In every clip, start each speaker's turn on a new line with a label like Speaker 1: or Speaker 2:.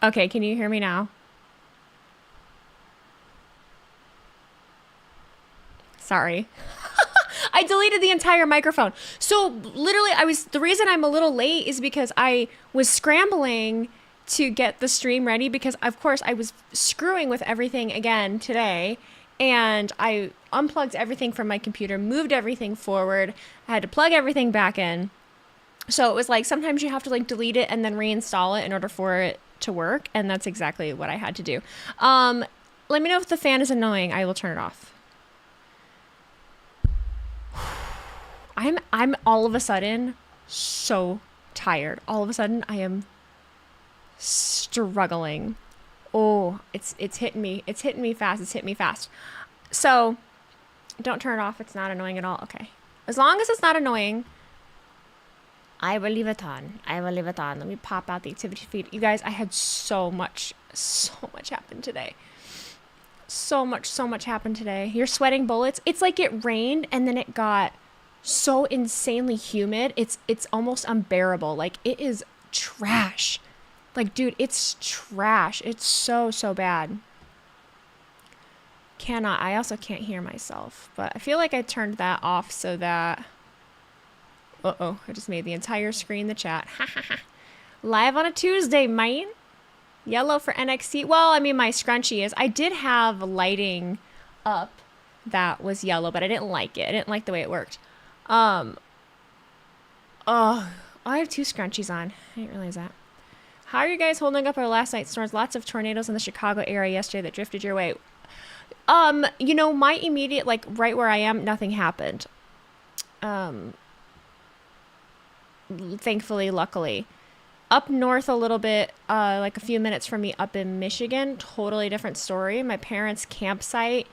Speaker 1: Okay, can you hear me now? Sorry. I deleted the entire microphone. So literally the reason I'm a little late is because I was scrambling to get the stream ready because of course I was screwing with everything again today, and I unplugged everything from my computer, moved everything forward. I had to plug everything back in. So it was like sometimes you have to like delete it and then reinstall it in order for it to work, and that's exactly what I had to do. Let me know if the fan is annoying. I will turn it off. I'm all of a sudden so tired. All of a sudden I am struggling. Oh, it's hitting me. It's hitting me fast. It's hitting me fast. So don't turn it off. It's not annoying at all. Okay. As long as it's not annoying, I will leave it on. I will leave it on. Let me pop out the activity feed. You guys, I had so much happen today. So much happened today. You're sweating bullets. It's like it rained and then it got so insanely humid. It's almost unbearable. Like it is trash. Like, dude, it's trash. It's so bad. I also can't hear myself, but I feel like I turned that off so that, I just made the entire screen the chat. Live on a Tuesday, man. Yellow for NXT. Well, I mean, my scrunchie is, I did have lighting up that was yellow, but I didn't like it. I didn't like the way it worked. I have 2 scrunchies on. I didn't realize that. How are you guys holding up our last night's storms? Lots of tornadoes in the Chicago area yesterday that drifted your way. You know, my immediate, like right where I am, nothing happened. Thankfully, luckily. Up north a little bit, like a few minutes from me up in Michigan, totally different story. My parents' campsite,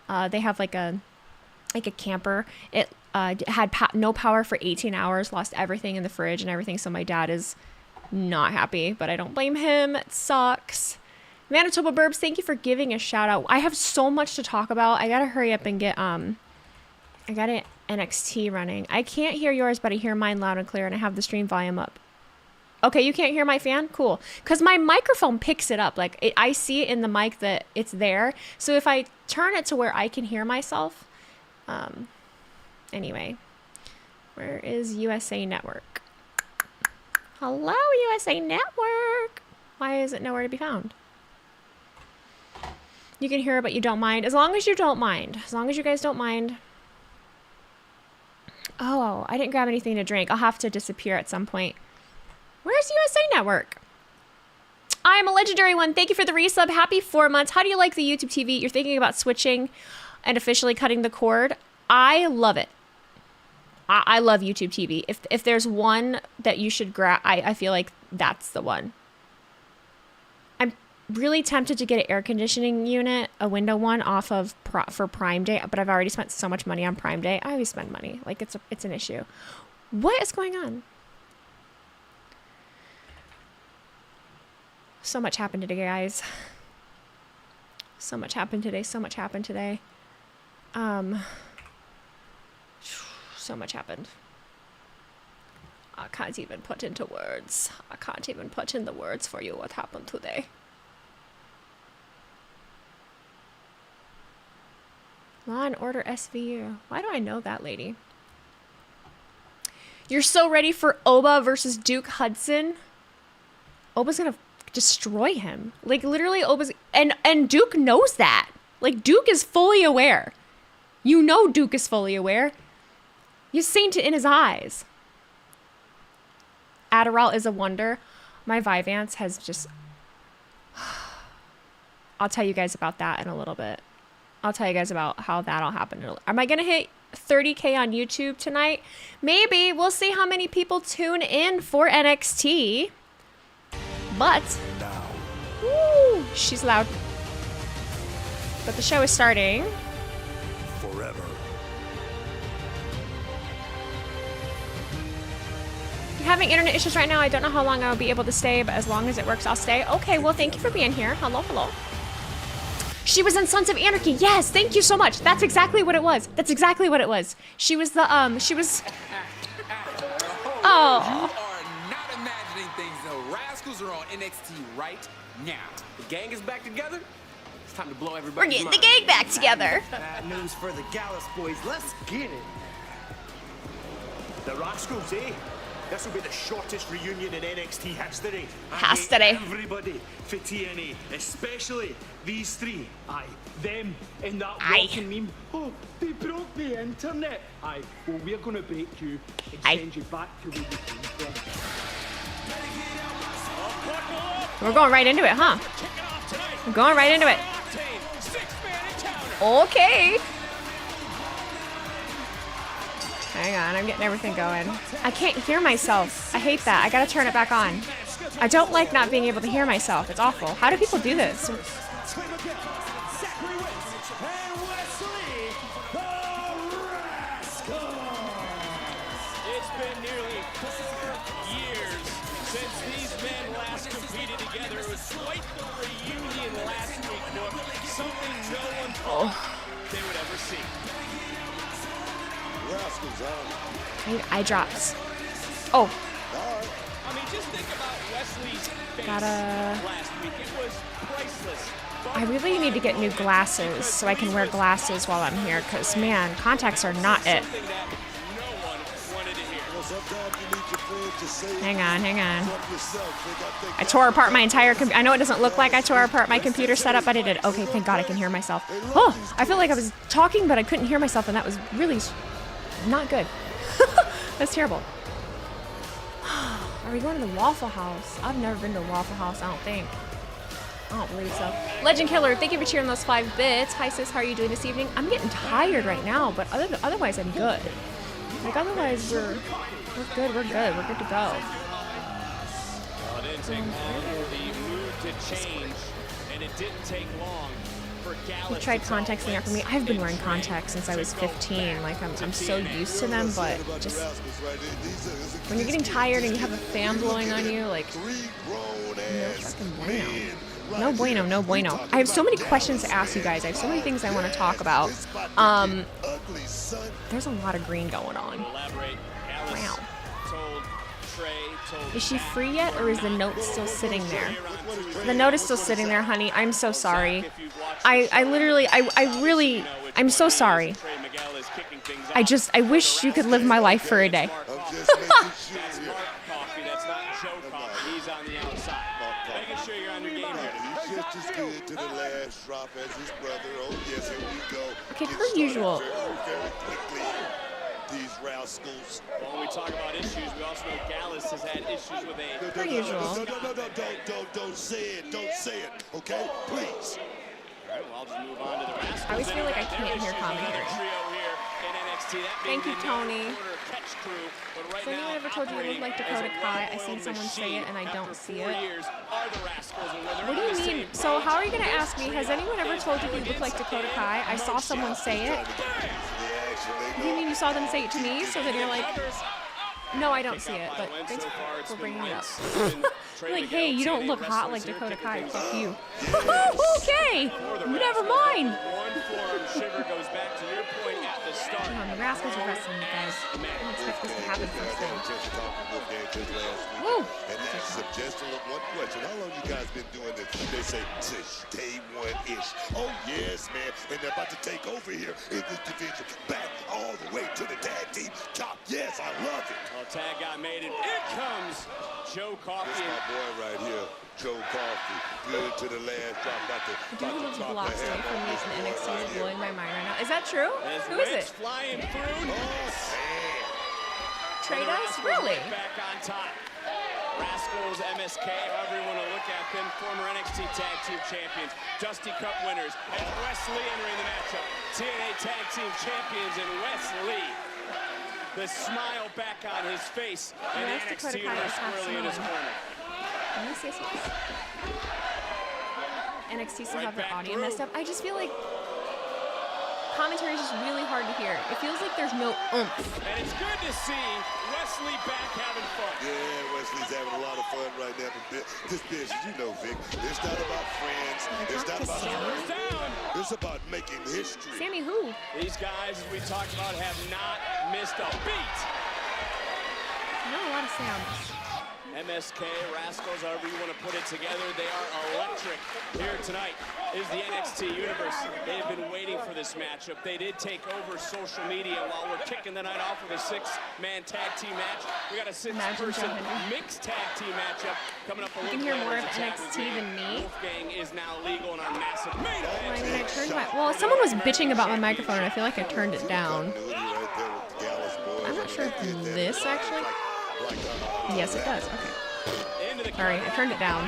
Speaker 1: they have like a camper. It had no power for 18 hours, lost everything in the fridge and everything. So my dad is not happy, but I don't blame him. It sucks. Manitoba Burbs, thank you for giving a shout out. I have so much to talk about. I gotta hurry up and get I got an NXT running. I can't hear yours, but I hear mine loud and clear, and I have the stream volume up. Okay, you can't hear my fan? Cool. Because my microphone picks it up. Like, I see it in the mic that it's there. So if I turn it to where I can hear myself, anyway, where is USA Network? Hello, USA Network. Why is it nowhere to be found? You can hear it, but you don't mind. As long as you don't mind. As long as you guys don't mind. Oh, I didn't grab anything to drink. I'll have to disappear at some point. Where's USA Network? I am a legendary one. Thank you for the resub. Happy 4 months. How do you like the YouTube TV? You're thinking about switching and officially cutting the cord. I love it. I love YouTube TV. If there's one that you should grab, I feel like that's the one. I'm really tempted to get an air conditioning unit, a window one, off of for Prime Day, but I've already spent so much money on Prime Day. I always spend money. Like it's an issue. What is going on? So much happened today, guys. So much happened today. So much happened today. So much happened. I can't even put into words. I can't even put in the words for you what happened today. Law and Order SVU. Why do I know that lady? You're so ready for Oba versus Duke Hudson? Oba's gonna destroy him. Like literally Oba's and Duke knows that. Like Duke is fully aware. You know Duke is fully aware. You've seen it in his eyes. Adderall is a wonder. My Vyvanse has just... I'll tell you guys about that in a little bit. I'll tell you guys about how that all happened. Am I going to hit 30K on YouTube tonight? Maybe. We'll see how many people tune in for NXT. But... Woo, she's loud. But the show is starting.
Speaker 2: Forever.
Speaker 1: Having internet issues right now. I don't know how long I'll be able to stay, but as long as it works, I'll stay. Okay, well, thank you for being here. Hello, hello. She was in Sons of Anarchy. Yes, thank you so much. That's exactly what it was. That's exactly what it was. She was the, she was... Oh.
Speaker 3: You are not imagining things, though. Rascals are on NXT right now. The gang is back together. It's time to blow
Speaker 1: We're
Speaker 3: everybody's
Speaker 1: getting the
Speaker 3: mind.
Speaker 1: gang back together.
Speaker 4: Bad news for the Gallus boys. Let's get it.
Speaker 2: The Rascals, eh? This will be the shortest reunion in NXT history.
Speaker 1: History.
Speaker 2: Everybody for TNA, especially these three. Aye, them in that
Speaker 1: Aye.
Speaker 2: walking meme. Oh, they broke the internet. Aye, well, we're going to break you and
Speaker 1: Aye.
Speaker 2: send you back to where you came from.
Speaker 1: We're going right into it, huh? We're going right into it. Okay. Hang on, I'm getting everything going. I can't hear myself. I hate that. I gotta turn it back on. I don't like not being able to hear myself. It's awful. How do people do this?
Speaker 5: It's been nearly 4 years since these men last competed together. It was quite the reunion last week, Nook. Something no one thought they would ever see.
Speaker 1: I need eye drops. Oh,
Speaker 5: I mean, just think about Wesley's face
Speaker 1: Gotta-
Speaker 5: last week. It was priceless.
Speaker 1: I really need to get new glasses so I can wear glasses while I'm here, because, man, contacts are not it.
Speaker 5: Something that no one wanted to hear.
Speaker 1: Hang on. I tore apart my entire I know it doesn't look like I tore apart my computer setup, but I did. Okay, thank God I can hear myself. Oh, I feel like I was talking, but I couldn't hear myself, and that was really not good. That's terrible. Are we going to the Waffle House? I've never been to a Waffle House, I don't think. I don't believe so. Legend Killer, thank you for cheering those 5 bits. Hi sis, how are you doing this evening? I'm getting tired right now, but otherwise I'm good. Like otherwise we're good. We're good to go.
Speaker 5: Well, it didn't take long for the mood to change, and it didn't take long for Gallus
Speaker 1: He tried
Speaker 5: to
Speaker 1: contacts in there for me. I've been wearing contacts since I was 15. Like I'm so used to them, but just when you're getting tired and you have a fan blowing on you, like no fucking bueno. No bueno. I have so many questions to ask you guys. I have so many things I want to talk about. There's a lot of green going on.
Speaker 5: elaborate. Gallus
Speaker 1: Wow.
Speaker 5: told Trey, told
Speaker 1: Is she free yet, or is the note still sitting there? The note is still sitting there, honey. I'm so sorry. I literally, I really, I'm so sorry.
Speaker 5: Trey Miguel is kicking things
Speaker 1: I wish you could live my life for a day.
Speaker 5: That's Mark Coffee. That's not Joe Coffee. He's on the outside. Making sure you're on your game here.
Speaker 6: He's just as good to the last drop as his brother. Oh, yes, here we go.
Speaker 1: Okay,
Speaker 6: Get
Speaker 1: per
Speaker 6: started
Speaker 1: usual.
Speaker 6: Very quickly. These rascals.
Speaker 5: Well, when we talk about issues, we also know Gallus has had issues with a.
Speaker 1: Per usual.
Speaker 6: No, don't say it. Don't say it. Okay? Please.
Speaker 5: All right, well, I'll just move on to the Rascals.
Speaker 1: I always feel like I
Speaker 5: Their
Speaker 1: can't hear
Speaker 5: issues with
Speaker 1: commentary.
Speaker 5: another trio here in NXT. That being
Speaker 1: Thank you,
Speaker 5: the
Speaker 1: Tony.
Speaker 5: No Order Catch Crew, but right
Speaker 1: Has anyone
Speaker 5: now
Speaker 1: ever told you you look like
Speaker 5: operating
Speaker 1: Dakota
Speaker 5: as a
Speaker 1: Kai? I
Speaker 5: well-oiled
Speaker 1: seen someone say it and I
Speaker 5: machine
Speaker 1: don't
Speaker 5: after
Speaker 1: see
Speaker 5: 4
Speaker 1: it.
Speaker 5: years are the Rascals, and when they're
Speaker 1: What do
Speaker 5: on
Speaker 1: you
Speaker 5: the
Speaker 1: mean?
Speaker 5: same
Speaker 1: So how are you gonna
Speaker 5: page,
Speaker 1: ask me? Has anyone ever told you you look like Dakota Kai? I saw someone say it. Do you mean you saw them say it to me? So then you're like, no, I don't see it. But thanks for bringing it up. You're like, hey, you don't look hot like Dakota Kai. Fuck you. Okay, never mind.
Speaker 5: One form, Shiver goes back to your point at the start.
Speaker 1: Come on, the Rascals are wrestling, you guys. I didn't expect this to happen first thing. Woo!
Speaker 6: And that's just one question. How long you guys been doing this? They say since day one-ish. Oh, yes, man. And they're about to take over here in this division. Back all the way to the tag team top. Yes, I love it.
Speaker 5: Well, tag got made, and in comes Joe
Speaker 6: This
Speaker 5: Coffey.
Speaker 6: my boy right here, Joe Coffey. Good to the last drop.
Speaker 1: The dude who lives blocks away from me in NXT is blowing my mind right now. Is that true?
Speaker 5: As
Speaker 1: Who is
Speaker 5: Wentz
Speaker 1: it?
Speaker 5: flying through.
Speaker 1: Trade
Speaker 5: The
Speaker 1: us?
Speaker 5: Rascals
Speaker 1: Really?
Speaker 5: get back on top. Rascals, MSK, however you want to look at them, former NXT Tag Team Champions, Dusty Cup winners, and Wesley entering the matchup. TNA Tag Team Champions and Wesley. The smile back on his face, and
Speaker 1: Yes, Dakota
Speaker 5: NXT
Speaker 1: Kai
Speaker 5: universe
Speaker 1: is half
Speaker 5: squarely in his
Speaker 1: Samoan.
Speaker 5: corner.
Speaker 1: Yes. NXT still
Speaker 5: Right
Speaker 1: have their
Speaker 5: back
Speaker 1: audio
Speaker 5: through.
Speaker 1: messed up. I just feel like commentary is just really hard to hear. It feels like there's no oomph.
Speaker 5: And it's good to see Wesley back having fun.
Speaker 6: Yeah, Wesley's having a lot of fun right now. But this business, you know, Vic, it's not about friends. It's not about
Speaker 5: First down.
Speaker 6: It's about making history.
Speaker 1: Sammy who?
Speaker 5: These guys, as we talked about, have not missed a beat.
Speaker 1: I know a lot of sounds.
Speaker 5: MSK, Rascals, however you want to put it together, they are electric. Here tonight is the NXT Universe. They've been waiting for this matchup. They did take over social media while we're kicking the night off with a 6-man tag team match. We got a 6-person mixed tag team matchup coming up a little
Speaker 1: You can hear
Speaker 5: later.
Speaker 1: more of NXT than me.
Speaker 5: Wolfgang is now legal in our massive main
Speaker 1: I
Speaker 5: event.
Speaker 1: mean, I turned my... Well, someone was bitching about my microphone, and I feel like I turned it down. I'm not sure if this actually... Yes, it does. Okay. Sorry, I turned it down.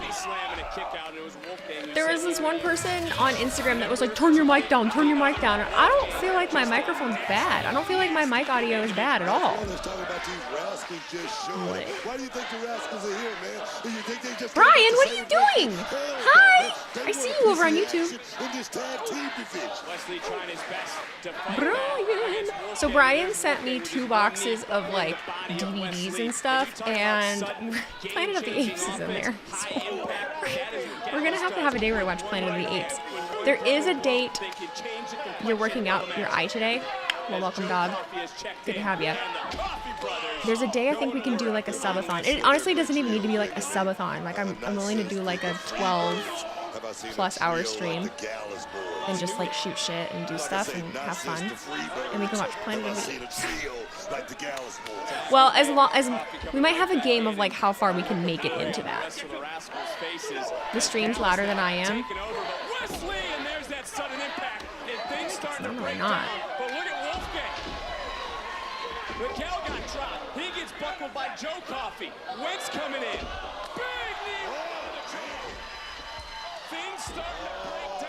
Speaker 1: There was this one person on Instagram that was like, turn your mic down, turn your mic down. And I don't feel like my microphone's bad. I don't feel like my mic audio is bad at all. What?
Speaker 6: Why do you think the Rascals are here, man? Do you think they just
Speaker 1: Brian, what are you doing? Hi! I see you over on YouTube.
Speaker 6: in this tag team division?
Speaker 5: Wesley trying his best to fight
Speaker 1: Brian! So Brian sent me 2 boxes of like DVDs and stuff, and Planet of the Apes is in there. So we're gonna have to have a day where we watch Planet of the Apes. There is a date. You're working out your eye today. Well, welcome, dog. Good to have you. There's a day I think we can do like a subathon. It honestly doesn't even need to be like a subathon. Like I'm willing to do like a 12+ hour stream and just like shoot shit and do stuff and have fun. And we can watch Planet of the Apes. Well, as long as we might have a game of like how far we can make it into that. The stream's louder than I am. It's normally not.
Speaker 5: But look at Wolfgang. Miguel got dropped. He gets buckled by Joe Coffey. Wentz coming in. Big knee. Things starting to break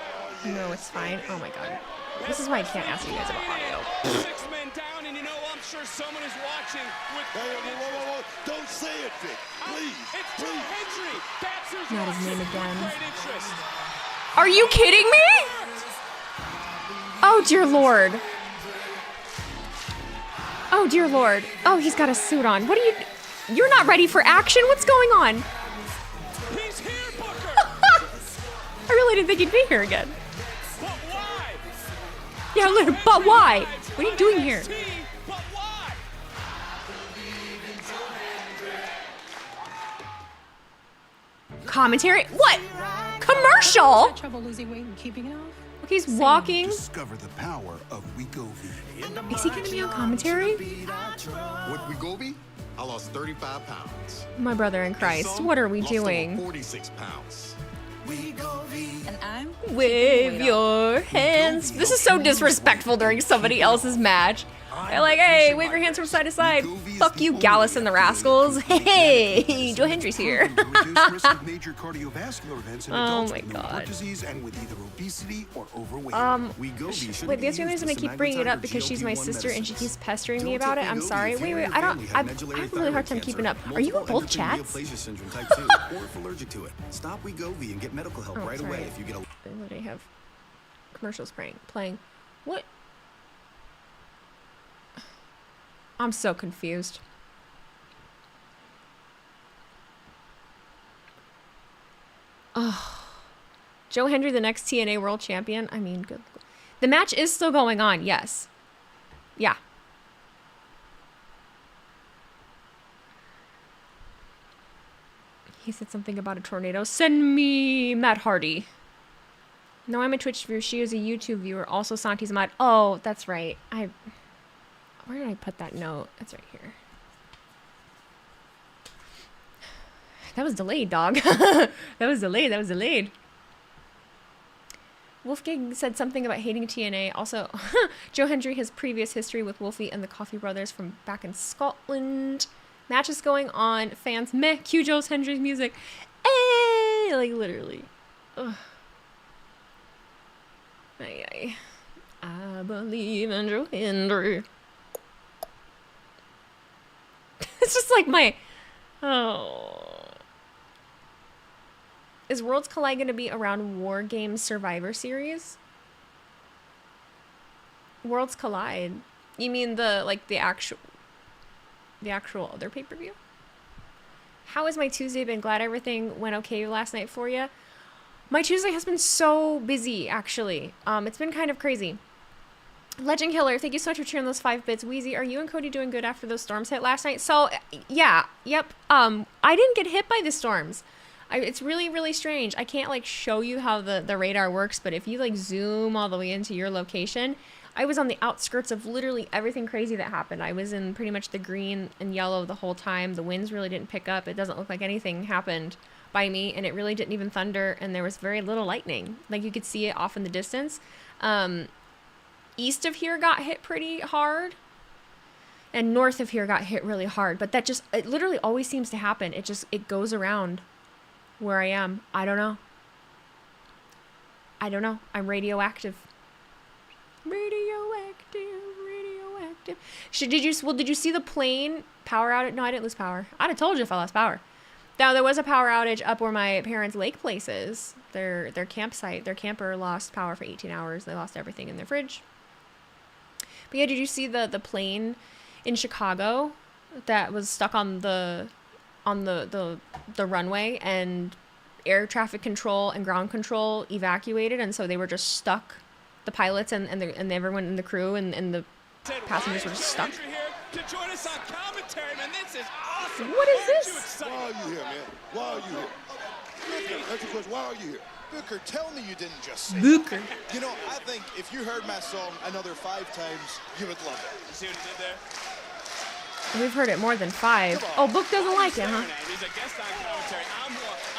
Speaker 5: down.
Speaker 1: No, it's fine. Oh my god. This is why I can't ask you guys about audio.
Speaker 5: 6 men down, and you know I'm sure someone is watching with.
Speaker 6: Hey, whoa. Don't say it, Vic. Please.
Speaker 5: It's Joe Hendry. That's who's
Speaker 1: Not his
Speaker 5: watching
Speaker 1: name again.
Speaker 5: with great interest.
Speaker 1: Are you kidding me? Oh dear lord. Oh dear lord. Oh, he's got a suit on. What are you... You're not ready for action? What's going on?
Speaker 5: He's here, Booker.
Speaker 1: I really didn't think he'd be here again.
Speaker 5: But why?
Speaker 1: Yeah, literally, but why? What are you doing here?
Speaker 5: But why?
Speaker 1: Commentary? What? Commercial?
Speaker 7: Trouble losing weight and keeping it off?
Speaker 1: Look, he's walking.
Speaker 8: Discover the power of Wegovy.
Speaker 1: Is he gonna be on commentary?
Speaker 8: With Wegovy, I lost 35 pounds.
Speaker 1: My brother in Christ, what are we
Speaker 8: Lost over
Speaker 1: doing?
Speaker 8: 46 pounds.
Speaker 7: And I'm
Speaker 1: Wave your hands. This is so disrespectful during somebody else's match. They're like, hey, wave your hands from side to side. Fuck you, Gallus and the Rascals. Hey, Joe Hendry's here. Oh my god. Wait, the only reason I keep bringing it up because she's my sister and she keeps pestering me about it. I'm sorry. Wait, I have a really hard time keeping up. Are you in both chats?
Speaker 8: Stop Wegovy and get medical help right away if you get a...
Speaker 1: What do I have? Commercials playing. What? I'm so confused. Oh. Joe Hendry, the next TNA World Champion? I mean, good. The match is still going on, yes. Yeah. He said something about a tornado. Send me Matt Hardy. No, I'm a Twitch viewer. She is a YouTube viewer. Also, Santi's a mod. Oh, that's right. Where did I put that note? That's right here. That was delayed, dog. That was delayed. Wolfgang said something about hating TNA. Also, Joe Hendry has previous history with Wolfie and the Coffey Brothers from back in Scotland. Matches going on. Fans meh. Cue Joe Hendry's music. Eh, like literally. Ugh. Ay. I believe in Joe Hendry. It's just like Is Worlds Collide going to be around War Games Survivor Series? Worlds Collide? You mean the actual other pay-per-view? How has my Tuesday been? Glad everything went okay last night for you. My Tuesday has been so busy, actually. It's been kind of crazy. Legend Killer, thank you so much for cheering those 5 bits. Wheezy, are you and Cody doing good after those storms hit last night? So, yeah, yep. I didn't get hit by the storms. It's really, really strange. I can't, like, show you how the radar works, but if you, like, zoom all the way into your location, I was on the outskirts of literally everything crazy that happened. I was in pretty much the green and yellow the whole time. The winds really didn't pick up. It doesn't look like anything happened by me, and it really didn't even thunder, and there was very little lightning. Like, you could see it off in the distance. East of here got hit pretty hard, and north of here got hit really hard, but that just, it literally always seems to happen. It goes around where I am. I don't know. I'm radioactive. Radioactive. Did you see the plane power outage? No, I didn't lose power. I'd have told you if I lost power. Now, there was a power outage up where my parents' lake place is. Their campsite, their camper lost power for 18 hours. They lost everything in their fridge. But yeah, did you see the plane in Chicago that was stuck on the runway, and air traffic control and ground control evacuated, and so they were just stuck. The pilots and everyone in the crew and the passengers were just stuck.
Speaker 5: To join us on commentary, man. This is awesome.
Speaker 1: What is this?
Speaker 6: Why are you here, man? Why are you here? That's the question. Why are you here?
Speaker 9: Booker, tell me you didn't just say
Speaker 1: Booker.
Speaker 9: that. You know, I think if you heard my song another 5 times, you would love it.
Speaker 5: You see what he did there?
Speaker 1: We've heard it more than 5. Oh, Book doesn't like it, huh?
Speaker 5: He's a guest on commentary.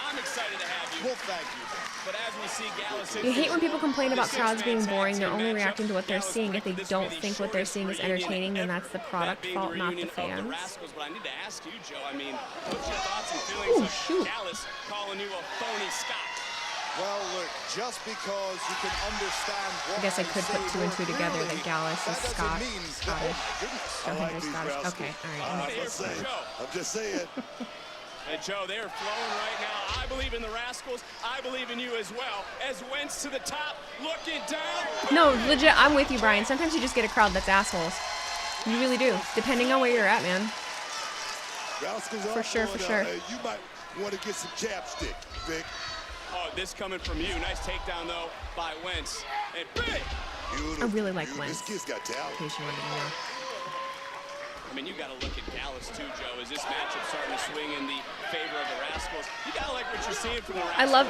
Speaker 5: I'm excited to have you.
Speaker 9: Well, thank you.
Speaker 5: But as we see Gallus,
Speaker 1: You hate when people complain about crowds being boring. They're only reacting to what they're seeing. If they don't think what they're seeing is entertaining, then that's the product fault, not the fans.
Speaker 5: But I need to ask you, Joe. I mean, what's your thoughts and feelings of Gallus calling you a phony Scot?
Speaker 9: Well, look, just because you can understand what
Speaker 1: I guess I could put 2 and 2 together that Gallus is Scottish.
Speaker 6: I like these rascals.
Speaker 1: Okay, all right.
Speaker 6: I'm just saying.
Speaker 5: And Joe, they're flowing right now. I believe in the Rascals. I believe in you as well. As Wentz to the top, looking down.
Speaker 1: No, legit, I'm with you, Brian. Sometimes you just get a crowd that's assholes. You really do, depending on where you're at, man.
Speaker 6: Rascals
Speaker 1: For sure.
Speaker 6: You might want to get some chapstick, Vic.
Speaker 5: Oh, this coming from you. Nice takedown, though, by Wentz. And big.
Speaker 1: I really like Wentz.
Speaker 6: This kid's got talent.
Speaker 1: In case you wanted to know.
Speaker 5: I mean, you got to look at Gallus, too, Joe. Is this matchup starting to swing in the favor of the Rascals? You got to like what you're seeing from the Rascals.
Speaker 1: I love,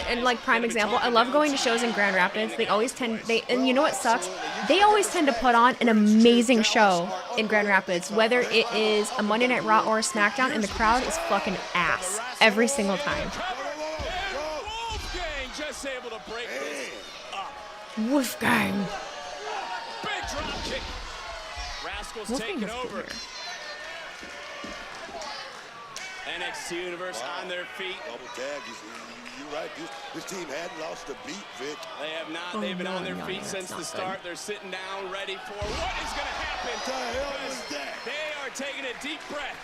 Speaker 1: and like prime example, I love going to shows in Grand Rapids. They always tend, and you know what sucks? They always tend to put on an amazing show in Grand Rapids, whether it is a Monday Night Raw or a SmackDown, and the crowd is fucking ass every single time.
Speaker 5: Wolfgang just able to break this up.
Speaker 1: Wolfgang.
Speaker 5: Big drop kick. Rascals taking over. NXT Universe on their feet.
Speaker 6: Double tag. You're right. This team hadn't lost a beat, Vic.
Speaker 5: They have not. They've been on their feet since the start. They're sitting down, ready for what is going to happen.
Speaker 6: What the hell is that?
Speaker 5: They are taking a deep breath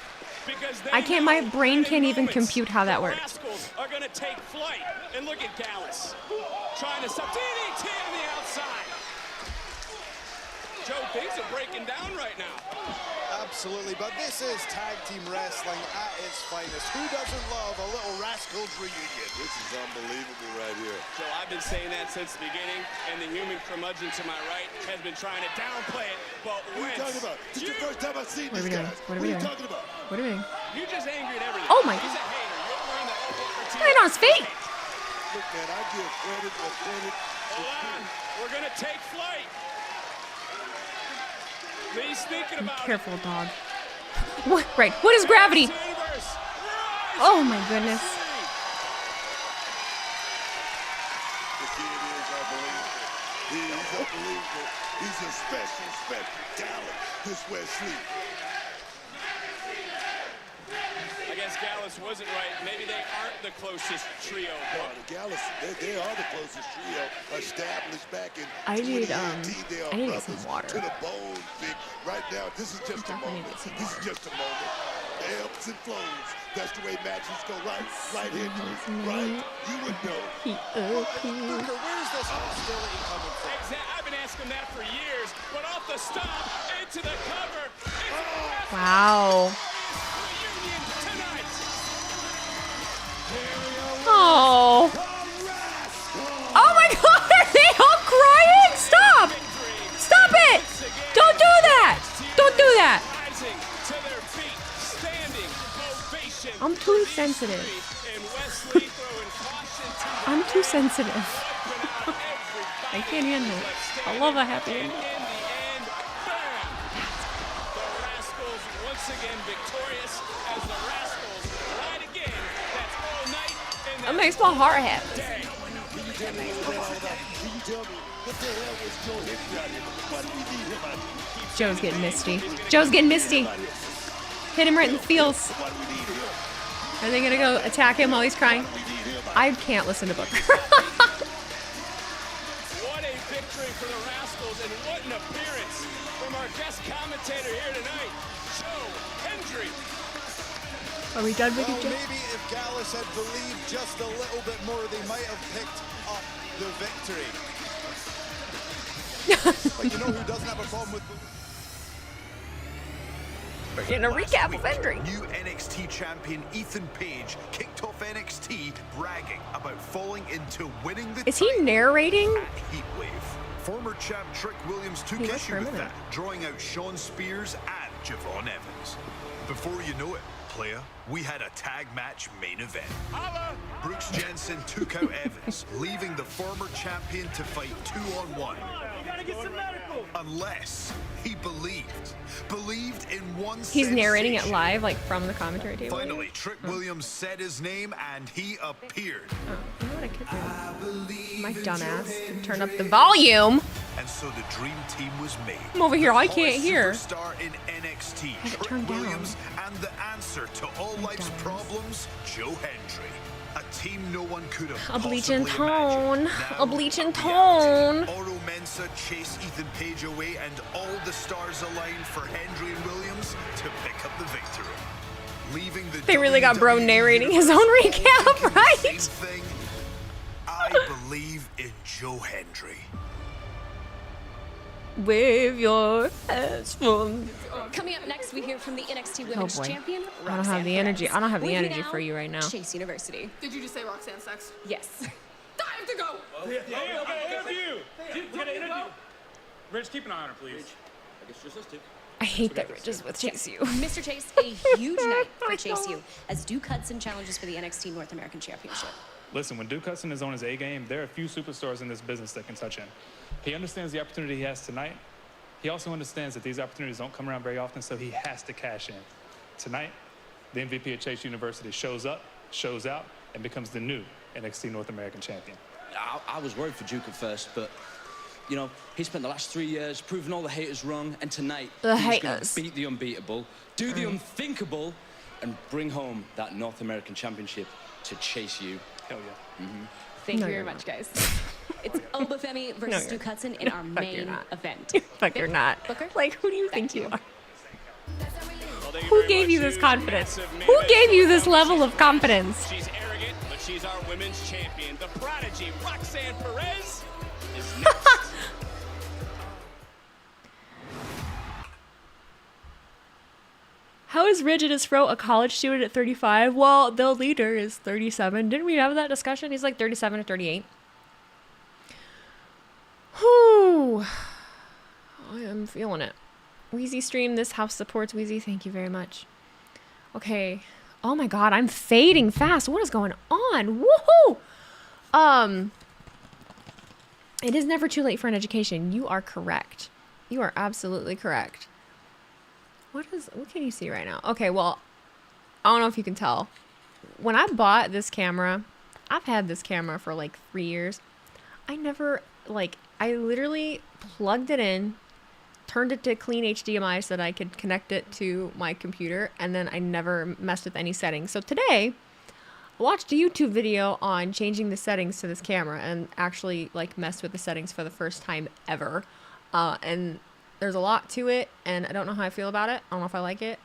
Speaker 5: because they
Speaker 1: I can't. My brain can't even compute how that works.
Speaker 5: Rascals are going to take flight. And look at Gallus trying to stop DDT on the outside. Joe, things are breaking down right now.
Speaker 9: Absolutely, but this is tag team wrestling at its finest. Who doesn't love a little Rascals reunion?
Speaker 6: This is unbelievable right here.
Speaker 5: Joe, I've been saying that since the beginning, and the human curmudgeon to my right has been trying to downplay it, but
Speaker 6: What are you talking about? This is the first time I've seen this guy.
Speaker 1: What are we doing?
Speaker 6: talking about?
Speaker 1: What are we doing?
Speaker 5: You just angry at everything.
Speaker 1: Oh my
Speaker 5: He's
Speaker 1: God.
Speaker 5: a hater. You'll learn that over to
Speaker 1: Right on his feet.
Speaker 6: Look, man, I give credit where credit.
Speaker 5: Hold on. We're going to take flight. He's thinking about
Speaker 1: Careful, dog. What? Right. What is gravity? Oh my goodness.
Speaker 6: The kid is unbelievable. He is unbelievable. He's a special talent, this Wesley.
Speaker 5: I guess Gallus wasn't right. Maybe they aren't the closest trio.
Speaker 6: No, the Gallus, they are the closest trio established back in
Speaker 1: I need
Speaker 6: 2018. They are
Speaker 1: I need to get some
Speaker 6: brothers
Speaker 1: water.
Speaker 6: to the bone, Vic. Right now, this is just a
Speaker 1: Definitely
Speaker 6: moment.
Speaker 1: need some
Speaker 6: This is
Speaker 1: water.
Speaker 6: just a moment. The ebbs and flows. That's the way matches go. Right into right. You would know.
Speaker 9: Booker, where's this hostility coming from?
Speaker 5: I've been asking that for years, but off the stomp, into the cover. It's
Speaker 1: Wow.
Speaker 5: reunion tonight.
Speaker 1: Oh. Oh my God! Are they all crying? Stop! Stop sensitive.
Speaker 5: And Wesley throwing caution to the
Speaker 1: I'm too
Speaker 5: wind.
Speaker 1: sensitive.
Speaker 5: Wiping out everybody.
Speaker 1: I can't handle it. I love a happy ending.
Speaker 5: In the end, bam! The Rascals once again victorious as the Rascals ride again. That's all night. And
Speaker 1: That makes my heart happy.
Speaker 5: day.
Speaker 1: Joe's getting misty. Joe's getting misty. Hit him right in the feels. Are they gonna go attack him while he's crying? I can't listen to Booker.
Speaker 5: What a victory for the Rascals, and what an appearance from our guest commentator here tonight, Joe Hendry.
Speaker 1: Are we done with
Speaker 9: Well,
Speaker 1: each other?
Speaker 9: maybe if Gallus had believed just a little bit more, they might have picked up the victory. But you know who doesn't have a problem with...
Speaker 1: We're getting a recap of Hendry.
Speaker 10: New NXT champion Ethan Page kicked off NXT bragging about falling into winning the
Speaker 1: Is he
Speaker 10: title
Speaker 1: narrating?
Speaker 10: at Heatwave. Former champ Trick Williams took
Speaker 1: He was
Speaker 10: issue with
Speaker 1: permanent.
Speaker 10: that, drawing out Sean Spears and Javon Evans. Before you know it, player, we had a tag match main event.
Speaker 5: Holla!
Speaker 10: Brooks Jensen took out Evans, leaving the former champion to fight 2-on-1.
Speaker 2: You gotta get some medical.
Speaker 10: Unless he believed in one
Speaker 1: He's narrating it
Speaker 10: sensation.
Speaker 1: live, like from the commentary table.
Speaker 10: Finally, Trick Williams said his name and he appeared.
Speaker 1: Oh, you know what I could do? My dumbass can turn up the volume.
Speaker 10: And so the dream team was made.
Speaker 1: I'm over here,
Speaker 10: The
Speaker 1: I can't
Speaker 10: hottest
Speaker 1: hear.
Speaker 10: Superstar in NXT,
Speaker 1: Have it
Speaker 10: Trick
Speaker 1: turned down.
Speaker 10: Williams, and the answer to all life's
Speaker 1: dumbass.
Speaker 10: problems, Joe Hendry. A team no one could have
Speaker 1: A bleaching
Speaker 10: possibly imagined.
Speaker 1: tone.
Speaker 10: Now,
Speaker 1: A bleaching
Speaker 10: reality.
Speaker 1: tone.
Speaker 10: Oro Mensah chased Ethan Page away, and all the stars aligned for Hendry and Williams to pick up the victory. Leaving the
Speaker 1: They really got bro
Speaker 10: WWE
Speaker 1: narrating his
Speaker 10: universe
Speaker 1: own recap,
Speaker 10: all thinking the
Speaker 1: right?
Speaker 10: same thing. I believe in Joe Hendry.
Speaker 1: Wave your hands from.
Speaker 11: Coming up next, we hear from the NXT Women's
Speaker 1: boy.
Speaker 11: Champion,
Speaker 1: I don't have
Speaker 11: Roxanne
Speaker 1: the energy.
Speaker 11: Perez.
Speaker 1: I don't have the
Speaker 11: With you
Speaker 1: energy
Speaker 11: now,
Speaker 1: for you right now.
Speaker 11: Chase University.
Speaker 7: Did you just say Roxanne sex?
Speaker 11: Yes.
Speaker 7: I have to go.
Speaker 2: We got an interview. Rich, keep an eye on her, please. I guess just us two.
Speaker 1: I hate that Rich is with Chase U.
Speaker 11: Mr. Chase, a huge night for Chase U as Duke Hudson challenges for the NXT North American Championship.
Speaker 12: Listen, when Duke Hudson is on his A game, there are a few superstars in this business that can touch him. He understands the opportunity he has tonight. He also understands that these opportunities don't come around very often, so he has to cash in. Tonight, the MVP at Chase University shows up, shows out, and becomes the new NXT North American champion.
Speaker 13: I was worried for Duke at first, but, you know, he spent the last 3 years proving all the haters wrong, and tonight
Speaker 1: The
Speaker 13: he's going
Speaker 1: haters.
Speaker 13: to beat the unbeatable, do the unthinkable, and bring home that North American championship to Chase U.
Speaker 12: Hell yeah.
Speaker 11: Thank
Speaker 1: No,
Speaker 11: you very
Speaker 1: you're
Speaker 11: much, guys. It's Obafemi versus
Speaker 1: you're-
Speaker 11: Duke Hudson in our
Speaker 1: Fuck, you're
Speaker 11: main
Speaker 1: not.
Speaker 11: event.
Speaker 1: Fuck, you're not.
Speaker 11: Booker?
Speaker 1: Like, who do you think
Speaker 11: to
Speaker 1: you
Speaker 11: you.
Speaker 1: are?
Speaker 5: Well, thank you
Speaker 1: Who
Speaker 5: very
Speaker 1: gave
Speaker 5: much,
Speaker 1: you this
Speaker 5: huge,
Speaker 1: confidence?
Speaker 5: massive main
Speaker 1: Who
Speaker 5: event.
Speaker 1: gave you this level of confidence?
Speaker 5: She's arrogant, but she's our women's champion. The prodigy, Roxanne Perez, is next.
Speaker 1: How is rigid as Fro a college student at 35? Well, the leader is 37. Didn't we have that discussion? He's like 37 or 38. Whew. I am feeling it. Wheezy stream. This house supports Wheezy. Thank you very much. Okay. Oh my god, I'm fading fast. What is going on? Woohoo! It is never too late for an education. You are correct. You are absolutely correct. What can you see right now? Okay, well, I don't know if you can tell. When I bought this camera, I've had this camera for like 3 years. I literally plugged it in, turned it to clean HDMI so that I could connect it to my computer, and then I never messed with any settings. So today, I watched a YouTube video on changing the settings to this camera and actually like messed with the settings for the first time ever. And there's a lot to it, and I don't know how I feel about it. I don't know if I like it.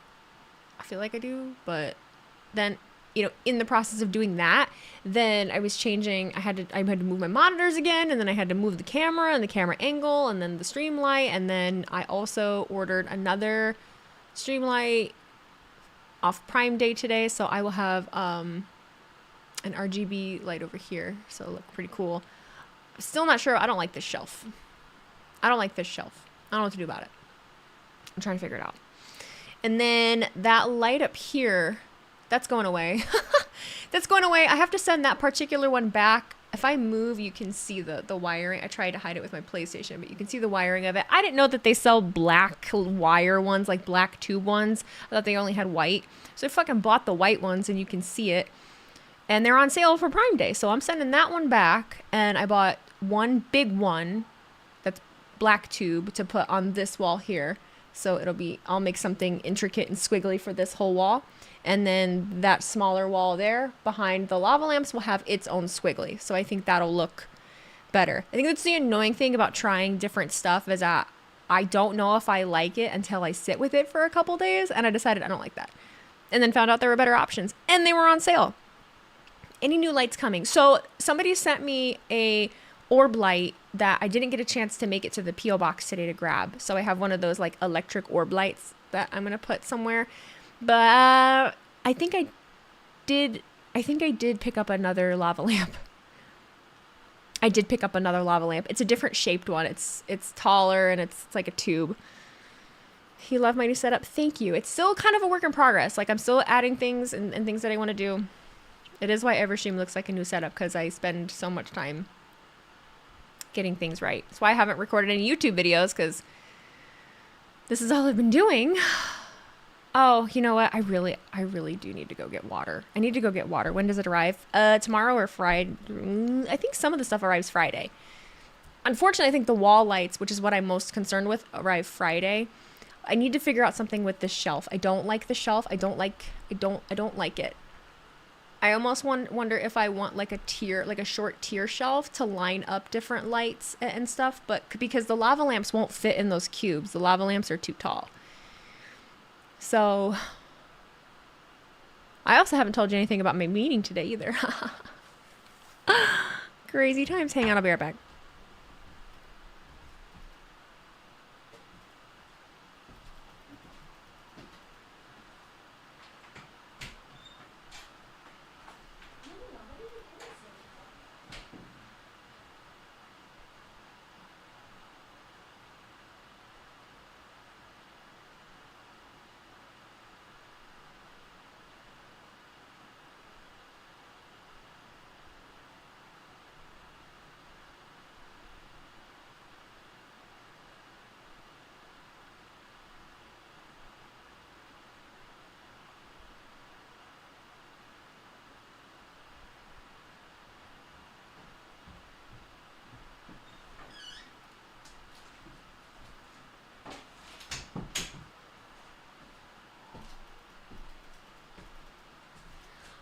Speaker 1: I feel like I do, but then, you know, in the process of doing that, then I was changing. I had to move my monitors again, and then I had to move the camera and the camera angle, and then the stream light, and then I also ordered another stream light off Prime Day today, so I will have an RGB light over here, so it'll look pretty cool. Still not sure. I don't like this shelf. I don't like this shelf. I don't know what to do about it. I'm trying to figure it out. And then that light up here, that's going away. That's going away. I have to send that particular one back. If I move, you can see the wiring. I tried to hide it with my PlayStation, but you can see the wiring of it. I didn't know that they sell black wire ones, like black tube ones. I thought they only had white. So I fucking bought the white ones, and you can see it. And they're on sale for Prime Day. So I'm sending that one back. And I bought one big one that's black tube to put on this wall here. So I'll make something intricate and squiggly for this whole wall. And then that smaller wall there behind the lava lamps will have its own squiggly. So I think that'll look better. I think that's the annoying thing about trying different stuff is that I don't know if I like it until I sit with it for a couple days. And I decided I don't like that. And then found out there were better options. And they were on sale. Any new lights coming? So somebody sent me a orb light that I didn't get a chance to make it to the P.O. box today to grab. So I have one of those like electric orb lights that I'm going to put somewhere. But I think I did pick up another lava lamp. I did pick up another lava lamp. It's a different shaped one. It's taller and it's like a tube. You love my new setup. Thank you. It's still kind of a work in progress. Like I'm still adding things and things that I want to do. It is why Everstream looks like a new setup because I spend so much time getting things right. That's why I haven't recorded any YouTube videos because this is all I've been doing. Oh, you know what? I really do need to go get water. I need to go get water. When does it arrive? Tomorrow or Friday? I think some of the stuff arrives Friday. Unfortunately, I think the wall lights, which is what I'm most concerned with, arrive Friday. I need to figure out something with this shelf. I don't like the shelf. I don't like it. I almost wonder if I want like a short tier shelf to line up different lights and stuff, but because the lava lamps won't fit in those cubes. The lava lamps are too tall. So I also haven't told you anything about my meeting today either. Crazy times. Hang on, I'll be right back.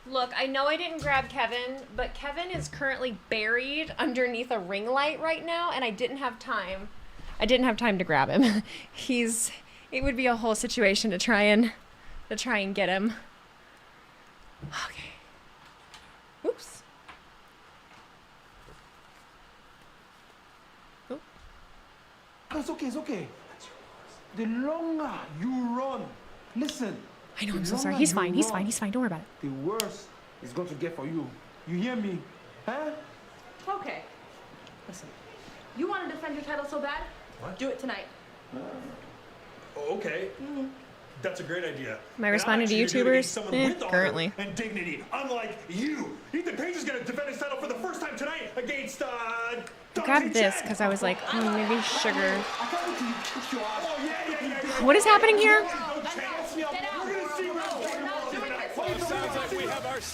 Speaker 1: Look, I know I didn't grab Kevin, but Kevin is currently buried underneath a ring light right now, and I didn't have time. I didn't have time to grab him. It would be a whole situation to try and get him. Okay. Oops.
Speaker 2: Oh. It's okay, it's okay. The longer you run, listen.
Speaker 1: I know, I'm so sorry. He's fine, he's fine. Don't worry about it.
Speaker 2: The worse it's going to get for you. You hear me? Huh?
Speaker 7: Okay. Listen, you want to defend your title so bad?
Speaker 10: What?
Speaker 7: Do it tonight.
Speaker 10: Okay. That's a great idea.
Speaker 1: Am I responding to YouTubers? Currently.
Speaker 10: And dignity, unlike you. Ethan Page is going to defend his title for the first time tonight against,
Speaker 1: I grabbed this because I was like, maybe sugar. What is happening here?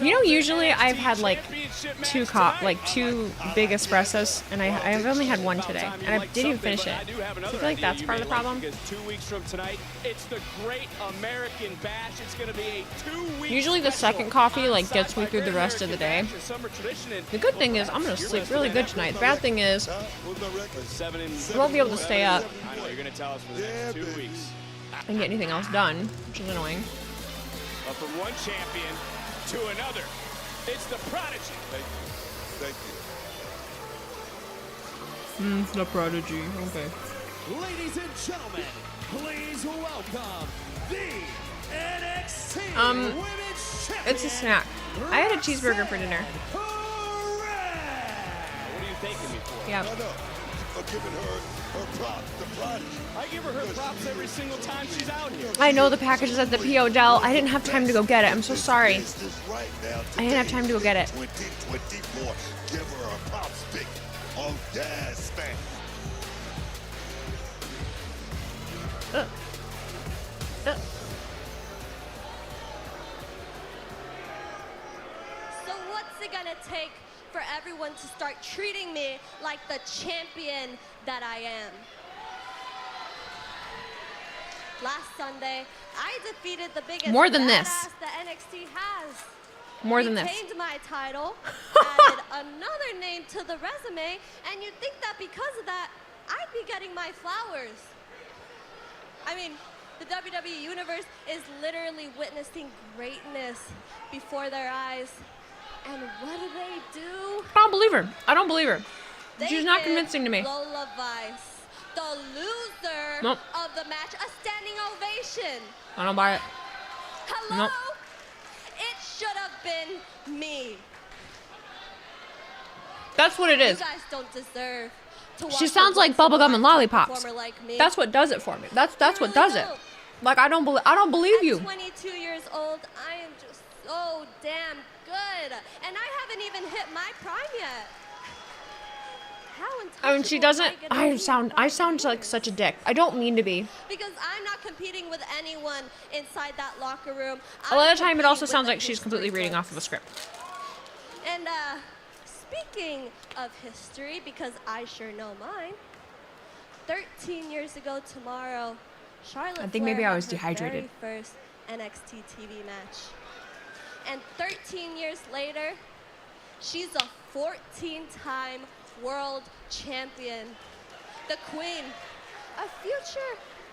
Speaker 1: You know, usually I've had like two big espressos, and I've only had one today, and I didn't even finish it. So I feel like that's part of the problem.
Speaker 5: 2 weeks from tonight, it's the Great American Bash. It's going to be a 2-week.
Speaker 1: Usually the second coffee like gets me through the rest of the day. The good thing is I'm gonna sleep really good tonight. The bad thing is I won't be able to stay up
Speaker 5: I know you're going to tell us for the next 2 weeks.
Speaker 1: and get anything else done, which is annoying.
Speaker 5: But from one champion to another, it's the Prodigy.
Speaker 6: Thank you.
Speaker 1: The Prodigy. Okay.
Speaker 4: Ladies and gentlemen, please welcome the NXT Women's Champion.
Speaker 1: It's a snack. I had a cheeseburger for dinner.
Speaker 5: What are you thanking me for?
Speaker 1: Yeah.
Speaker 6: for giving her props, the prodigy.
Speaker 5: I give her props every single time she's out here.
Speaker 1: I know the package is at the P.O. Dell. I didn't have time to go get it. I'm so sorry. I didn't have time to go get it.
Speaker 6: 2024. Give her a props pick on Jazz Fan.
Speaker 14: So what's it gonna take for everyone to start treating me like the champion that I am? Last Sunday, I defeated the biggest
Speaker 1: More than this.
Speaker 14: badass that NXT has.
Speaker 1: More than this.
Speaker 14: Retained my title, added another name to the resume, and you'd think that because of that, I'd be getting my flowers. I mean, the WWE Universe is literally witnessing greatness before their eyes. And what do?
Speaker 1: I don't believe her. I don't believe her.
Speaker 14: They
Speaker 1: She's not
Speaker 14: give
Speaker 1: convincing to me.
Speaker 14: Lola Vice, the loser
Speaker 1: Nope.
Speaker 14: of the match, a standing ovation.
Speaker 1: I don't buy it.
Speaker 14: Hello?
Speaker 1: Nope.
Speaker 14: It should have been me.
Speaker 1: That's what it is.
Speaker 14: You guys don't deserve to
Speaker 1: She
Speaker 14: watch
Speaker 1: sounds
Speaker 14: a
Speaker 1: like bubblegum and lollipops.
Speaker 14: performer like me.
Speaker 1: That's what does it for me. That's what
Speaker 14: really
Speaker 1: does it.
Speaker 14: don't.
Speaker 1: Like I don't believe you.
Speaker 14: At 22 years old, I am just so damn good, and I haven't even hit my prime yet. How
Speaker 1: I mean, she doesn't. I sound like such a dick. I don't mean to be.
Speaker 14: Because I'm not competing with anyone inside that locker room.
Speaker 1: A lot of the
Speaker 14: I'm
Speaker 1: time, it also
Speaker 14: competing
Speaker 1: sounds
Speaker 14: with
Speaker 1: like she's completely reading off of a script.
Speaker 14: And speaking of history, because I sure know mine, 13 years ago tomorrow, Charlotte
Speaker 1: I think maybe
Speaker 14: Flair
Speaker 1: I
Speaker 14: had
Speaker 1: was
Speaker 14: her
Speaker 1: dehydrated.
Speaker 14: very first NXT TV match. And 13 years later, she's a 14-time world champion. The queen, a future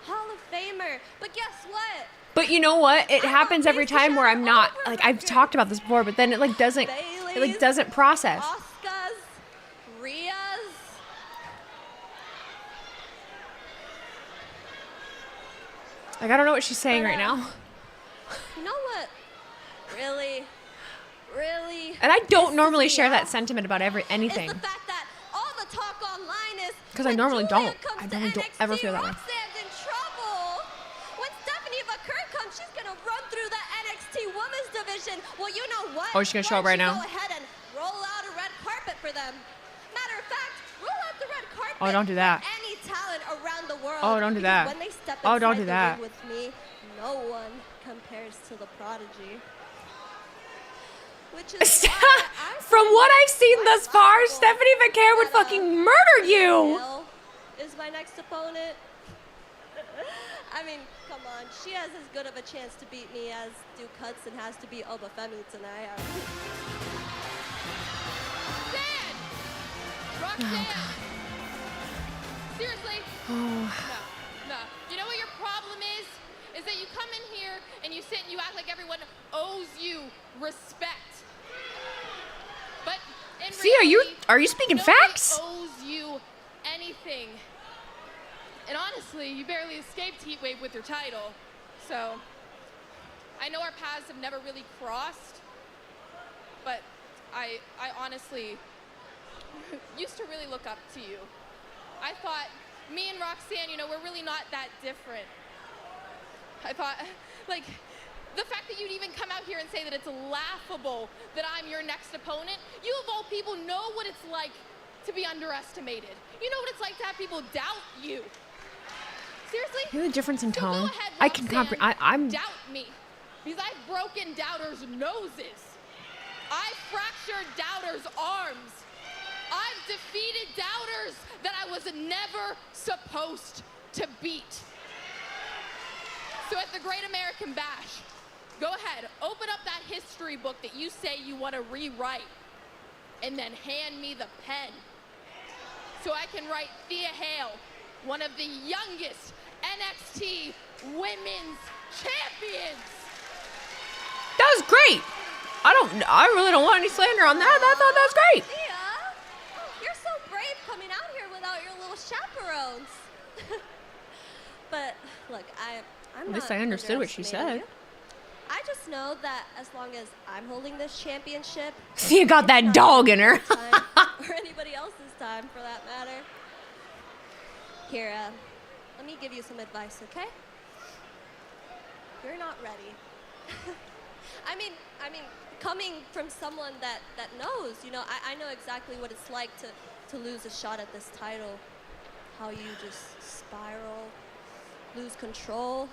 Speaker 14: Hall of Famer. But guess what?
Speaker 1: But you know what? It happens every time where I'm not like I've talked about this before, but then it like doesn't process.
Speaker 14: Asuka's, Rhea's.
Speaker 1: Like I don't know what she's saying right now.
Speaker 14: You know what? Really?
Speaker 1: And I don't normally share that sentiment about anything.
Speaker 14: Is the fact that all the talk online is
Speaker 1: Because I normally don't. I normally don't ever feel that way.
Speaker 14: Roxanne's in trouble. When Stephanie McCurry comes, she's gonna run through the NXT Women's Division. Well, you know what?
Speaker 1: Oh, she's gonna show up
Speaker 14: Why
Speaker 1: right
Speaker 14: don't
Speaker 1: now?
Speaker 14: you go ahead and roll out a red carpet for them. Matter of fact, roll out the red carpet.
Speaker 1: Oh, don't do that.
Speaker 14: For any talent around the world.
Speaker 1: Oh, don't do
Speaker 14: because
Speaker 1: that.
Speaker 14: When they step
Speaker 1: Oh, don't
Speaker 14: inside
Speaker 1: do
Speaker 14: the
Speaker 1: that.
Speaker 14: ring with me, no one compares to the Prodigy. Which is
Speaker 1: From what I've seen thus far, Stephanie McCare would fucking murder you.
Speaker 14: Is my next opponent. I mean, come on. She has as good of a chance to beat me as Duke Hudson has to beat Obafemi tonight.
Speaker 15: Roxanne! Seriously? No. You know what your problem is? Is that you come in here and you sit and you act like everyone owes you respect. But in
Speaker 1: See,
Speaker 15: reality,
Speaker 1: are you speaking
Speaker 15: nobody
Speaker 1: facts?
Speaker 15: owes you anything. And honestly, you barely escaped Heatwave with your title. So, I know our paths have never really crossed, but I honestly used to really look up to you. I thought me and Roxanne, you know, we're really not that different. I thought, like, the fact that you'd even come out here and say that it's laughable that I'm your next opponent, you of all people know what it's like to be underestimated. You know what it's like to have people doubt you. Seriously?
Speaker 1: You know the difference in
Speaker 15: So
Speaker 1: tone?
Speaker 15: go ahead,
Speaker 1: I can
Speaker 15: Roxanne,
Speaker 1: comprehend. I'm.
Speaker 15: doubt me, because I've broken doubters' noses. I've fractured doubters' arms. I've defeated doubters that I was never supposed to beat. So at the Great American Bash, go ahead, open up that history book that you say you want to rewrite, and then hand me the pen so I can write Thea Hale, one of the youngest NXT Women's Champions.
Speaker 1: That was great. I really don't want any slander on that. I thought that was great.
Speaker 14: Thea, you're so brave coming out here without your little chaperones. But look, I'm
Speaker 1: At least
Speaker 14: not
Speaker 1: I understood what she
Speaker 14: underestimating
Speaker 1: said.
Speaker 14: you. I just know that as long as I'm holding this championship,
Speaker 1: See, you got that dog in her.
Speaker 14: or anybody else's time for that matter, Here, let me give you some advice, okay? You're not ready. I mean, coming from someone that knows, you know, I know exactly what it's like to lose a shot at this title. How you just spiral, lose control.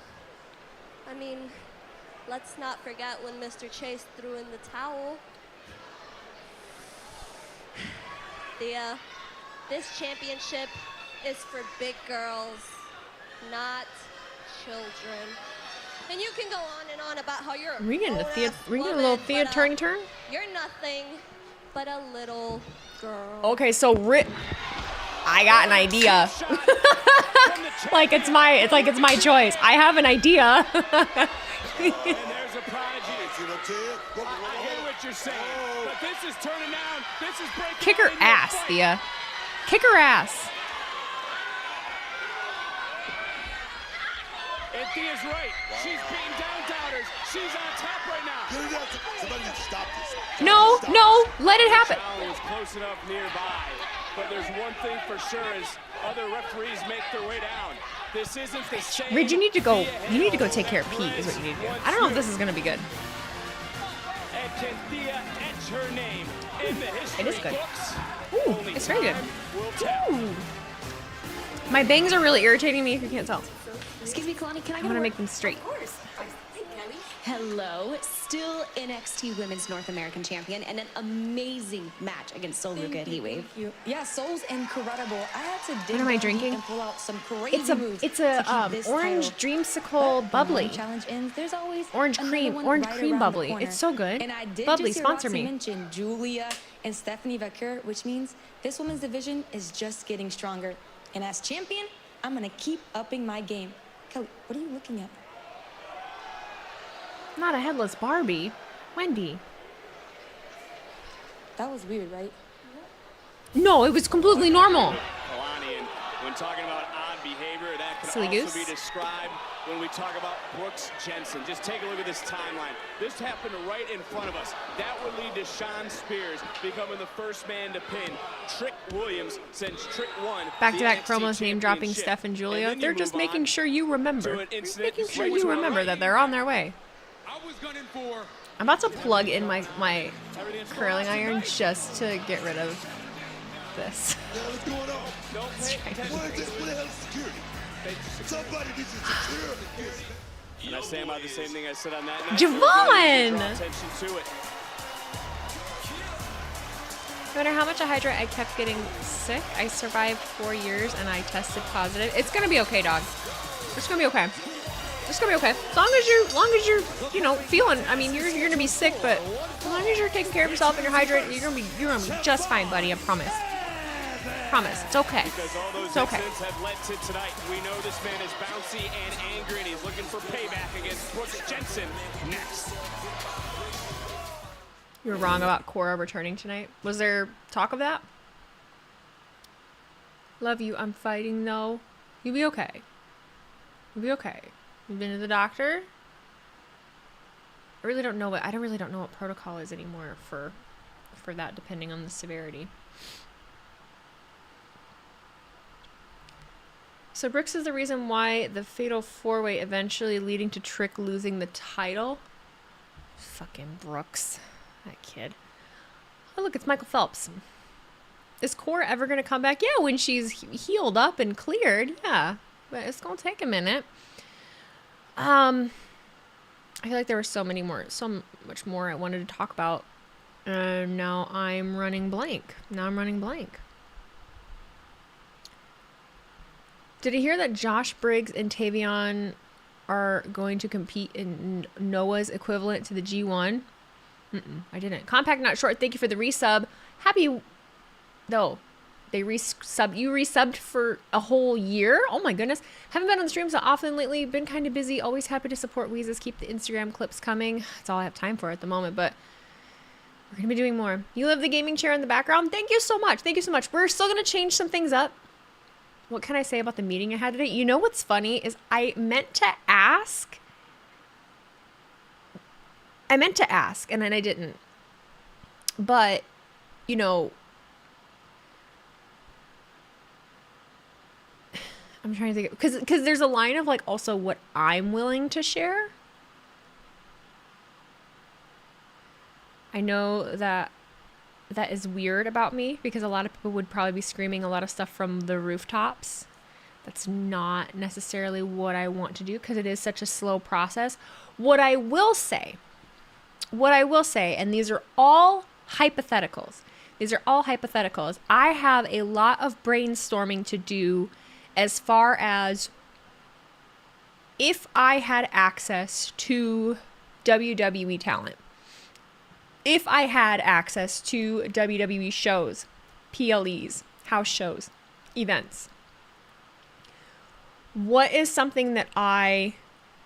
Speaker 14: I mean, let's not forget when Mr. Chase threw in the towel. This championship is for big girls, not children. And you can go on and on about how you're a
Speaker 1: We getting a
Speaker 14: grown-ass
Speaker 1: little
Speaker 14: woman,
Speaker 1: Thea
Speaker 14: but,
Speaker 1: turn turn.
Speaker 14: You're nothing but a little girl.
Speaker 1: Okay, so I got an idea. like it's my choice. I have an idea.
Speaker 5: And there's a prodigy. I hear what you're saying, but this is turning down. This is breaking.
Speaker 1: Kick her ass, Thea. Kick her ass.
Speaker 5: And Thea's right. She's beating down doubters. She's on top right now.
Speaker 6: Somebody needs to stop this.
Speaker 1: No, let it happen.
Speaker 5: The was close enough nearby, but there's one thing for sure as other referees make their way down. This isn't the same.
Speaker 1: Ridge, you need to go take care of Pete is what you need to do. I don't know if this is gonna be good.
Speaker 5: And can Thea etch her name in the history
Speaker 1: It is good.
Speaker 5: books?
Speaker 1: Ooh,
Speaker 5: Only
Speaker 1: it's very good.
Speaker 5: time will tell.
Speaker 1: Ooh. My bangs are really irritating me if you can't tell.
Speaker 11: Excuse me, Kalani, can I
Speaker 1: I'm
Speaker 11: go
Speaker 1: gonna
Speaker 11: to
Speaker 1: make them straight.
Speaker 11: Of course. Hello, still NXT Women's North American Champion, and an amazing match against Soul Ruka at Heatwave.
Speaker 16: Yeah, Soul's incredible. I had to dig
Speaker 1: What am I
Speaker 16: down
Speaker 1: drinking?
Speaker 16: and pull out some crazy moves
Speaker 1: It's
Speaker 16: to
Speaker 1: a
Speaker 16: keep this
Speaker 1: orange
Speaker 16: title.
Speaker 1: dreamsicle
Speaker 16: But
Speaker 1: bubbly.
Speaker 16: when the challenge ends, there's always
Speaker 1: Orange
Speaker 16: another
Speaker 1: cream
Speaker 16: one right around the
Speaker 1: bubbly.
Speaker 16: corner.
Speaker 1: It's so good.
Speaker 16: And I did
Speaker 1: Bubbly,
Speaker 16: just hear
Speaker 1: sponsor
Speaker 16: Roxy
Speaker 1: me.
Speaker 16: mention Julia and Stephanie Vaquer, which means this women's division is just getting stronger. And as champion, I'm gonna keep upping my game. Kelly, what are you looking at?
Speaker 1: Not a headless Barbie. Wendy.
Speaker 16: That was weird, right?
Speaker 1: No, it was completely normal.
Speaker 5: Kalani, and when talking about odd behavior, that can
Speaker 1: Silly
Speaker 5: also
Speaker 1: goose.
Speaker 5: be described when we talk about Brooks Jensen. Just take a look at this timeline. This happened right in front of us. That would lead to Sean Spears becoming the first man to pin Trick Williams since Trick won.
Speaker 1: Back-to-back promos name dropping Steph and Julia. They're just making sure you remember. Making sure you remember that they're on their way. I'm about to plug in my curling iron just to get rid of this.
Speaker 6: What's going on? Security? Somebody needs to secure this.
Speaker 5: And I say about the same thing I said on that night.
Speaker 1: Javon!
Speaker 5: Draw attention to it.
Speaker 1: No matter how much I hydrate, I kept getting sick. I survived 4 years and I tested positive. It's gonna be okay, dog. It's gonna be okay. It's gonna be okay. As long as you're, you know, feeling. I mean, you're gonna be sick, but as long as you're taking care of yourself and you're hydrated, you're gonna be just fine, buddy. I promise. Promise. It's okay.
Speaker 5: Because all those
Speaker 1: It's okay.
Speaker 5: incidents have led to tonight. We know this man is bouncy and angry, and he's looking for payback against Brooks Jensen next.
Speaker 1: You were wrong about Cora returning tonight. Was there talk of that? Love you. I'm fighting though. You'll be okay. You'll be okay. You've been to the doctor. I really don't know what protocol is anymore for that, depending on the severity. So Brooks is the reason why the fatal four-way eventually leading to Trick losing the title. Fucking Brooks. That kid. Oh, look, it's Michael Phelps. Is Cora ever going to come back? Yeah, when she's healed up and cleared. Yeah, but it's going to take a minute. I feel like there were so much more I wanted to talk about. Now I'm running blank. Did you hear that Josh Briggs and Tavion are going to compete in Noah's equivalent to the G1? I didn't. Compact Not Short, thank you for the resub. Happy, though. You resubbed for a whole year? Oh my goodness. Haven't been on the stream so often lately. Been kind of busy. Always happy to support Weezus. Keep the Instagram clips coming. That's all I have time for at the moment, but we're going to be doing more. You love the gaming chair in the background? Thank you so much. Thank you so much. We're still going to change some things up. What can I say about the meeting I had today? You know what's funny is I meant to ask and then I didn't. But, you know, I'm trying to think, because there's a line of like also what I'm willing to share. I know that is weird about me because a lot of people would probably be screaming a lot of stuff from the rooftops. That's not necessarily what I want to do because it is such a slow process. What I will say, and these are all hypotheticals. I have a lot of brainstorming to do as far as if I had access to WWE talent. If I had access to WWE shows, PLEs, house shows, events, what is something that I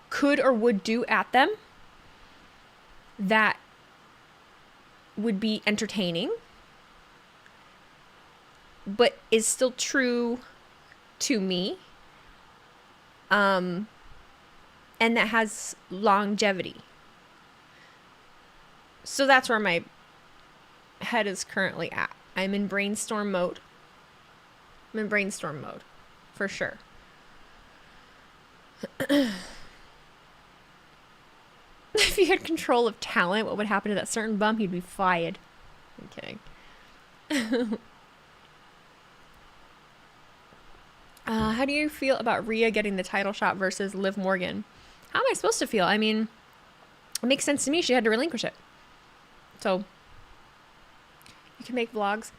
Speaker 1: could or would do at them that would be entertaining, but is still true to me, and that has longevity. So that's where my head is currently at. I'm in brainstorm mode. For sure. If he had control of talent, what would happen to that certain bum? He'd be fired. I'm kidding. How do you feel about Rhea getting the title shot versus Liv Morgan? How am I supposed to feel? I mean, it makes sense to me. She had to relinquish it. So, you can make vlogs.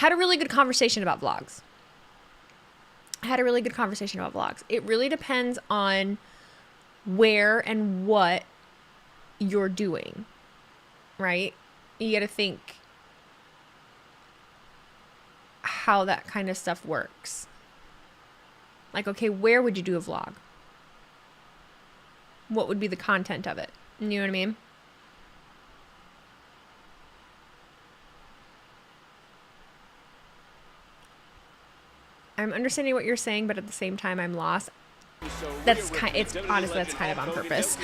Speaker 1: Had a really good conversation about vlogs. It really depends on where and what you're doing, right? You got to think how that kind of stuff works. Like, okay, where would you do a vlog? What would be the content of it? You know what I mean? I'm understanding what you're saying, but at the same time, I'm lost. That's kind of on purpose.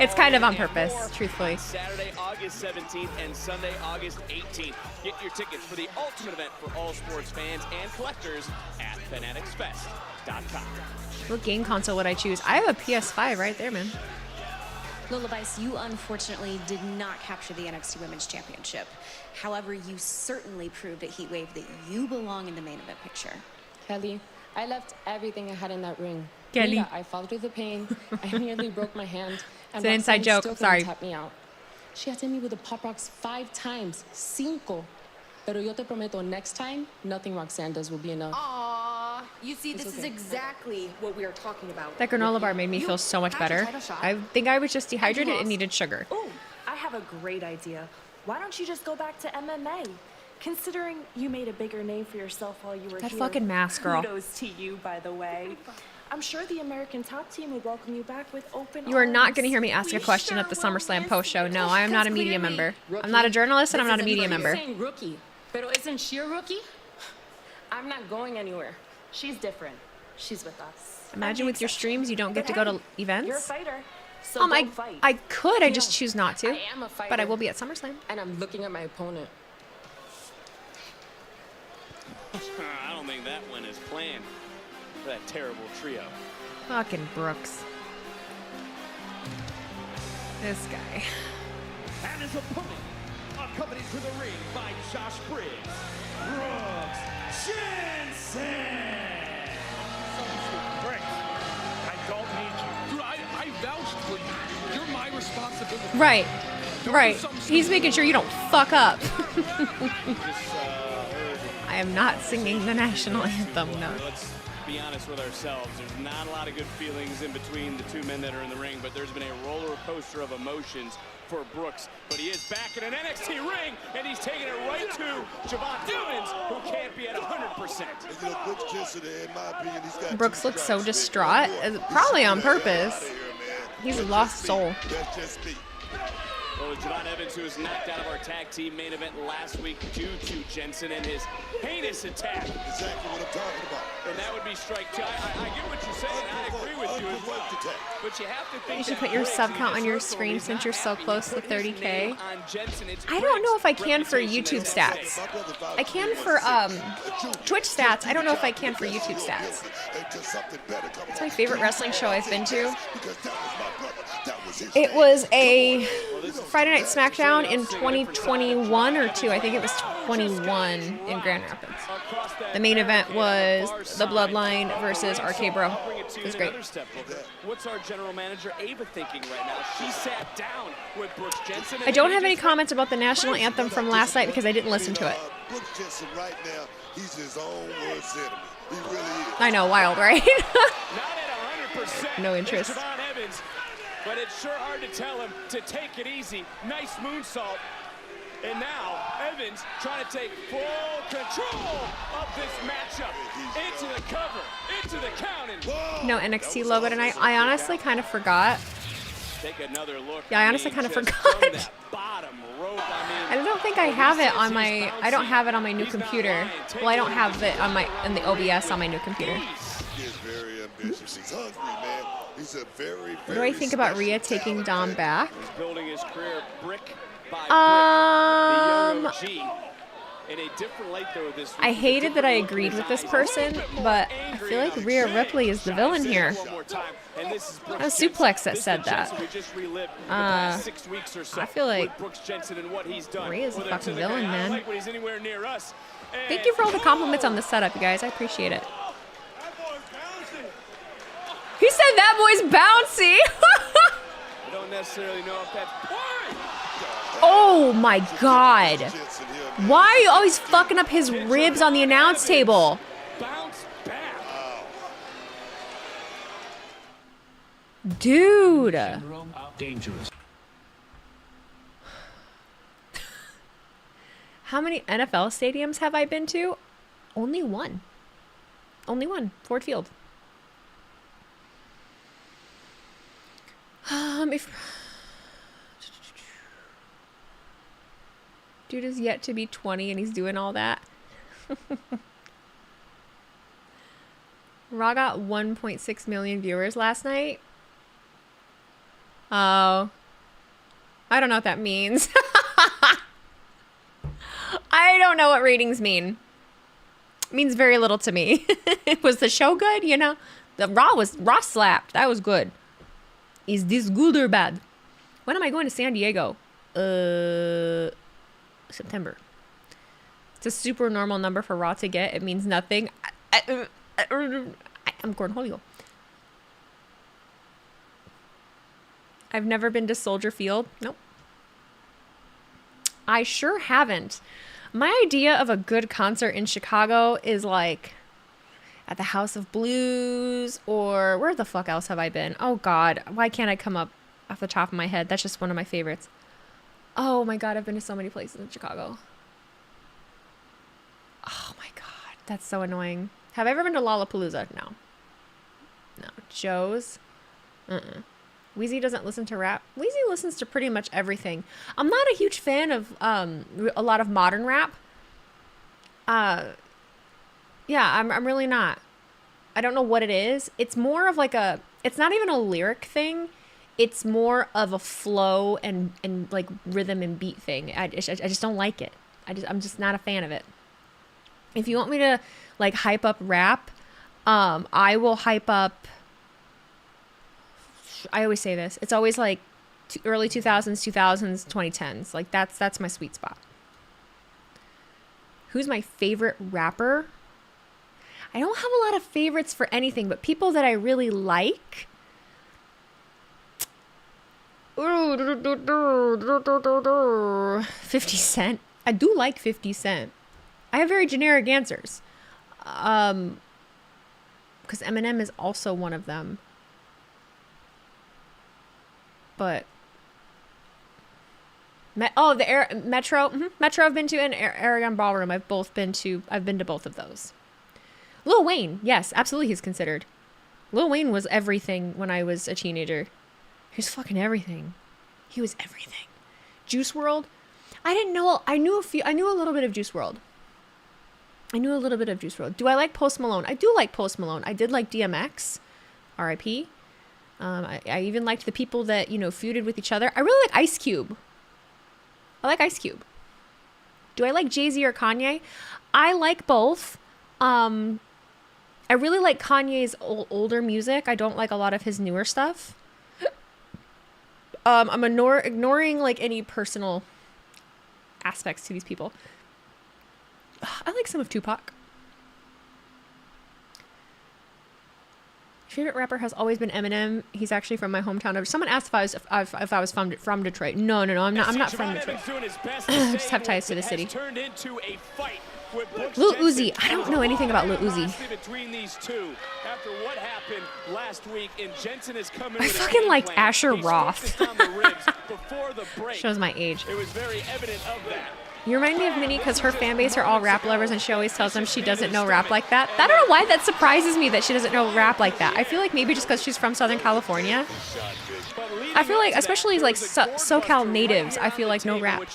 Speaker 1: It's kind of on purpose, truthfully.
Speaker 5: Saturday, August 17th and Sunday, August 18th. Get your tickets for the ultimate event for all sports fans and collectors at fanaticsfest.com.
Speaker 1: What game console would I choose? I have a PS5 right there, man.
Speaker 11: Lola Bice, you unfortunately did not capture the NXT Women's Championship. However, you certainly proved at Heatwave that you belong in the main event picture.
Speaker 17: Kelly, I left everything I had in that ring.
Speaker 1: Kelly.
Speaker 17: Mira, I fought through the pain. I nearly broke my hand. And
Speaker 1: It's an inside
Speaker 17: Roxanne
Speaker 1: joke.
Speaker 17: still couldn't
Speaker 1: Sorry.
Speaker 17: tap me out. She has hit me with the pop rocks 5 times. 5. Pero yo te prometo, next time, nothing Roxanne does will be enough.
Speaker 7: Aww. You see,
Speaker 17: It's
Speaker 7: this is
Speaker 17: okay.
Speaker 7: exactly what we are talking about.
Speaker 1: That granola bar made me feel so much
Speaker 7: got your
Speaker 1: better.
Speaker 7: title shot.
Speaker 1: I think I was just dehydrated and
Speaker 7: lost.
Speaker 1: needed sugar.
Speaker 18: Ooh, I have a great idea. Why don't you just go back to MMA? Considering you made a bigger name for yourself while you were
Speaker 1: That
Speaker 18: here.
Speaker 1: fucking mask, girl.
Speaker 18: Kudos to you, by the way. I'm sure the American top team would welcome you back with open
Speaker 1: You are not
Speaker 18: arms.
Speaker 1: going to hear me ask a
Speaker 18: We
Speaker 1: question
Speaker 18: sure
Speaker 1: at the
Speaker 18: will,
Speaker 1: SummerSlam
Speaker 18: Miss.
Speaker 1: post show. No, I am not a media
Speaker 18: Because
Speaker 1: member.
Speaker 17: Rookie.
Speaker 1: I'm not a journalist and I'm
Speaker 17: This
Speaker 1: not a
Speaker 17: is
Speaker 1: media
Speaker 17: everybody
Speaker 1: member.
Speaker 17: saying rookie, pero isn't she a rookie? I'm not going anywhere.
Speaker 18: She's different. She's with us.
Speaker 1: Imagine with your streams, you don't get to go to
Speaker 18: You're a
Speaker 1: events.
Speaker 18: fighter. So don't fight.
Speaker 1: I could, I just choose not to.
Speaker 17: I am a fighter.
Speaker 1: But I will be at SummerSlam.
Speaker 17: And I'm looking at my opponent.
Speaker 5: I don't think that one is planned for that terrible trio.
Speaker 1: Fucking Brooks. This guy.
Speaker 4: And his opponent, accompanied to the ring by Josh Briggs, Brooks Jensen.
Speaker 12: Briggs, I don't need you. Dude, I vouched for you. You're my responsibility.
Speaker 1: Right. Right. He's making sure you don't fuck up. I am not singing the national anthem, no.
Speaker 5: Let's be honest with ourselves. There's not a lot of good feelings in between the two men that are in the ring, but there's been a roller coaster of emotions for Brooks. But he is back in an NXT ring, and he's taking it right to Javon Simmons, who can't be at 100%.
Speaker 1: Brooks looks so distraught, probably on purpose. He's a lost soul.
Speaker 5: Well, Javon Evans, who was knocked out of our tag team main event last week due to Jensen and his heinous attack.
Speaker 6: Exactly what I'm talking about.
Speaker 5: And that would be strike two. I get what you're saying. I agree with you as well. But you have to think
Speaker 1: You should put your sub count on your screen since you're so close to 30K. I don't know if I can for YouTube stats. I can for Twitch stats. I don't know if I can for YouTube stats. It's my favorite wrestling show I've been to. It was a Friday Night SmackDown in 2021 or 2. I think it was 21 in Grand Rapids. The main event was The Bloodline versus RK Bro. It was great.
Speaker 5: What's our general manager Ava thinking right now? She sat down with Brooks Jensen.
Speaker 1: I don't have any comments about the national anthem from last night because I didn't listen to it.
Speaker 6: Brooks Jensen right now, he's his own worst enemy. He really is.
Speaker 1: I know, wild, right?
Speaker 5: Not at 100%.
Speaker 1: No interest.
Speaker 5: Javon Evans, but it's sure hard to tell him to take it easy. Nice moonsault. And now Evans trying to take full control of this matchup. Into the cover, into the count.
Speaker 1: No NXT logo tonight. I honestly kind of forgot.
Speaker 5: Take another look.
Speaker 1: Yeah, I honestly kind of forgot. I don't think I have it on my. I don't have it on my new computer. Well, I don't have it on my in the OBS on my new computer.
Speaker 6: He is very ambitious. He's hungry, man. He's a very,
Speaker 1: What do I think about Rhea taking Dom back?
Speaker 5: Building his career brick by brick. The young OG. In a different light, though, this
Speaker 1: I hated that I agreed with this person, but I feel like Rhea Ripley is the villain here. That was Suplex that said that. I feel like Rhea's the fucking villain, man. Thank you for all the compliments on the setup, you guys. I appreciate it. He said that boy's bouncy.
Speaker 5: I don't necessarily know if that's...
Speaker 1: Oh my god. Why are you always fucking up his ribs on the announce table?
Speaker 5: Bounce back.
Speaker 1: Dude.
Speaker 2: Dangerous.
Speaker 1: How many NFL stadiums have I been to? Only one. Only one. Ford Field. Dude is yet to be 20 and he's doing all that. Raw got 1.6 million viewers last night. Oh. I don't know what that means. I don't know what ratings mean. It means very little to me. Was the show good? You know? The Raw slapped. That was good. Is this good or bad? When am I going to San Diego? September. It's a super normal number for Raw to get. It means nothing. I'm cornholio. I've never been to Soldier Field. Nope. I sure haven't. My idea of a good concert in Chicago is like at the House of Blues, or where the fuck else have I been? Oh God, why can't I come up off the top of my head? That's just one of my favorites. Oh my God, I've been to so many places in Chicago. Oh my God, that's so annoying. Have I ever been to Lollapalooza? No. No. Joe's? Wheezy doesn't listen to rap. Wheezy listens to pretty much everything. I'm not a huge fan of a lot of modern rap. Yeah, I'm really not. I don't know what it is. It's more of like it's not even a lyric thing. It's more of a flow and like rhythm and beat thing. I just don't like it. I'm just not a fan of it. If you want me to like hype up rap, I will hype up. I always say this. It's always like early 2000s, 2010s. Like that's my sweet spot. Who's my favorite rapper? I don't have a lot of favorites for anything, but people that I really like. 50 Cent. I do like 50 Cent. I have very generic answers. Because Eminem is also one of them. But Metro. Metro I've been to, and Aragon Ballroom I've been to both of those. Lil Wayne, yes, absolutely he's considered. Lil Wayne was everything when I was a teenager. He was fucking everything. He was everything. Juice World. I didn't know. I knew a little bit of Juice World. Do I like Post Malone? I do like Post Malone. I did like DMX, R.I.P. I even liked the people that, you know, feuded with each other. I really like Ice Cube. I like Ice Cube. Do I like Jay-Z or Kanye? I like both. I really like Kanye's older music. I don't like a lot of his newer stuff. I'm ignoring like any personal aspects to these people. I like some of Tupac. Favorite rapper has always been Eminem. He's actually from my hometown. Someone asked if I was from Detroit. No, I'm not from Detroit. Just have ties to the city. Lil Uzi. I don't know anything about Lil Uzi. I fucking liked Asher Roth. Shows my age.
Speaker 5: It was very evident of that.
Speaker 1: You remind me of Minnie because her fan base are all rap lovers and she always tells them she doesn't know rap like that. I don't know why that surprises me that she doesn't know rap like that. I feel like maybe just because she's from Southern California. I feel like, especially like SoCal natives, I feel like no rap.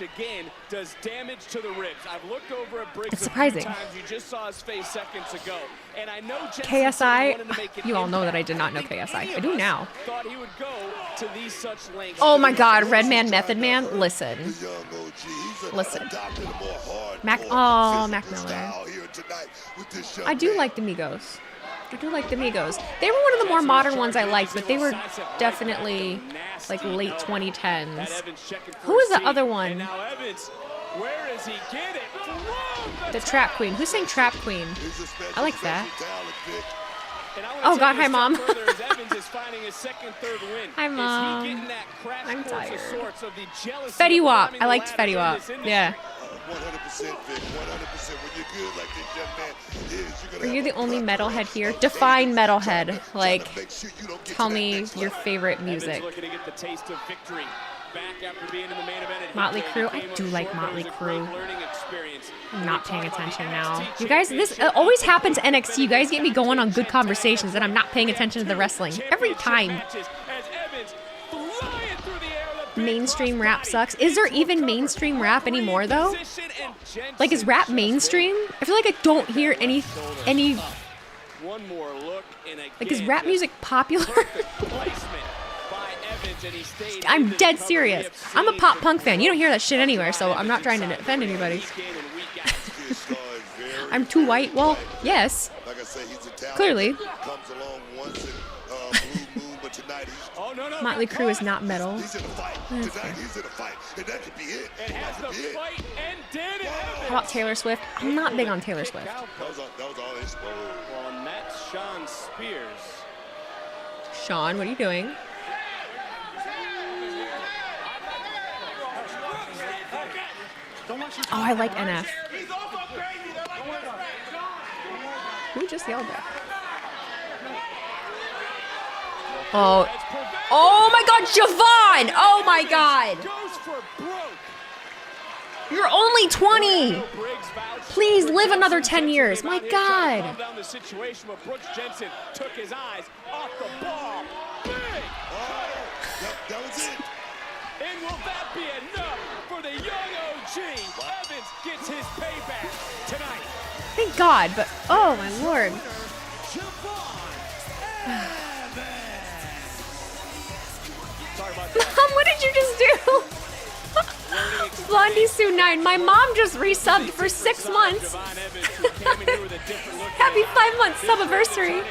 Speaker 5: Does damage to the ribs. I've looked over at Briggs
Speaker 1: it's surprising.
Speaker 5: You just saw his face seconds ago. And I know
Speaker 1: KSI, you all know that I did not know KSI. I do now.
Speaker 5: Thought he would go to these such lengths.
Speaker 1: Oh my God, Redman, Method Man, listen. Mac Miller. I do like the Migos. They were one of the more modern ones I liked, but they were definitely like late 2010s. Who was the other one?
Speaker 5: Where is he getting
Speaker 1: the Trap Queen. Who sang Trap Queen? I like that. Oh God, hi Mom. Hi Mom. I'm tired. Fetty Wap. I liked Fetty Wap. Yeah.
Speaker 6: 100%, Vic. 100%. When you're good like this young man is,
Speaker 1: Are you the only metalhead here? Define metalhead. Like, tell me your favorite music. Motley Crue. I do like Motley Crue. I'm not paying attention now. You guys, this always happens to NXT. You guys get me going on good conversations and I'm not paying attention to the wrestling. Every time. Mainstream rap sucks. Is there even mainstream rap anymore though? Like, is rap mainstream? I feel like I don't hear any like, is rap music popular? I'm dead serious. I'm a pop punk fan. You don't hear that shit anywhere, so I'm not trying to offend anybody. I'm too white. Well, yes. Clearly. Motley Crue is not metal. How about Taylor Swift? I'm not big on Taylor Swift.
Speaker 5: Well, and that's Sean Spears.
Speaker 1: Sean, what are you doing? Oh, I like NF. Who just yelled that? Oh my God, Javon! Oh my God! You're only 20! Please live another 10 years. My God!
Speaker 5: The situation where Brooks Jensen took his eyes off the ball. Big!
Speaker 6: That was it.
Speaker 5: And will that be enough for the young OG? Evans gets his payback tonight.
Speaker 1: Thank God, but oh my Lord. Mom, what did you just do? Blondie Sue 9. My mom just resubbed for 6 months. Happy 5-month subiversary.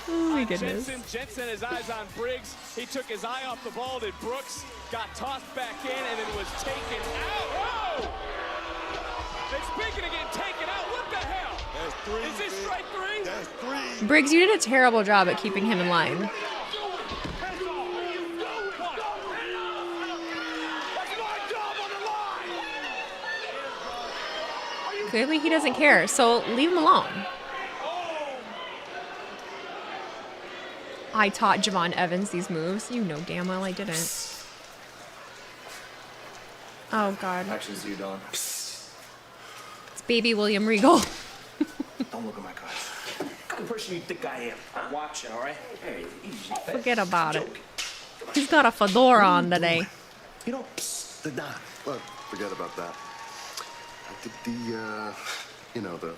Speaker 1: Oh my goodness.
Speaker 5: Jensen his eyes on Briggs. He took his eye off the ball. Did Brooks got tossed back in and then was taken out. Oh! And speaking of getting taken out, what the hell?
Speaker 6: That's 3.
Speaker 5: Is this strike 3?
Speaker 6: That's 3.
Speaker 1: Briggs, you did a terrible job at keeping him in line. Clearly he doesn't care, so leave him alone. I taught Javon Evans these moves. You know damn well I didn't. Oh God.
Speaker 19: Actions you, Don.
Speaker 1: It's baby William Regal.
Speaker 19: Don't look at my cards. What kind of person you think I am? I'm watching, all right? Hey, easy.
Speaker 1: Forget about it. He's got a fedora on today.
Speaker 8: You know, the Don. Look, forget about that. I did the, you know, the...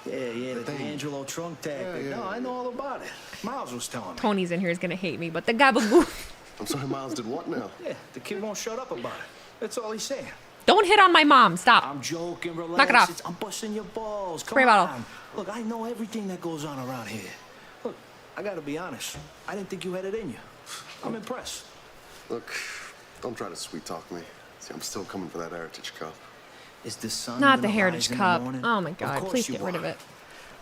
Speaker 19: Yeah, the D'Angelo trunk tactic.
Speaker 8: Yeah,
Speaker 19: No, I know all about it. Miles was telling me.
Speaker 1: Tony's in here is gonna hate me, but the gabagoo.
Speaker 8: I'm sorry, Miles did what now?
Speaker 19: Yeah, the kid won't shut up about it. That's all he's saying.
Speaker 1: Don't hit on my mom. Stop.
Speaker 19: I'm joking, relax.
Speaker 1: Knock it off.
Speaker 19: I'm busting your balls. Come
Speaker 1: Spray bottle.
Speaker 19: on. Look, I know everything that goes on around here. Look, I gotta be honest. I didn't think you had it in you. I'm impressed.
Speaker 8: Look, don't try to sweet talk me. See, I'm still coming for that Heritage Cup.
Speaker 19: Is the sun
Speaker 1: Not the
Speaker 19: gonna
Speaker 1: Heritage
Speaker 19: rise in the
Speaker 1: Cup.
Speaker 19: morning?
Speaker 1: Oh my
Speaker 19: Of
Speaker 1: God!
Speaker 19: course
Speaker 1: Please
Speaker 19: you
Speaker 1: get rid
Speaker 19: are.
Speaker 1: of it.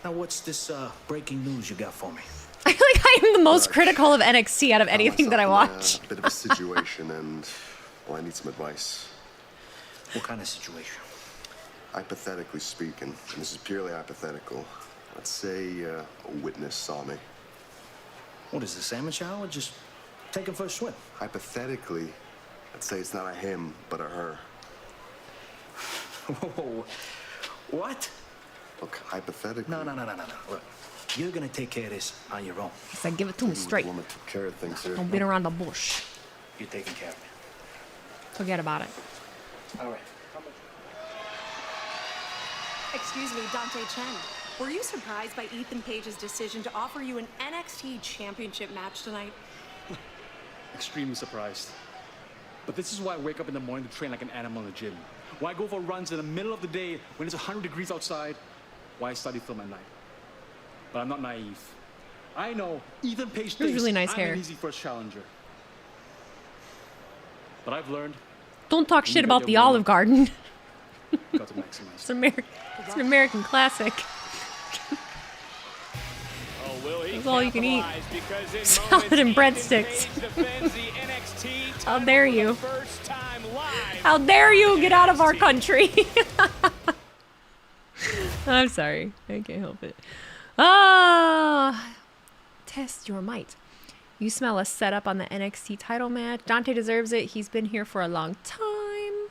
Speaker 19: Now, what's this breaking news you got for me?
Speaker 1: I feel like I am the most critical of NXT out of anything that I watch.
Speaker 8: A bit of a situation, and well, I need some advice.
Speaker 19: What kind of situation?
Speaker 8: Hypothetically speaking, and this is purely hypothetical. Let's say a witness saw me.
Speaker 19: What is the salmon shower? Just take him for a swim.
Speaker 8: Hypothetically, let's say it's not a him, but a her.
Speaker 19: Whoa. What?
Speaker 8: Look, hypothetically.
Speaker 19: No. Look, you're gonna take care of this on your own.
Speaker 1: He said, "Give it to me straight.
Speaker 8: Woman took care of things here.
Speaker 1: Don't beat around the bush.
Speaker 19: You're taking care of it.
Speaker 1: Forget about it."
Speaker 19: All right.
Speaker 18: Excuse me, Dante Chen. Were you surprised by Ethan Page's decision to offer you an NXT championship match tonight?
Speaker 12: Extremely surprised. But this is why I wake up in the morning to train like an animal in the gym. Why I go for runs in the middle of the day when it's 100 degrees outside. Why I study film at night. But I'm not naive. I know Ethan Page thinks
Speaker 1: really nice
Speaker 12: I'm
Speaker 1: hair.
Speaker 12: an easy first challenger. But I've learned
Speaker 1: Don't talk
Speaker 12: when
Speaker 1: shit
Speaker 12: you
Speaker 1: about
Speaker 12: get
Speaker 1: the
Speaker 12: your
Speaker 1: Olive Garden.
Speaker 12: you got to maximize.
Speaker 1: It's an American classic.
Speaker 5: Oh, will he
Speaker 1: That's all you can eat.
Speaker 5: capitalize? Because in
Speaker 1: Salad and
Speaker 5: moments,
Speaker 1: breadsticks.
Speaker 5: Ethan Page defends the NXT
Speaker 1: How
Speaker 5: title
Speaker 1: dare
Speaker 5: for the
Speaker 1: you?
Speaker 5: first time live.
Speaker 1: How dare you get out of our country? I'm sorry. I can't help it. Test your might. You smell a setup on the NXT title match. Dante deserves it. He's been here for a long time.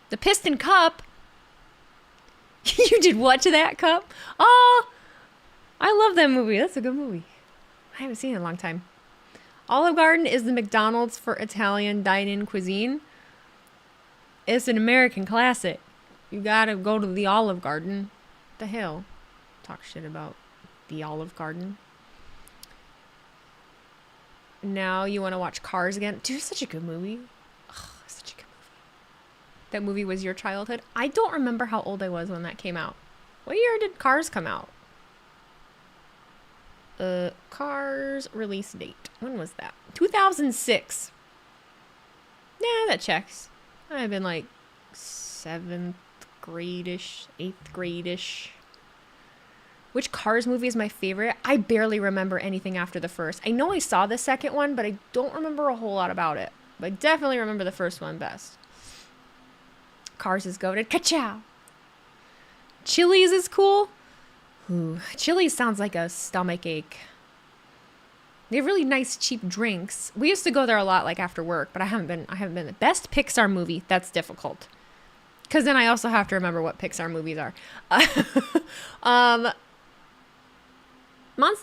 Speaker 1: The Piston Cup. You did what to that cup? Oh, I love that movie. That's a good movie. I haven't seen it in a long time. Olive Garden is the McDonald's for Italian dine-in cuisine. It's an American classic. You gotta go to the Olive Garden. The hell? Talk shit about the Olive Garden. Now you want to watch Cars again? Dude, it's such a good movie. Ugh, such a good movie. That movie was your childhood? I don't remember how old I was when that came out. What year did Cars come out? Cars release date. When was that? 2006. Yeah, that checks. I've been like 7th grade-ish, 8th grade-ish. Which Cars movie is my favorite? I barely remember anything after the first. I know I saw the second one, but I don't remember a whole lot about it. But I definitely remember the first one best. Cars is goated. Ka-chow! Chili's is cool. Ooh, Chili's sounds like a stomach ache. They have really nice cheap drinks. We used to go there a lot like after work, but I haven't been. The best Pixar movie. That's difficult. Cuz then I also have to remember what Pixar movies are.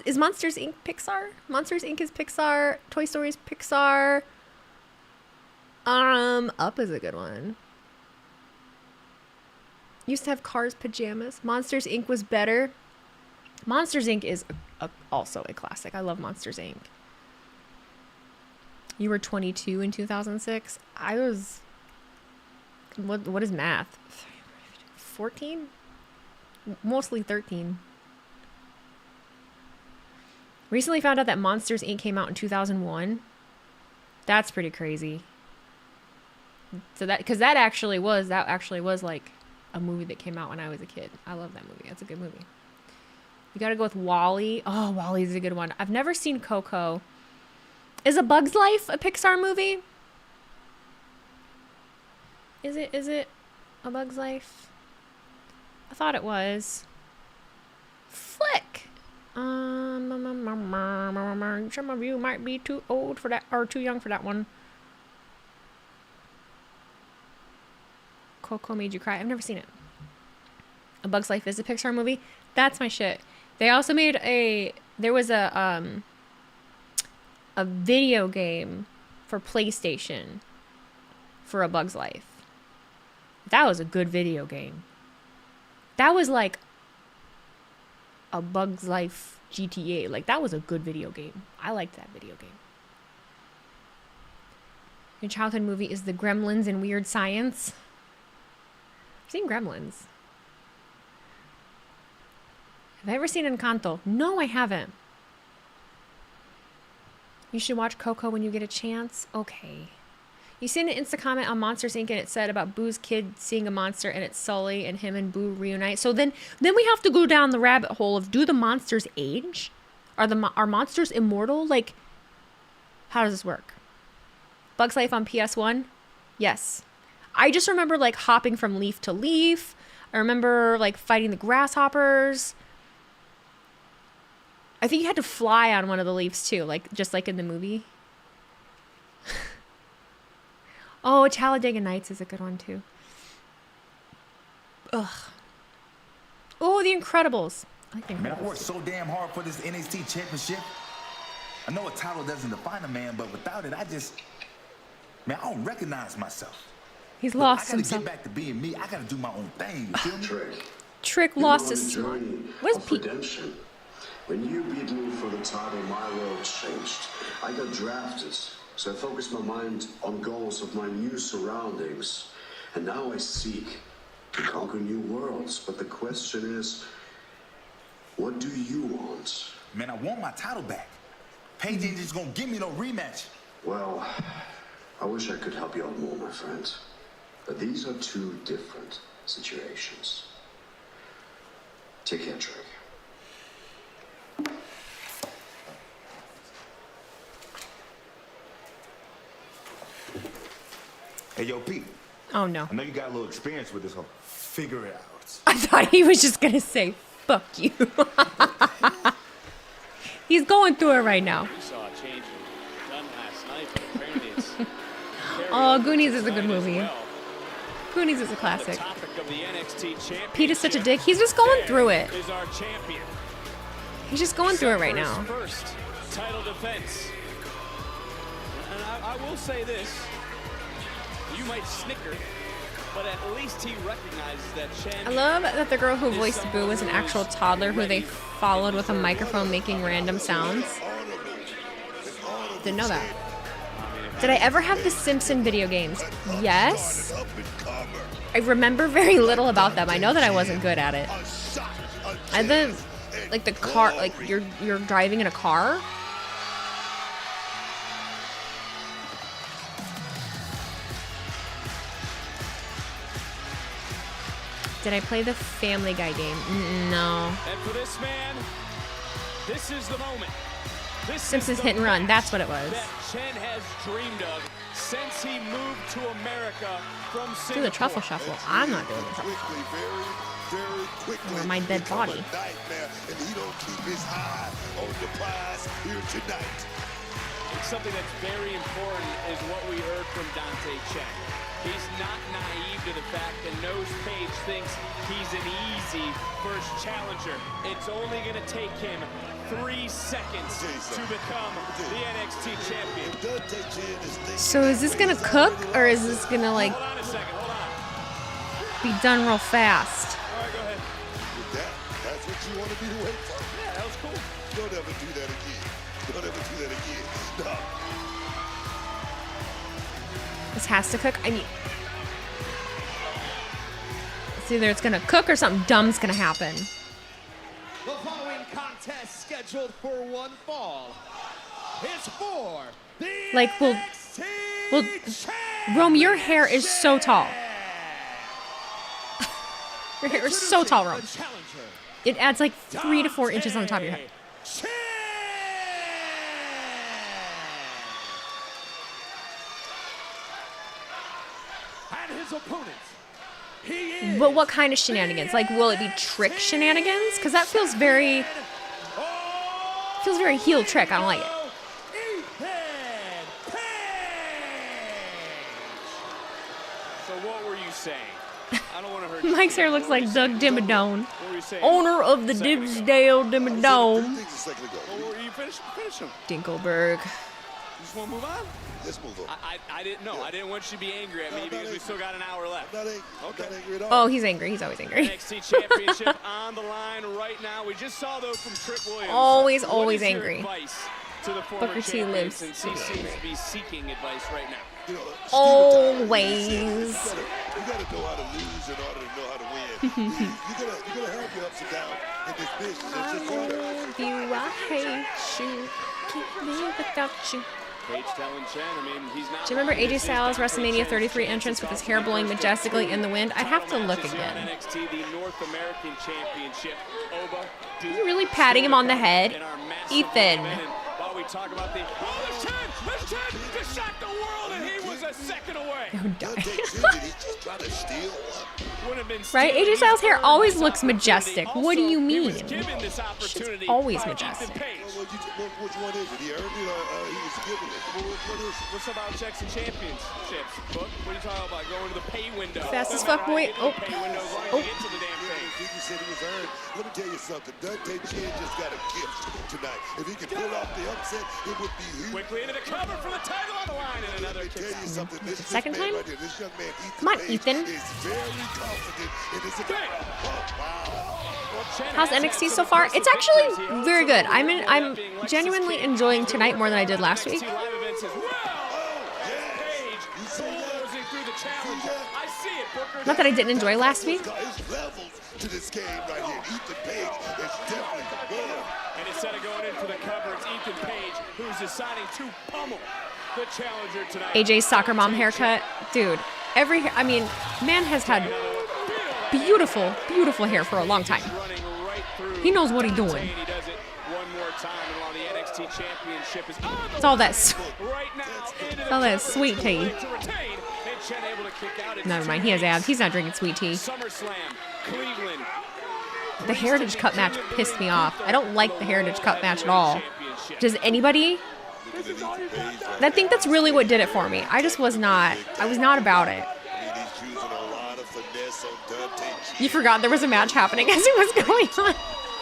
Speaker 1: Is Monsters Inc. Pixar? Monsters Inc. is Pixar. Toy Story is Pixar. Up is a good one. Used to have Cars pajamas. Monsters Inc. was better. Monsters Inc. is also a classic. I love Monsters Inc. You were 22 in 2006. I was... What is math? 14? Mostly 13. Recently found out that Monsters Inc. came out in 2001. That's pretty crazy. So because that actually was like a movie that came out when I was a kid. I love that movie. That's a good movie. You gotta go with WALL-E. Oh, WALL-E's a good one. I've never seen Coco. Is A Bug's Life a Pixar movie? Is it A Bug's Life? I thought it was. Flick. Some of you might be too old for that, or too young for that one. Coco made you cry. I've never seen it. A Bug's Life is a Pixar movie. That's my shit. They also made there was a a video game for PlayStation for A Bug's Life. That was a good video game. That was like A Bug's Life GTA. Like, that was a good video game. I liked that video game. Your childhood movie is The Gremlins and Weird Science. I've seen Gremlins. Have I ever seen Encanto? No, I haven't. You should watch Coco when you get a chance. Okay. You seen an Insta comment on Monsters Inc. and it said about Boo's kid seeing a monster and it's Sully and him and Boo reunite. So then we have to go down the rabbit hole of, do the monsters age? Are monsters immortal? Like, how does this work? Bug's Life on PS1? Yes. I just remember like hopping from leaf to leaf. I remember like fighting the grasshoppers. I think you had to fly on one of the leaves too, like just like in the movie. Oh, Talladega Nights is a good one too. Ugh. Oh, The Incredibles. I like The Incredibles.
Speaker 20: Man, I worked so damn hard for this NXT championship. I know a title doesn't define a man, but without it, I don't recognize myself.
Speaker 1: He's lost
Speaker 20: I gotta
Speaker 1: himself.
Speaker 20: get back to being me. I gotta do my own thing. You feel me?
Speaker 1: Trick lost his smile. Where's Pete?
Speaker 21: Redemption. When you beat me for the title, my world changed. I got drafted, so I focused my mind on goals of my new surroundings. And now I seek to conquer new worlds. But the question is, what do you want?
Speaker 20: Man, I want my title back. Paige ain't just gonna give me no rematch.
Speaker 21: Well, I wish I could help you out more, my friend. But these are two different situations. Take care, Trick.
Speaker 20: Hey, yo, Pete.
Speaker 1: Oh, no.
Speaker 20: I know you got a little experience with this whole figure it out.
Speaker 1: I thought he was just going to say, fuck you. He's going through it right now.
Speaker 5: We saw a change done last night, but apparently it's
Speaker 1: Oh, Goonies is a good movie. Goonies is a classic. Pete is such a dick. He's just going through it.
Speaker 5: Is our champion.
Speaker 1: He's just going through it right now.
Speaker 5: First title defense. And I will say this. You might snicker, but at least he recognizes that Chen.
Speaker 1: I love that the girl who voiced Boo was an actual toddler who they followed with a microphone making random sounds. Didn't know that. Did I ever have the Simpson video games? Yes. I remember very little about them. I know that I wasn't good at it. I had the car, like you're driving in a car. Did I play the Family Guy game? No.
Speaker 5: And for this man, this is the moment.
Speaker 1: Simpsons Hit and Run. That's what it was.
Speaker 5: That Chen has dreamed of since he moved to America from Singapore.
Speaker 1: Do the truffle shuffle. I'm not doing the truffle shuffle.
Speaker 6: Very quickly.
Speaker 1: Or my dead body.
Speaker 6: Nightmare, and he don't keep his eye on the prize here tonight.
Speaker 5: It's something that's very important is what we heard from Dante Chen. He's not naive to the fact that knows Paige thinks he's an easy first challenger. It's only going to take him 3 seconds to become the NXT champion.
Speaker 1: So is this gonna cook or is this gonna like be done real fast?
Speaker 5: All right, go ahead.
Speaker 6: That's what you want to be waiting for?
Speaker 5: Yeah, that was cool.
Speaker 6: Don't ever do that again. Don't ever do that again. No.
Speaker 1: This has to cook. I mean, it's either it's gonna cook or something dumb's gonna happen.
Speaker 4: The following contest scheduled for one fall is for the
Speaker 1: Like, well, Rome, your hair is so tall. Your hair is so tall, Rome. It adds like 3 to 4 inches on the top of your head.
Speaker 4: And his opponent,
Speaker 1: But what kind of shenanigans? Like, will it be trick shenanigans? Because that feels very heel trick. I don't like it.
Speaker 5: So what were you saying? I don't want to hurt you.
Speaker 1: Mike's hair looks like Doug Dimmadome,
Speaker 5: What were you saying?
Speaker 1: owner of the Dimsdale Dimmadome.
Speaker 5: You finish him.
Speaker 1: Dinkelberg.
Speaker 5: just want to move on?
Speaker 6: Let's move on.
Speaker 5: I didn't know. I didn't want you to be angry at me because we still got an hour left.
Speaker 6: Not angry at all.
Speaker 1: Oh, he's angry. He's always angry.
Speaker 5: NXT Championship on the line right now. We just saw those from Trick Williams.
Speaker 1: Always
Speaker 5: What is your
Speaker 1: angry.
Speaker 5: advice to the former
Speaker 1: Booker T
Speaker 5: champion,
Speaker 1: lives
Speaker 5: since
Speaker 1: to
Speaker 5: he
Speaker 1: be
Speaker 5: seems
Speaker 1: angry.
Speaker 5: to be seeking advice right now?
Speaker 6: You know,
Speaker 1: Always.
Speaker 6: You gotta know how to lose in order to know how to win. You're gonna have your ups and downs in this business. It's just part of it.
Speaker 1: You, I hate you. Keep me without you.
Speaker 5: Paige telling Chen, I mean, he's not.
Speaker 1: Do you remember
Speaker 5: wrong.
Speaker 1: AJ
Speaker 5: This is
Speaker 1: Styles'
Speaker 5: Dante
Speaker 1: WrestleMania
Speaker 5: Chen's
Speaker 1: 33
Speaker 5: chance
Speaker 1: entrance
Speaker 5: to
Speaker 1: with his
Speaker 5: golf
Speaker 1: hair
Speaker 5: the
Speaker 1: blowing
Speaker 5: first
Speaker 1: majestically in the wind? I'd have to
Speaker 5: title
Speaker 1: look
Speaker 5: matches here on
Speaker 1: again.
Speaker 5: NXT, the North American Championship. Oba,
Speaker 1: Are you really patting him on the head? Ethan.
Speaker 5: While we talk about the there's Chen just shocked the world, and he was a second away.
Speaker 6: He's just trying to steal.
Speaker 5: Wouldn't have been
Speaker 1: Right?
Speaker 5: stealing,
Speaker 1: AJ
Speaker 5: he's
Speaker 1: Styles' hair
Speaker 5: earned
Speaker 1: always
Speaker 5: this
Speaker 1: looks majestic. What do you
Speaker 5: He was
Speaker 1: mean?
Speaker 5: given this opportunity
Speaker 1: always
Speaker 5: by
Speaker 1: majestic.
Speaker 5: Ethan Page.
Speaker 6: Which one is it? He earned it or he was given it? What is it?
Speaker 5: What's about checks and championships? Book? What are you talking about? Going to the pay window.
Speaker 1: Fast as
Speaker 5: Doesn't
Speaker 1: fuck,
Speaker 5: matter how you
Speaker 1: boy.
Speaker 5: get to
Speaker 1: Oh.
Speaker 5: the pay window as long as
Speaker 1: Oh.
Speaker 5: you get to the damn thing.
Speaker 6: He said he was earned. Let me tell you something. Dante Chen just got a gift tonight. If he could pull off the upset, it would be huge.
Speaker 5: Quickly into the cover for the title on the line, and another kick.
Speaker 6: Tell you something. This
Speaker 1: Second
Speaker 6: man
Speaker 1: time?
Speaker 6: right here, this young man, Ethan
Speaker 1: Come on,
Speaker 6: Page,
Speaker 1: Ethan.
Speaker 6: is very confident in his ability. Oh, wow.
Speaker 1: How's NXT so far? It's actually very good. I'm genuinely enjoying tonight more than I did last week. Not that I didn't enjoy last week.
Speaker 6: There's levels to this game right here. Ethan Page is definitely the winner.
Speaker 5: And instead of going in for the cover, it's Ethan Page who's deciding to pummel the challenger tonight.
Speaker 1: AJ's soccer mom haircut. Dude, man has had beautiful, beautiful hair for a long time. He knows what he's doing.
Speaker 5: He does it one more time, and while the NXT Championship is on the
Speaker 1: It's all that,
Speaker 5: right now into the
Speaker 1: all that
Speaker 5: cover,
Speaker 1: sweet tea.
Speaker 5: to retain, and Chen able to kick out. It's
Speaker 1: Never mind, he has abs. He's not drinking sweet tea.
Speaker 5: SummerSlam, Cleveland.
Speaker 1: The Heritage Cup match pissed me off. I don't like the Heritage Cup match at all. Does anybody? I think that's really what did it for me. I was not about it. You forgot there was a match happening as it was going on.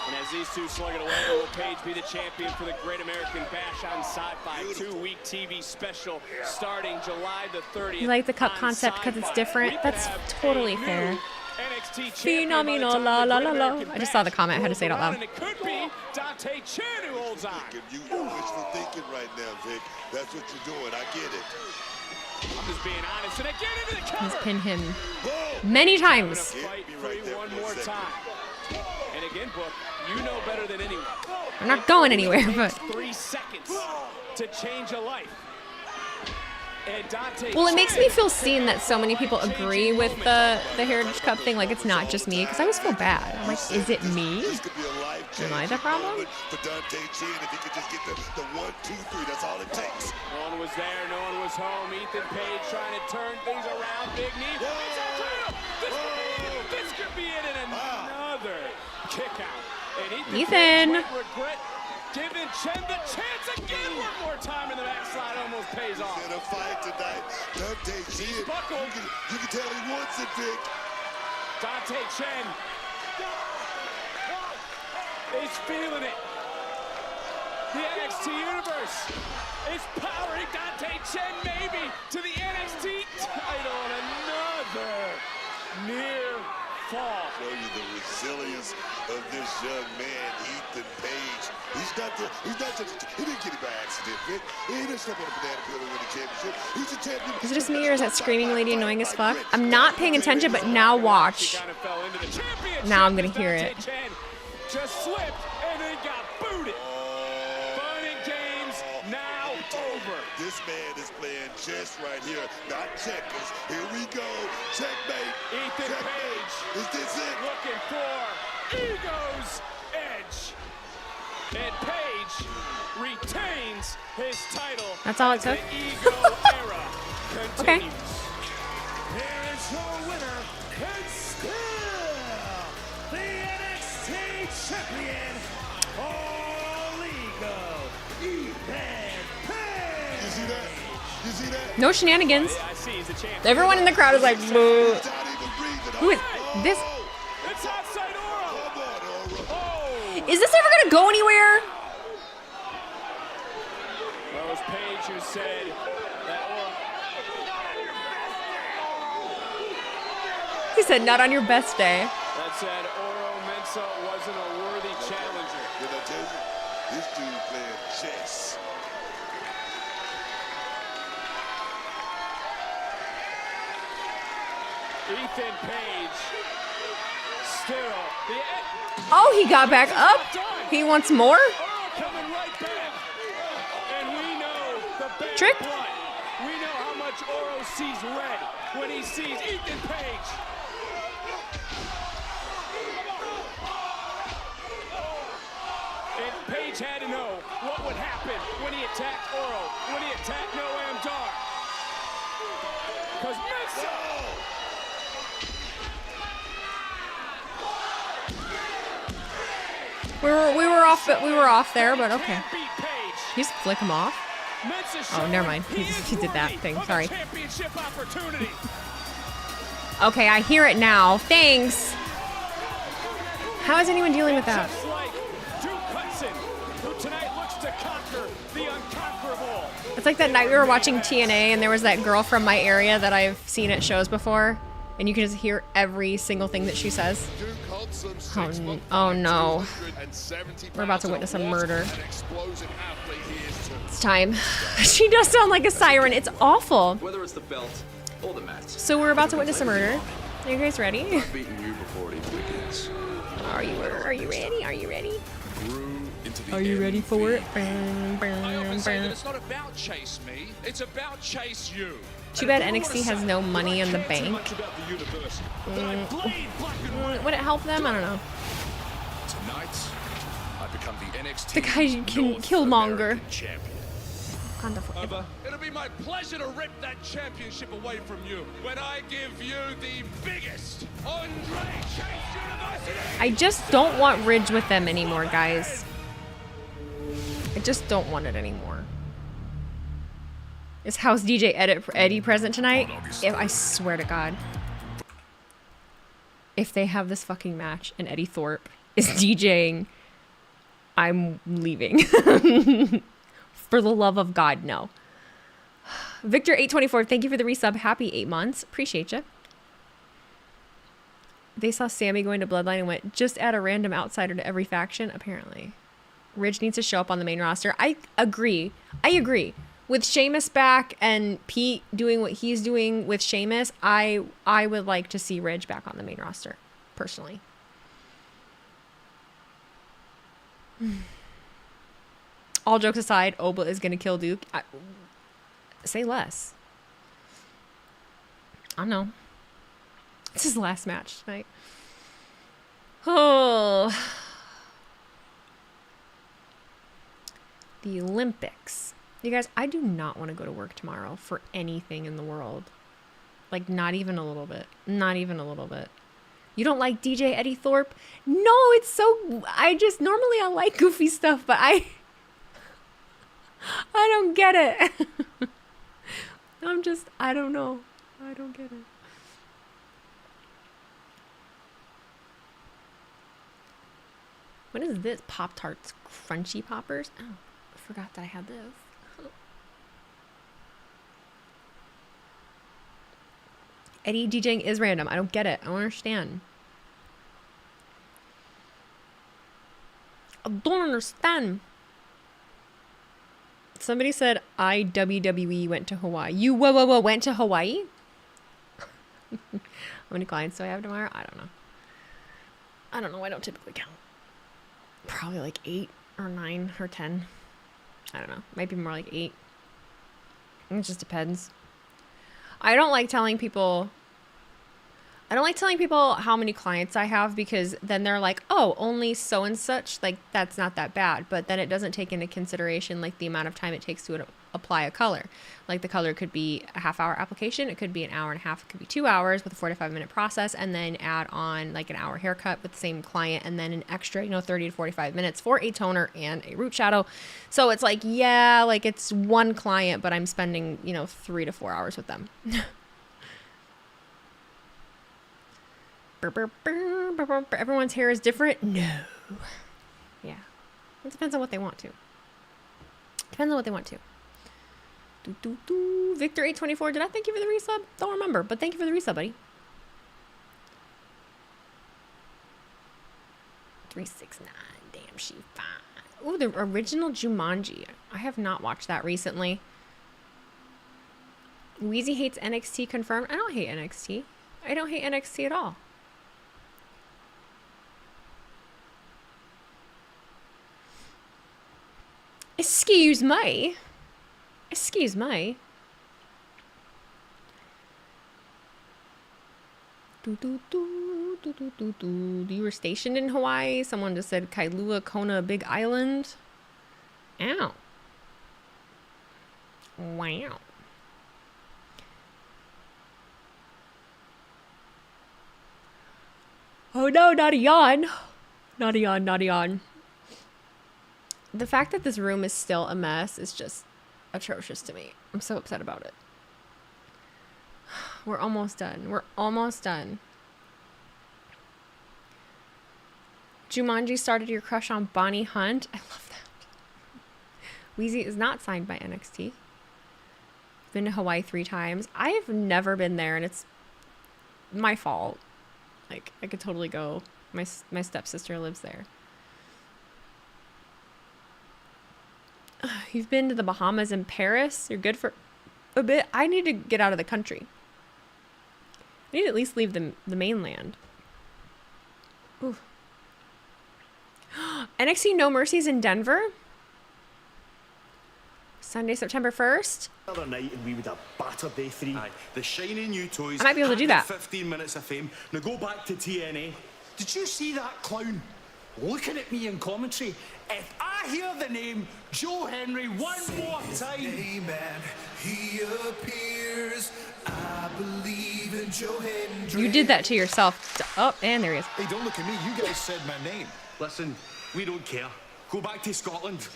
Speaker 5: And as these two slug it away, will Page be the champion for the Great American Bash on Sci-Fi 2-week TV special starting July the 30th.
Speaker 1: You like the cup concept because it's different? That's totally fair. Phenomenal, la la la la. I just saw the comment. I had to say it out loud.
Speaker 5: And it could be Dante Chen who holds on.
Speaker 6: You wishful thinking right now, Vic. That's what you're doing. I get it.
Speaker 5: I'm just being honest. And again into the
Speaker 1: He's
Speaker 5: cover.
Speaker 1: pinned him many times.
Speaker 5: Fight free one more time. And again, Book, you know better than anyone.
Speaker 1: I'm not going anywhere, but
Speaker 5: 3 seconds to change a life. And Dante
Speaker 1: well, it makes me feel seen that so many people agree with the Heritage Cup thing. Like it's not just me, because I always feel bad. I'm like, is it me? Am I the problem?
Speaker 6: For Dante Chen, if he could just get the 1, 2, 3, that's all it takes.
Speaker 5: No one was there, no one was home. Ethan Page trying to turn things around. Big knee. This could be it in another kick out. And
Speaker 1: Ethan.
Speaker 5: Page might regret giving Chen the chance again one more time, and the backslide almost pays off.
Speaker 6: In a fight tonight, Dante Chen, you can tell he wants it, Vic.
Speaker 5: Dante Chen is feeling it. The NXT Universe is powering Dante Chen maybe to the NXT title, and another near fall.
Speaker 6: Show you the resilience of this young man, Ethan Page. He didn't get it by accident, Vic. He didn't step on a banana peel and win the championship. He's a champion.
Speaker 1: Is it just me or is that screaming lady annoying as fuck? I'm not paying attention, but now watch. Now I'm gonna hear it.
Speaker 5: Just slipped and then got booted. Fun and games now over.
Speaker 6: This man is playing chess right here, not checkers. Here we go. Checkmate.
Speaker 5: Ethan Page.
Speaker 6: Is this it?
Speaker 5: Looking for Ego's edge. And Page retains his title.
Speaker 1: That's all it took?
Speaker 5: The Ego era continues.
Speaker 1: Okay.
Speaker 4: Here is your winner, and still the NXT champion, All Ego, Ethan Page.
Speaker 6: You see that? You see that?
Speaker 1: No shenanigans.
Speaker 5: I see he's the champion.
Speaker 1: Everyone in the crowd is like, boo. Who is this?
Speaker 5: It's outside Aura.
Speaker 1: Is this ever gonna go anywhere?
Speaker 5: was Paige who said that Oro...
Speaker 1: He said, not on your best day.
Speaker 5: That said Oro Mensah wasn't a worthy challenger.
Speaker 6: Did I tell you? This dude playing chess.
Speaker 5: Ethan Page still the...
Speaker 1: Oh, he got back up. He wants more.
Speaker 5: Coming right back. And we know the bad
Speaker 1: Trick.
Speaker 5: blood. We know how much Oro sees red when he sees Ethan Page. And Page had to know what would happen when he attacked Oro, when he attacked Noam Dar. Because Mensah...
Speaker 1: We were off there, but okay. You just flick him off. Oh, never mind. He did that thing. Sorry. Okay, I hear it now. Thanks. How is anyone dealing with that? It's like that night we were watching TNA and there was that girl from my area that I've seen at shows before, and you can just hear every single thing that she says. Oh no. We're about to witness a murder. It's time. She does sound like a siren. It's awful.
Speaker 3: Whether it's the belt or the match.
Speaker 1: So we're about to witness a murder. Are you guys ready?
Speaker 3: I've beaten you before it even begins.
Speaker 1: Are you ready? Are you ready?
Speaker 3: Are
Speaker 1: you ready for it?
Speaker 4: I often say that it's not about chase me, it's about chase you.
Speaker 1: Too bad NXT has no money in the bank. Would it help them? I don't know.
Speaker 3: Tonight, I become the NXT
Speaker 1: The guy can Killmonger.
Speaker 3: champion.
Speaker 4: It'll be my pleasure to rip that championship away from you when I give you the biggest Andre Chase University.
Speaker 1: I just don't want Ridge with them anymore, guys. I just don't want it anymore. Is House DJ Eddie present tonight? I swear to God. If they have this fucking match and Eddie Thorpe is DJing, I'm leaving. For the love of God, no. Victor824, thank you for the resub. Happy 8 months. Appreciate you. They saw Sammy going to Bloodline and went, just add a random outsider to every faction, apparently. Ridge needs to show up on the main roster. I agree. With Sheamus back and Pete doing what he's doing with Sheamus, I would like to see Ridge back on the main roster, personally. All jokes aside, Oba is going to kill Duke. Say less. I don't know. It's his last match tonight. Oh. The Olympics. You guys, I do not want to go to work tomorrow for anything in the world. Like, not even a little bit. Not even a little bit. You don't like DJ Eddie Thorpe? No, it's so... Normally I like goofy stuff, but I don't get it. I don't know. I don't get it. What is this? Pop-Tarts Crunchy Poppers? Oh, I forgot that I had this. Eddie DJing is random. I don't get it. I don't understand. I don't understand. Somebody said WWE went to Hawaii. You went to Hawaii? How many clients do I have tomorrow? I don't know. I don't know. I don't typically count. Probably like 8 or 9 or 10. I don't know. Might be more like 8. It just depends. I don't like telling people how many clients I have, because then they're like, oh, only so and such. Like, that's not that bad. But then it doesn't take into consideration like the amount of time it takes to apply a color. Like, the color could be a half-hour application. It could be an hour and a half. It could be 2 hours with a 4 to 5 minute process, and then add on like an hour haircut with the same client, and then an extra, 30 to 45 minutes for a toner and a root shadow. So it's like, yeah, like it's one client, but I'm spending, 3 to 4 hours with them. Everyone's hair is different? No. Yeah. It depends on what they want to. Victor 824. Did I thank you for the resub? Don't remember, but thank you for the resub, buddy. 369. Damn, she fine. Oh, the original Jumanji. I have not watched that recently. Wheezy hates NXT confirmed. I don't hate NXT. I don't hate NXT at all. Excuse me. Excuse me. You were stationed in Hawaii. Someone just said Kailua Kona Big Island. Ow. Wow. Oh no, not a yawn. Not a yawn, not a yawn. The fact that this room is still a mess is just atrocious to me. I'm so upset about it. We're almost done. We're almost done. Jumanji started your crush on Bonnie Hunt. I love that. Wheezy is not signed by NXT. Been to Hawaii 3 times. I've never been there, and it's my fault. Like, I could totally go. My stepsister lives there. You've been to the Bahamas and Paris. You're good for a bit. I need to get out of the country. I need to at least leave the mainland. Ooh. NXT No Mercies in Denver. Sunday, September 1st.
Speaker 19: Other night and we would have battered day 3. Aye, the shiny new toys.
Speaker 1: I might be able to do that.
Speaker 19: 15 minutes of fame. Now go back to TNA. Did you see that clown looking at me in commentary? If I hear the name Joe Henry one more time.
Speaker 10: Hey man, he appears. I believe in Joe Henry.
Speaker 1: You did that to yourself. Oh, and there he is.
Speaker 19: Hey, don't look at me. You guys said my name. Listen, we don't care. Go back to Scotland.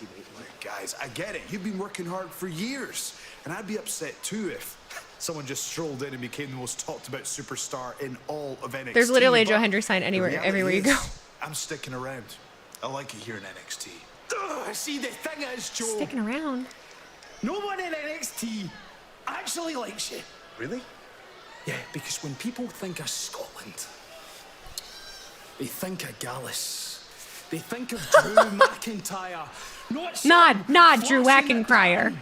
Speaker 10: Guys, I get it. You've been working hard for years. And I'd be upset too if someone just strolled in and became the most talked about superstar in all of NXT.
Speaker 1: There's literally a Joe Hendry sign everywhere you go.
Speaker 10: I'm sticking around. I like it here in NXT.
Speaker 19: See, the thing is, Joe.
Speaker 1: Sticking around.
Speaker 19: No one in NXT actually likes you.
Speaker 10: Really?
Speaker 19: Yeah, because when people think of Scotland, they think of Gallus. They think of Drew McIntyre.
Speaker 1: Not Drew Wackencrier.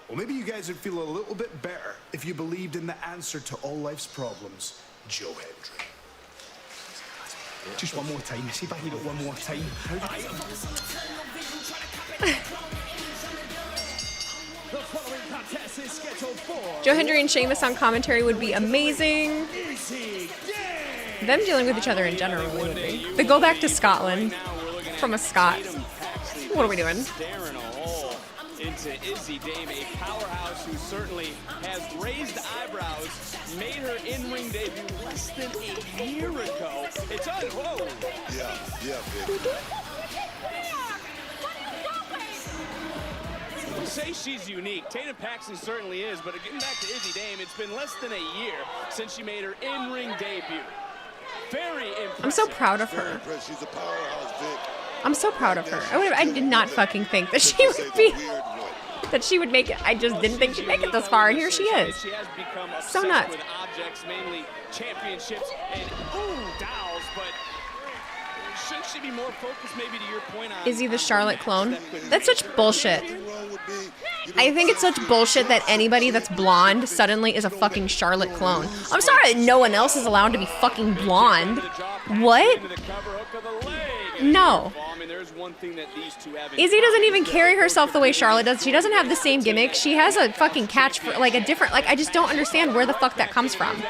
Speaker 10: Well, maybe you guys would feel a little bit better if you believed in the answer to all life's problems, Joe Hendry.
Speaker 19: Just one more time. See if I hear it one more time.
Speaker 1: Joe Hendry and Sheamus on commentary would be amazing. Them dealing with each other in general would be. But go back to Scotland from a Scot. What are we doing?
Speaker 5: Staring a hole into Izzy Dame, a powerhouse who certainly has raised eyebrows, made her in-ring debut less than a year ago. It's on. Whoa.
Speaker 6: Yeah, baby.
Speaker 5: You say she's unique. Tatum Paxton certainly is, but getting back to Izzy Dame, it's been less than a year since she made her in-ring debut. Very impressive.
Speaker 1: I'm so proud of her.
Speaker 6: She's a powerhouse, Vic.
Speaker 1: I'm so proud of her. I did not fucking think that she would be, that she would make it. I just didn't think she'd make it this far, and here she is.
Speaker 5: She has become
Speaker 1: So nuts.
Speaker 5: with objects, mainly championships and dolls, but shouldn't she be more focused, maybe to your point on...
Speaker 1: Is he the Charlotte clone? That's such bullshit. I think it's such bullshit that anybody that's blonde suddenly is a fucking Charlotte clone. I'm sorry that no one else is allowed to be fucking blonde. What? No. Izzy doesn't even carry herself the way Charlotte does. She doesn't have the same gimmick. She has a fucking catch for like a different, like I just don't understand where the fuck that comes from.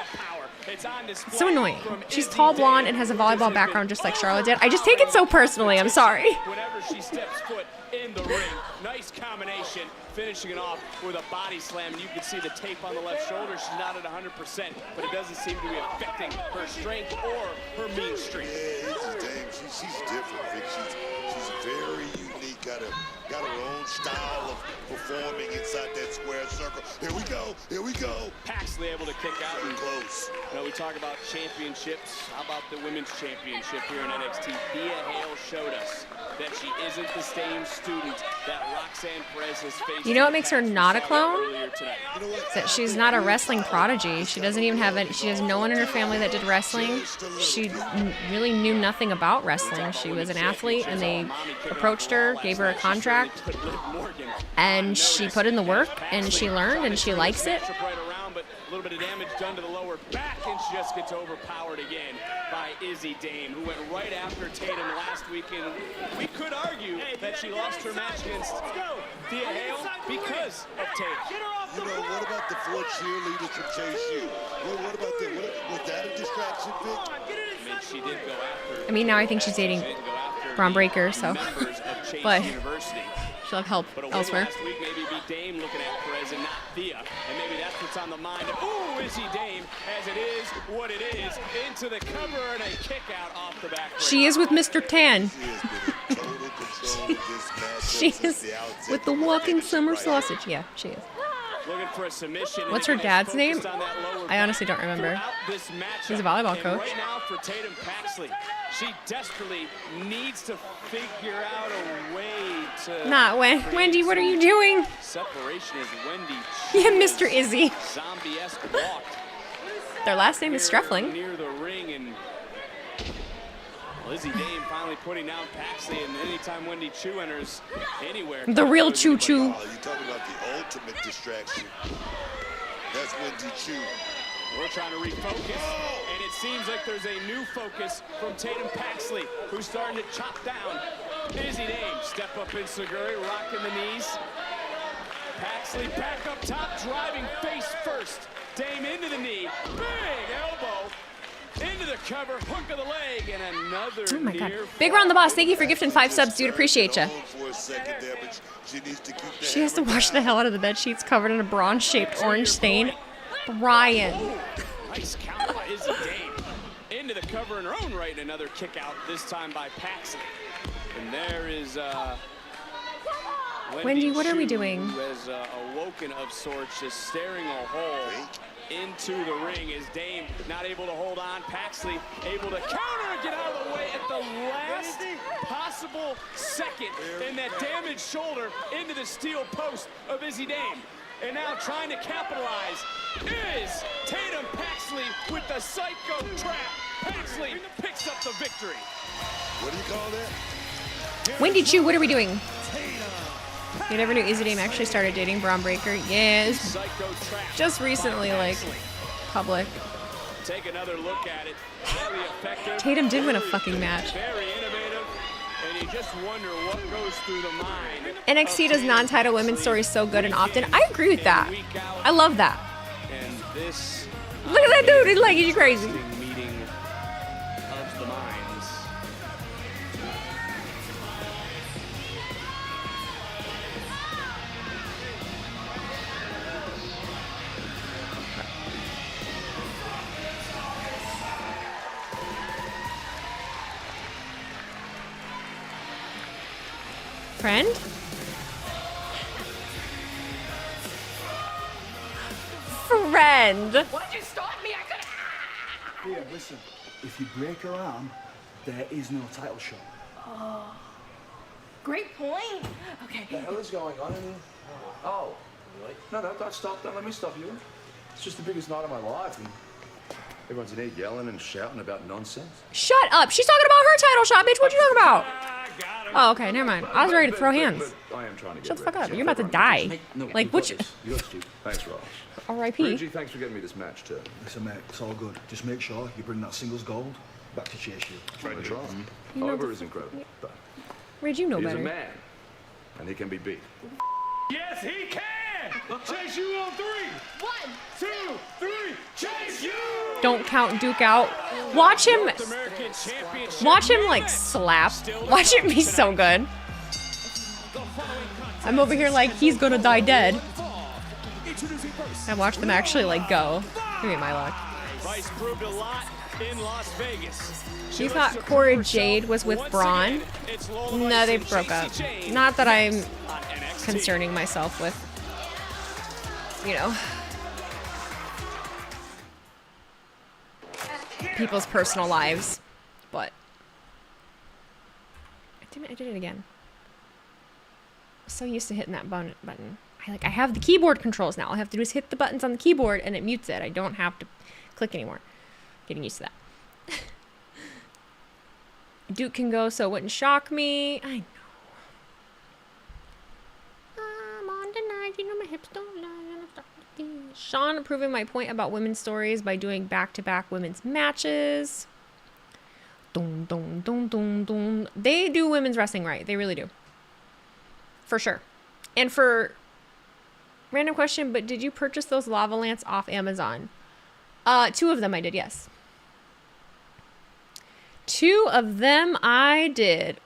Speaker 1: So annoying. She's tall, blonde, and has a volleyball background just like Charlotte did. I just take it so personally. I'm sorry.
Speaker 5: Whenever she steps foot in the ring, nice combination, finishing it off with a body slam. You can see the tape on the left shoulder. She's not at 100%, but it doesn't seem to be affecting her strength or her mean streak.
Speaker 6: Yeah, she's different, Vic. She's very unique. got her own style of performing inside that square circle. Here we go. Here we go.
Speaker 5: Paxley able to kick out. And
Speaker 6: close.
Speaker 5: You know, we talk about championships. How about the women's championship here in NXT? Thea Hale showed us that she isn't the same student that Roxanne Perez has faced.
Speaker 1: You know what makes her not a clone? That she's not a wrestling prodigy. She doesn't even have any. She has no one in her family that did wrestling. She really knew nothing about wrestling. She was an athlete, and they approached her, gave her a contract, and she put in the work, and she learned, and she likes it.
Speaker 5: But a little bit of damage done to the lower back, and she just gets overpowered again by Izzy Dame, who went right after Tatum last weekend. We could argue that she lost her match against Thea Hale because of Tatum.
Speaker 6: You know, what about the 4 cheerleaders from Chase U? What about that? Was that a distraction, Vic?
Speaker 5: I mean, she did go after.
Speaker 1: I mean, now I think she's dating Braun Breaker, so. But she'll have help elsewhere.
Speaker 5: Last week maybe be Dame looking at Perez and not Thea, and maybe that's what's on the mind of Izzy Dame, as it is what it is, into the cover and a kick out off the back.
Speaker 1: She is with Mr. Tan. She is with the walking summer sausage. Yeah, she is.
Speaker 5: Looking for a submission.
Speaker 1: What's her dad's name? I honestly don't remember. He's a volleyball coach.
Speaker 5: Right now for Tatum Paxley, she desperately needs to figure out a way to.
Speaker 1: Not Wendy. What are you doing?
Speaker 5: Separation is Wendy.
Speaker 1: Yeah, Mr. Izzy.
Speaker 5: Zombie-esque walk.
Speaker 1: Their last name is Streffling.
Speaker 5: Near the ring, and Izzy Dame finally putting down Paxley, and anytime Wendy Chu enters anywhere.
Speaker 1: The real Choo Choo.
Speaker 6: You're talking about the ultimate distraction. That's Wendy Chu.
Speaker 5: We're trying to refocus, and it seems like there's a new focus from Tatum Paxley, who's starting to chop down Izzy Dame. Step up in Seguri, rocking the knees. Paxley back up top, driving face first. Dame into the knee, big elbow. Into the cover, hook of the leg, and another.
Speaker 1: Oh my God. Big Ron the Boss, thank you for gifting 5 subs, dude. Appreciate you. She has to wash the hell out of the bed sheets covered in a bronze-shaped orange stain. Brian.
Speaker 5: Nice counter by Izzy Dame. Into the cover in her own right, and another kick out, this time by Paxley. And there is
Speaker 1: Wendy, what are we doing?
Speaker 5: Who has awoken of sorts, just staring a hole into the ring. Is Dame not able to hold on? Paxley able to counter and get out of the way at the last possible second. And that damaged shoulder into the steel post of Izzy Dame. And now trying to capitalize is Tatum Paxley with the psycho trap. Paxley picks up the victory.
Speaker 6: What do you call that?
Speaker 1: Wendy Chu, what are we doing? You never knew Izzy Dame actually started dating Braun Breaker. Yes. Just recently, like, public.
Speaker 5: Take another look at it. Highly effective.
Speaker 1: Tatum did win a fucking match.
Speaker 5: Very innovative. And you just wonder what goes through the mind.
Speaker 1: NXT does non-title women's stories so good and often. I agree with that. I love that.
Speaker 5: And this.
Speaker 1: Look at that dude. He's like, he's crazy.
Speaker 5: Meeting of the minds.
Speaker 1: Friend? Friend.
Speaker 19: Why'd you stop me? I could. Here, listen. If you break her arm, there is no title shot.
Speaker 18: Oh, great point. Okay.
Speaker 9: What the hell is going on in here? Oh, really? No, don't stop. Don't let me stop you. It's just the biggest night of my life, and everyone's in here yelling and shouting about nonsense.
Speaker 1: Shut up. She's talking about her title shot, bitch. What you talking about? Oh, okay. Never mind. I was ready to throw hands.
Speaker 9: But I am trying to get
Speaker 1: Shut the fuck
Speaker 9: ready.
Speaker 1: up. You're about to die. Like, what you...
Speaker 9: You got Stu. Thanks, Ross.
Speaker 1: R.I.P.
Speaker 9: Reggie, thanks for getting me this match, too.
Speaker 19: Listen, mate, it's all good. Just make sure you bring that singles gold back to Chase U.
Speaker 9: Trying to try.
Speaker 1: You know
Speaker 9: Oliver
Speaker 1: the-
Speaker 9: is incredible, but
Speaker 1: Red, you know
Speaker 9: he's
Speaker 1: better.
Speaker 9: a man, and he can be beat.
Speaker 19: Yes, he can! Chase U on 3! 1, 2, 3, Chase U!
Speaker 1: Don't count Duke out. Watch him. Watch him like slap. Watch it be so good. I'm over here like he's gonna die dead. I watched them actually like go. Give me my luck.
Speaker 5: Bryce proved a lot in Las Vegas.
Speaker 1: You thought Cora Jade was with Braun? No, they broke up. Not that I'm concerning myself with, you know, people's personal lives, but I did it again. I'm so used to hitting that button. I have the keyboard controls now. All I have to do is hit the buttons on the keyboard and it mutes it. I don't have to click anymore. Getting used to that. Duke can go, so it wouldn't shock me. I know. I'm on tonight, you know my hips don't lie. Sean proving my point about women's stories by doing back-to-back women's matches. Dun, dun, dun, dun, dun. They do women's wrestling right. They really do. For sure. And for random question, but did you purchase those lava lamps off Amazon? 2 of them I did, yes. 2 of them I did.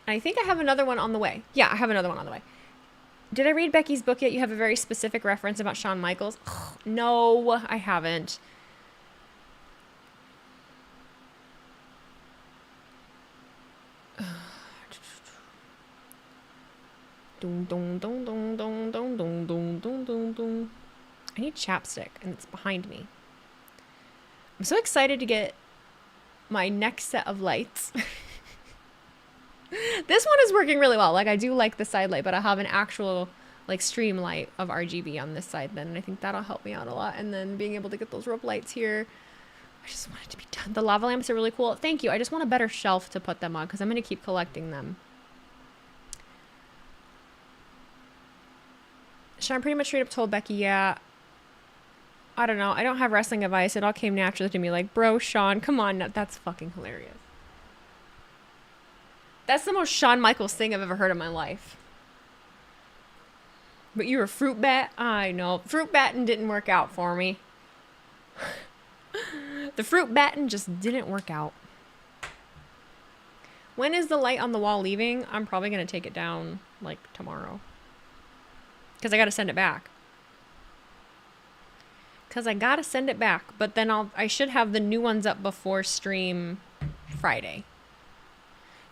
Speaker 1: I think I have another one on the way. Yeah, I have another one on the way. Did I read Becky's book yet? You have a very specific reference about Shawn Michaels. Ugh, no, I haven't. Dun, dun, dun, dun, dun, dun, dun, dun, dun, dun, dun. I need chapstick, and it's behind me. I'm so excited to get my next set of lights. This one is working really well. Like, I do like the side light, but I have an actual, like, stream light of RGB on this side then, and I think that'll help me out a lot. And then being able to get those rope lights here. I just want it to be done. The lava lamps are really cool. Thank you. I just want a better shelf to put them on because I'm going to keep collecting them. Sean pretty much straight up told Becky, yeah, I don't know. I don't have wrestling advice. It all came naturally to me. Like, bro, Sean, come on. No, that's fucking hilarious. That's the most Shawn Michaels thing I've ever heard in my life. But you're a fruit bat? I know. Fruit batting didn't work out for me. The fruit batting just didn't work out. When is the light on the wall leaving? I'm probably going to take it down, like, tomorrow. Because I got to send it back. But then I should have the new ones up before stream Friday.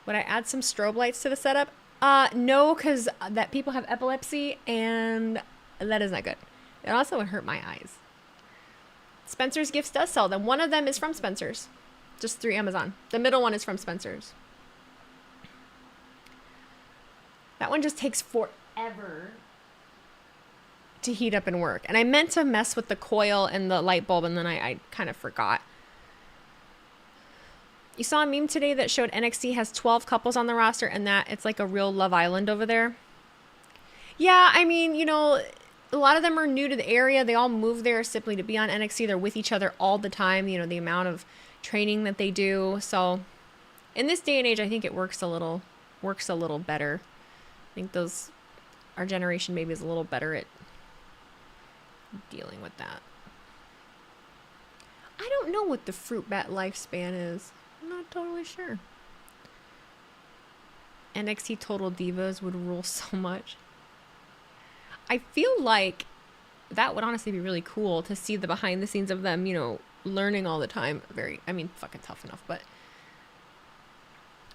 Speaker 1: Would I add some strobe lights to the setup? No, because that people have epilepsy and that is not good. It also would hurt my eyes. Spencer's Gifts does sell them. One of them is from Spencer's. Just through Amazon. The middle one is from Spencer's. That one just takes forever to heat up and work. And I meant to mess with the coil and the light bulb, and then I kind of forgot. You saw a meme today that showed NXT has 12 couples on the roster and that it's like a real Love Island over there. Yeah, I mean, you know, a lot of them are new to the area. They all move there simply to be on NXT. They're with each other all the time, you know, the amount of training that they do. So in this day and age, I think it works a little better. I think our generation maybe is a little better at dealing with that. I don't know what the fruit bat lifespan is. I'm not totally sure. NXT Total Divas would rule so much. I feel like that would honestly be really cool to see the behind the scenes of them, you know, learning all the time. Fucking tough enough, but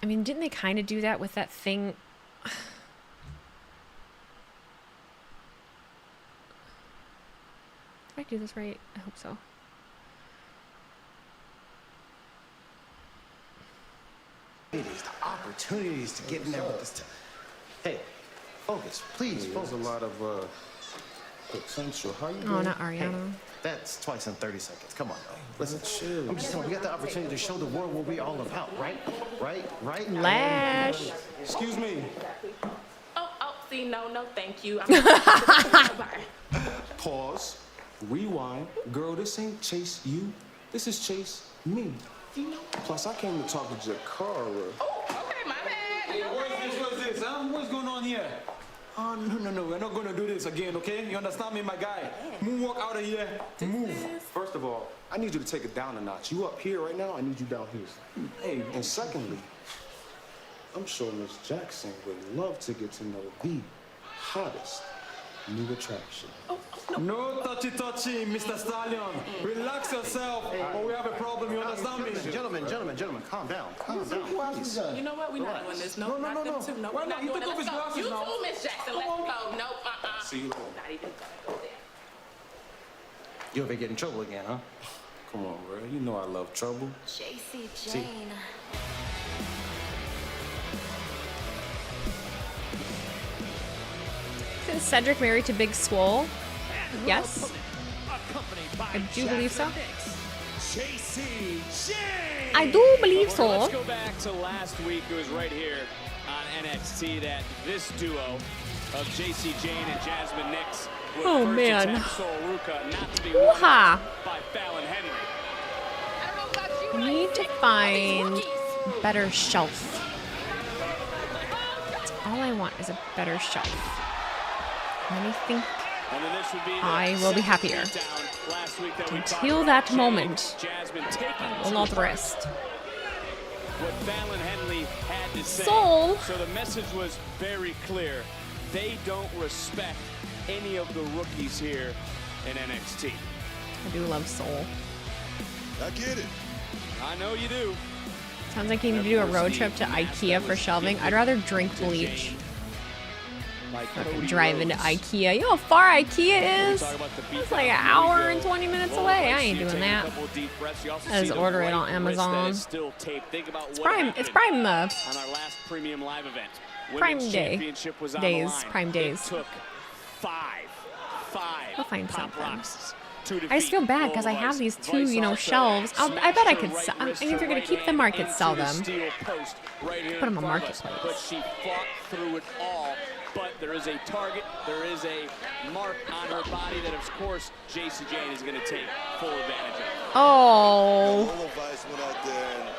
Speaker 1: I mean, didn't they kind of do that with that thing? Did I do this right? I hope so.
Speaker 2: The opportunities to get in there with this. Hey, focus, please. There's a lot of potential. How you doing?
Speaker 1: Oh, not Ariana.
Speaker 2: Hey, that's twice in 30 seconds. Come on, though. Listen, chill. I'm just telling you, we got the opportunity to show the world what we're all about, right? Right?
Speaker 1: Lash.
Speaker 2: Excuse me.
Speaker 17: Oh, see, no, thank you.
Speaker 2: Pause. Rewind. Girl, this ain't Chase you. This is Chase me. Plus, I came to talk to Jakara.
Speaker 17: Oh, okay, my bad.
Speaker 2: Hey, what's this, huh? What's going on here? Oh, no. We're not going to do this again, okay? You understand me, my guy? Moonwalk out of here. Move. First of all, I need you to take it down a notch. You up here right now, I need you down here. Hey, and secondly, I'm sure Miss Jackson would love to get to know the hottest new attraction. No touchy, Mr. Stallion. Relax yourself, or we have a problem. You understand me?
Speaker 8: Gentlemen, calm down. Calm down. Please.
Speaker 17: You know what? We're not doing this. No,
Speaker 2: No.
Speaker 17: not them two. No,
Speaker 2: Why
Speaker 17: we're
Speaker 2: not?
Speaker 17: not
Speaker 2: You
Speaker 17: doing
Speaker 2: took
Speaker 17: it.
Speaker 2: off his
Speaker 17: Let's go.
Speaker 2: glasses
Speaker 17: You
Speaker 2: now.
Speaker 17: too, Miss Jackson. Let's go. No,
Speaker 2: See you.
Speaker 17: Not even gonna go there.
Speaker 8: You ever get in trouble again, huh?
Speaker 2: Come on, bro. You know I love trouble.
Speaker 14: JC Jane.
Speaker 1: Is Cedric married to Big Swole? Yes. I do believe so. I do believe so.
Speaker 5: Let's go back to last week. It was right here on NXT that this duo of JC Jane and Jasmine Nix would
Speaker 1: Oh,
Speaker 5: first
Speaker 1: man.
Speaker 5: attack Sol Ruca, not to be
Speaker 1: Woo-ha.
Speaker 5: won by Fallon Henry.
Speaker 1: I need to find a better shelf. That's all I want is a better shelf. And I think
Speaker 5: And then this would be the
Speaker 1: I will be
Speaker 5: second
Speaker 1: happier.
Speaker 5: beatdown last week that we talked
Speaker 1: Until
Speaker 5: about.
Speaker 1: that
Speaker 5: Jane,
Speaker 1: moment,
Speaker 5: Jasmine taking
Speaker 1: I will
Speaker 5: to
Speaker 1: not
Speaker 5: the
Speaker 1: rest.
Speaker 5: what Fallon Henley had to say.
Speaker 1: Soul.
Speaker 5: So the message was very clear. They don't respect any of the rookies here in NXT.
Speaker 1: I do love Soul.
Speaker 6: I get it.
Speaker 5: I know you do.
Speaker 1: Sounds like you need to do a road trip to IKEA for shelving. I'd rather drink bleach. Fucking drive into IKEA. You know how far IKEA is? It's like an hour and 20 minutes away. I ain't doing that. I just order it on Amazon. It's Prime. It's Prime.
Speaker 5: On our last premium live event.
Speaker 1: Prime
Speaker 5: Women's
Speaker 1: Day.
Speaker 5: Championship was on
Speaker 1: Days.
Speaker 5: the line.
Speaker 1: Prime days.
Speaker 5: It took five
Speaker 1: I'll find
Speaker 5: pop
Speaker 1: something.
Speaker 5: rocks to
Speaker 1: I just feel
Speaker 5: defeat
Speaker 1: bad because I
Speaker 5: Lola
Speaker 1: have
Speaker 5: Vice.
Speaker 1: these two,
Speaker 5: Vice
Speaker 1: you know,
Speaker 5: also
Speaker 1: shelves. I bet I
Speaker 5: smashed
Speaker 1: could
Speaker 5: her
Speaker 1: sell.
Speaker 5: right wrist,
Speaker 1: If you're
Speaker 5: her
Speaker 1: gonna
Speaker 5: right
Speaker 1: keep them,
Speaker 5: hand
Speaker 1: I could
Speaker 5: into
Speaker 1: sell
Speaker 5: the
Speaker 1: them.
Speaker 5: steel post right here
Speaker 1: Put them
Speaker 5: in
Speaker 1: on
Speaker 5: front of us.
Speaker 1: Marketplace.
Speaker 5: But she fought through it all. But there is a target, there is a mark on her body that, of course, JC Jane is going to take full advantage of.
Speaker 1: Oh.
Speaker 6: Lola Vice went out there and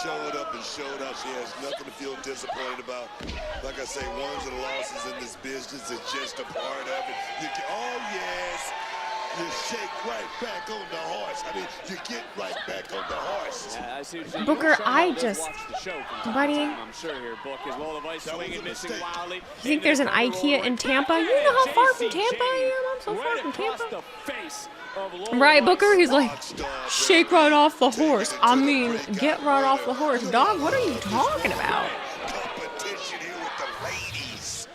Speaker 6: showed up and showed out. She has nothing to feel disappointed about. Like I say, wins and losses in this business is just a part of it. Oh, yes. You shake right back on the horse. I mean, you get right back on the horse.
Speaker 5: Yeah, I see what you're saying.
Speaker 1: Booker,
Speaker 5: Your show
Speaker 1: I
Speaker 5: does
Speaker 1: just-
Speaker 5: watch the show from time to
Speaker 1: buddy.
Speaker 5: time, I'm sure here, Book, as Lola Vice swinging, missing wildly.
Speaker 1: You think there's an IKEA in Tampa? You know how far from Tampa I am? I'm so far
Speaker 5: Right
Speaker 1: from
Speaker 5: across
Speaker 1: Tampa.
Speaker 5: the face of Lola
Speaker 1: Right,
Speaker 5: Vice.
Speaker 1: Booker? He's like, shake right off the horse. I mean, get right off the horse. Dog, what are you talking about?
Speaker 6: Competition here with the ladies.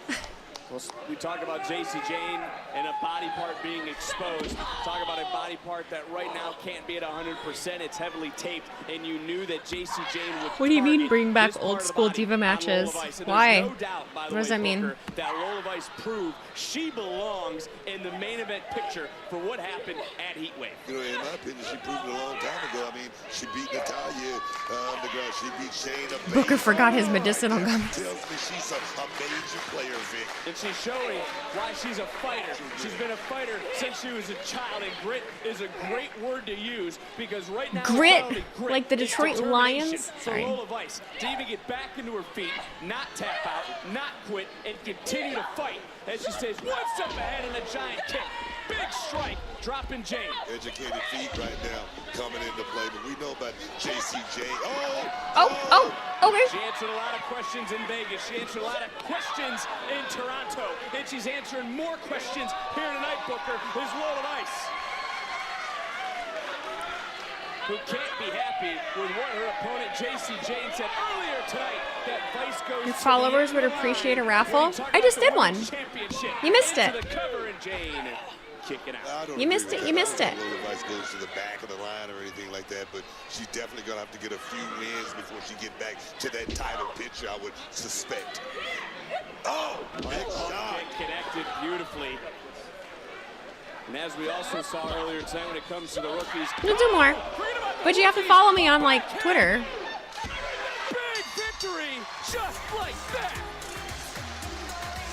Speaker 5: Well, we talk about JC Jane and a body part being exposed. Talk about a body part that right now can't be at 100%. It's heavily taped, and you knew that JC Jane would.
Speaker 1: What do you mean
Speaker 5: target
Speaker 1: bring back
Speaker 5: this part
Speaker 1: old
Speaker 5: of the
Speaker 1: school
Speaker 5: body
Speaker 1: diva
Speaker 5: on
Speaker 1: matches?
Speaker 5: Lola Vice. And
Speaker 1: Why?
Speaker 5: there's no doubt, by the
Speaker 1: What does
Speaker 5: way,
Speaker 1: that mean?
Speaker 5: Booker, that Lola Vice proved she belongs in the main event picture for what happened at Heatwave.
Speaker 6: You know, in my opinion, she proved it a long time ago. I mean, she beat Natalya on the ground. She beat Shayna.
Speaker 1: Booker forgot his medicinal gummies.
Speaker 6: Tells me she's a major player, Vic.
Speaker 5: And she's showing why she's a fighter. She's been a fighter since she was a child, and grit is a great word to use because right now
Speaker 1: Grit?
Speaker 5: not only grit,
Speaker 1: Like the
Speaker 5: it's
Speaker 1: Detroit
Speaker 5: determination
Speaker 1: Lions?
Speaker 5: for
Speaker 1: Sorry.
Speaker 5: Lola Vice to even get back into her feet, not tap out, not quit, and continue to fight as she stays one step ahead in a giant kick. Big strike, dropping Jane.
Speaker 6: Educated feet right now coming into play, but we know about JC Jane.
Speaker 1: Okay.
Speaker 5: She answered a lot of questions in Vegas. She answered a lot of questions in Toronto. And she's answering more questions here tonight, Booker, is Lola Vice, who can't be happy with what her opponent, JC Jane, said earlier tonight, that Vice goes
Speaker 1: Your
Speaker 5: to
Speaker 1: followers
Speaker 5: the
Speaker 1: would
Speaker 5: end of the
Speaker 1: appreciate a
Speaker 5: line.
Speaker 1: raffle.
Speaker 5: We talk
Speaker 1: I just
Speaker 5: about
Speaker 1: did
Speaker 5: the
Speaker 1: one.
Speaker 5: Women's Championship.
Speaker 1: You missed
Speaker 5: Back
Speaker 1: it.
Speaker 5: to the cover, and Jane kicking out.
Speaker 6: I don't
Speaker 1: You missed
Speaker 6: agree
Speaker 1: it,
Speaker 6: with
Speaker 1: you
Speaker 6: that.
Speaker 1: missed
Speaker 6: I
Speaker 1: it.
Speaker 6: don't think Lola Vice goes to the back of the line or anything like that, but she's definitely going to have to get a few wins before she get back to that title picture, I would suspect. Oh, big shot.
Speaker 5: Connected beautifully. And as we also saw earlier tonight when it comes to the rookies.
Speaker 1: We'll do more. But you have to follow me on, like, Twitter.
Speaker 5: Big victory, just like that.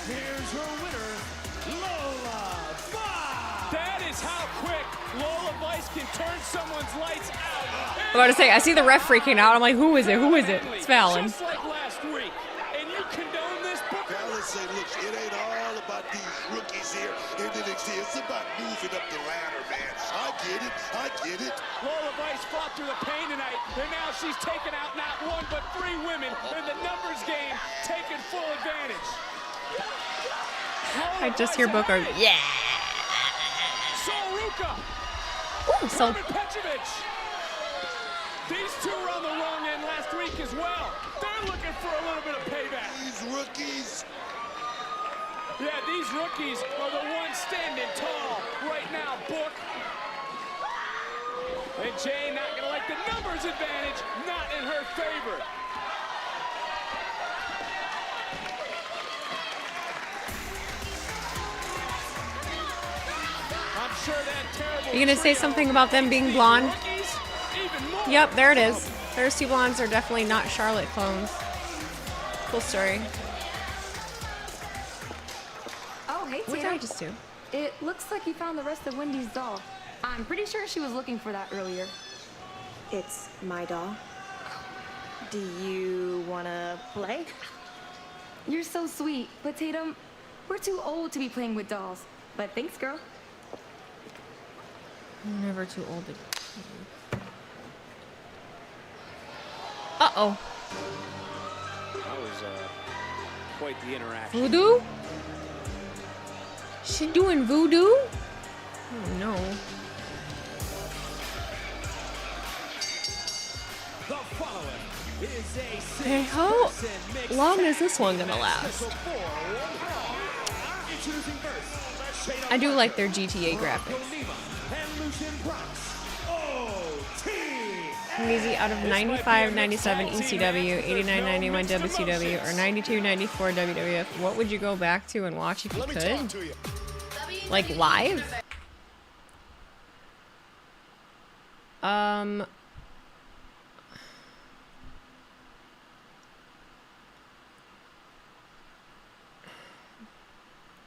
Speaker 19: Here's her winner, Lola Vice.
Speaker 5: That is how quick Lola Vice can turn someone's lights out.
Speaker 1: I'm about to say, I see the ref freaking out. I'm like, who is it? Who is it? It's Fallon.
Speaker 5: Just like last week. And you condone this, Booker?
Speaker 6: Fallon say, look, it ain't all about these rookies here in NXT. It's about moving up the ladder, man. I get it.
Speaker 5: Lola Vice fought through the pain tonight, and now she's taken out not one but three women in the numbers game, taking full advantage.
Speaker 1: I just hear Booker. Yeah. Ooh, so.
Speaker 5: These two were on the wrong end last week as well. They're looking for a little bit of payback.
Speaker 6: These rookies.
Speaker 5: Yeah, these rookies are the ones standing tall right now, Book. And Jay not gonna like the numbers advantage, not in her favor. I'm sure that terrible.
Speaker 1: You gonna say something about them being blonde? Yep, there it is. Those two blondes are definitely not Charlotte clones. Cool story.
Speaker 16: Oh, hey,
Speaker 1: What did
Speaker 16: Tatum.
Speaker 1: I just do?
Speaker 16: It looks like you found the rest of Wendy's doll. I'm pretty sure she was looking for that earlier.
Speaker 13: It's my doll. Do you wanna play?
Speaker 16: You're so sweet, but Tatum, we're too old to be playing with dolls. But thanks, girl.
Speaker 1: I'm never too old to. Uh-oh.
Speaker 5: That was quite the interaction.
Speaker 1: Voodoo? She doing voodoo? Oh no.
Speaker 5: The following is a
Speaker 1: Hey, how long is this one gonna last? I do like their GTA graphics. Easy out of 95, 97 ECW, 89, 91 WCW, or 92, 94 WWF. What would you go back to and watch if you could? Like live?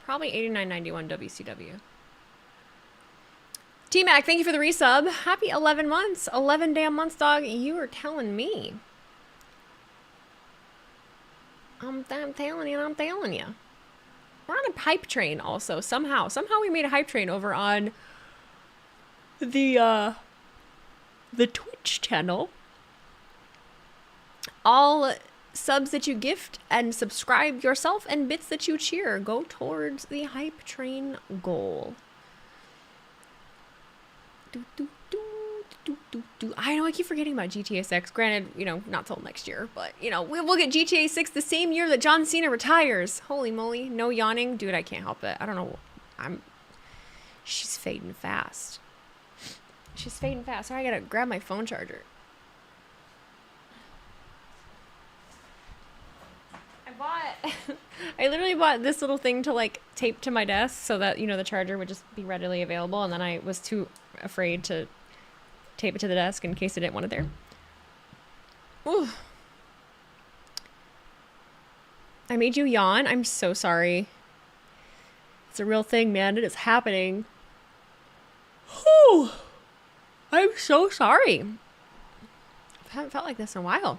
Speaker 1: Probably 89, 91 WCW. T-Mac, thank you for the resub. Happy 11 months. 11 damn months, dog. You are telling me. I'm telling you, I'm telling you. We're on a hype train also, somehow. Somehow we made a hype train over on the Twitch channel. All subs that you gift and subscribe yourself and bits that you cheer go towards the hype train goal. I know I keep forgetting about GTA 6. Granted, you know, not till next year, but you know, we'll get GTA 6 the same year that John Cena retires. Holy moly, no yawning, dude. I can't help it. I don't know. She's fading fast. She's fading fast. So I gotta grab my phone charger. I literally bought this little thing to like tape to my desk so that, you know, the charger would just be readily available, and then I was too afraid to tape it to the desk in case I didn't want it there. Ooh. I made you yawn. I'm so sorry. It's a real thing, man. It is happening. Whew. I'm so sorry. I haven't felt like this in a while.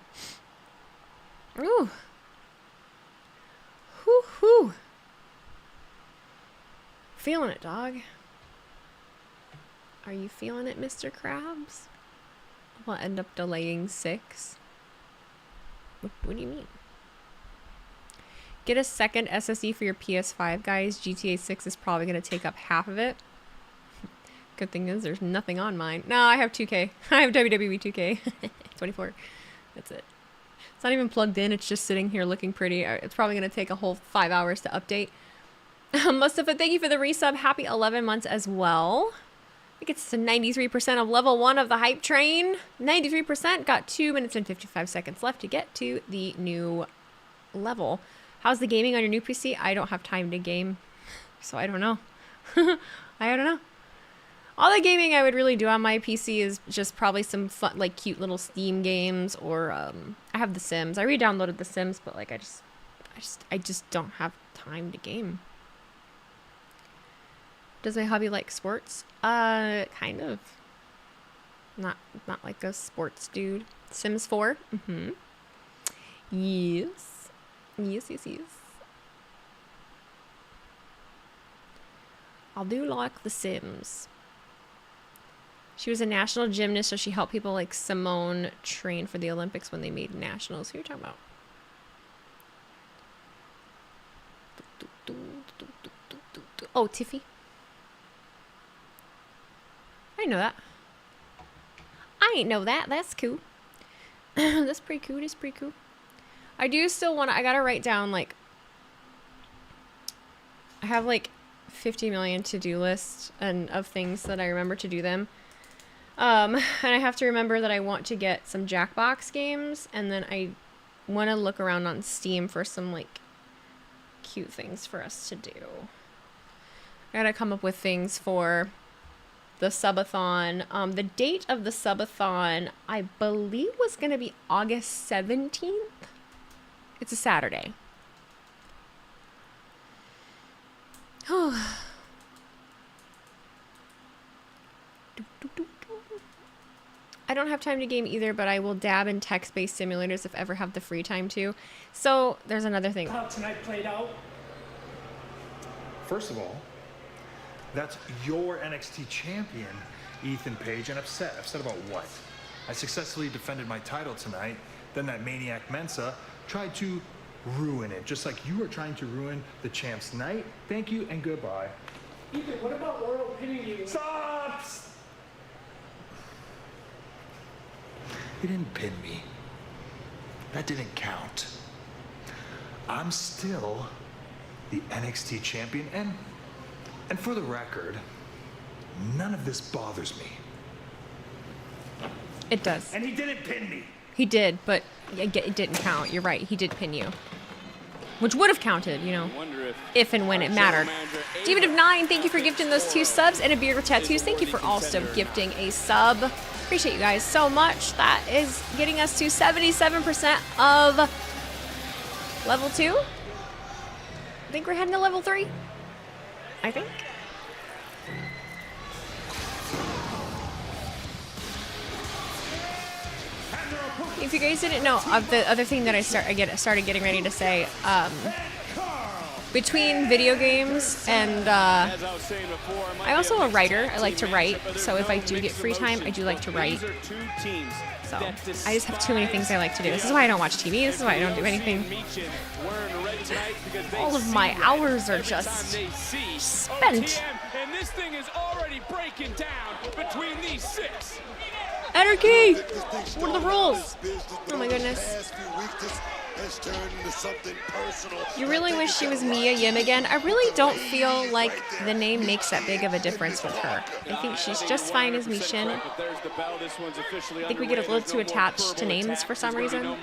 Speaker 1: Ooh. Whew, whew. Feeling it, dog. Are you feeling it, Mr. Krabs? We'll end up delaying 6. What do you mean? Get a second SSD for your PS5, guys. GTA 6 is probably going to take up half of it. Good thing is there's nothing on mine. No, I have 2K. I have WWE 2K. 24. That's it. It's not even plugged in. It's just sitting here looking pretty. It's probably going to take a whole 5 hours to update. Mustafa, thank you for the resub. Happy 11 months as well. I think it's to 93% of level 1 of the hype train. 93%. Got 2 minutes and 55 seconds left to get to the new level. How's the gaming on your new PC? I don't have time to game, so I don't know. I don't know. All the gaming I would really do on my PC is just probably some fun, like cute little Steam games, or I have The Sims. I re-downloaded The Sims, but like I just don't have time to game. Does my hubby like sports? Kind of. Not like a sports dude. Sims 4. Mm-hmm. Yes. Yes. I'll do like The Sims. She was a national gymnast, so she helped people like Simone train for the Olympics when they made nationals. Who are you talking about? Oh, Tiffy. I know that. I ain't know that. That's cool. That's pretty cool. That's pretty cool. I do still want to, I gotta write down, like, I have like 50 million to-do lists and of things that I remember to do them. And I have to remember that I want to get some Jackbox games, and then I want to look around on Steam for some like cute things for us to do. I gotta come up with things for the subathon. The date of the subathon, I believe, was gonna be August 17th. It's a Saturday. Oh. I don't have time to game either, but I will dab in text-based simulators if ever have the free time to. So there's another thing.
Speaker 15: How tonight played out?
Speaker 10: First of all, that's your NXT champion, Ethan Page, and upset. Upset about what? I successfully defended my title tonight. Then that maniac Mensa tried to ruin it, just like you were trying to ruin the champ's night. Thank you and goodbye.
Speaker 15: Ethan, what about Oro pinning you?
Speaker 10: Stop! He didn't pin me. That didn't count. I'm still the NXT champion, and for the record, none of this bothers me.
Speaker 1: It does.
Speaker 10: And he didn't pin me.
Speaker 1: He did, but it didn't count. You're right. He did pin you. Which would have counted, you know, if and when it mattered. David of 9, thank you for gifting those 2 subs and a beard with tattoos. Thank you for also gifting a sub. Appreciate you guys so much. That is getting us to 77% of level 2. I think we're heading to level 3. I think. If you guys didn't know, the other thing that I started getting ready to say, between video games and I'm also a writer. I like to write, so if I do get free time, I do like to write. So I just have too many things I like to do. This is why I don't watch TV. This is why I don't do anything. All of my hours are just spent.
Speaker 5: And this thing is already breaking down between these 6.
Speaker 1: Anarchy! What are the rules? Oh my goodness. You really wish she was Mia Yim again? I really don't feel like the name makes that big of a difference with her. I think she's just fine as Michin. I think we get a little too attached to names for some reason.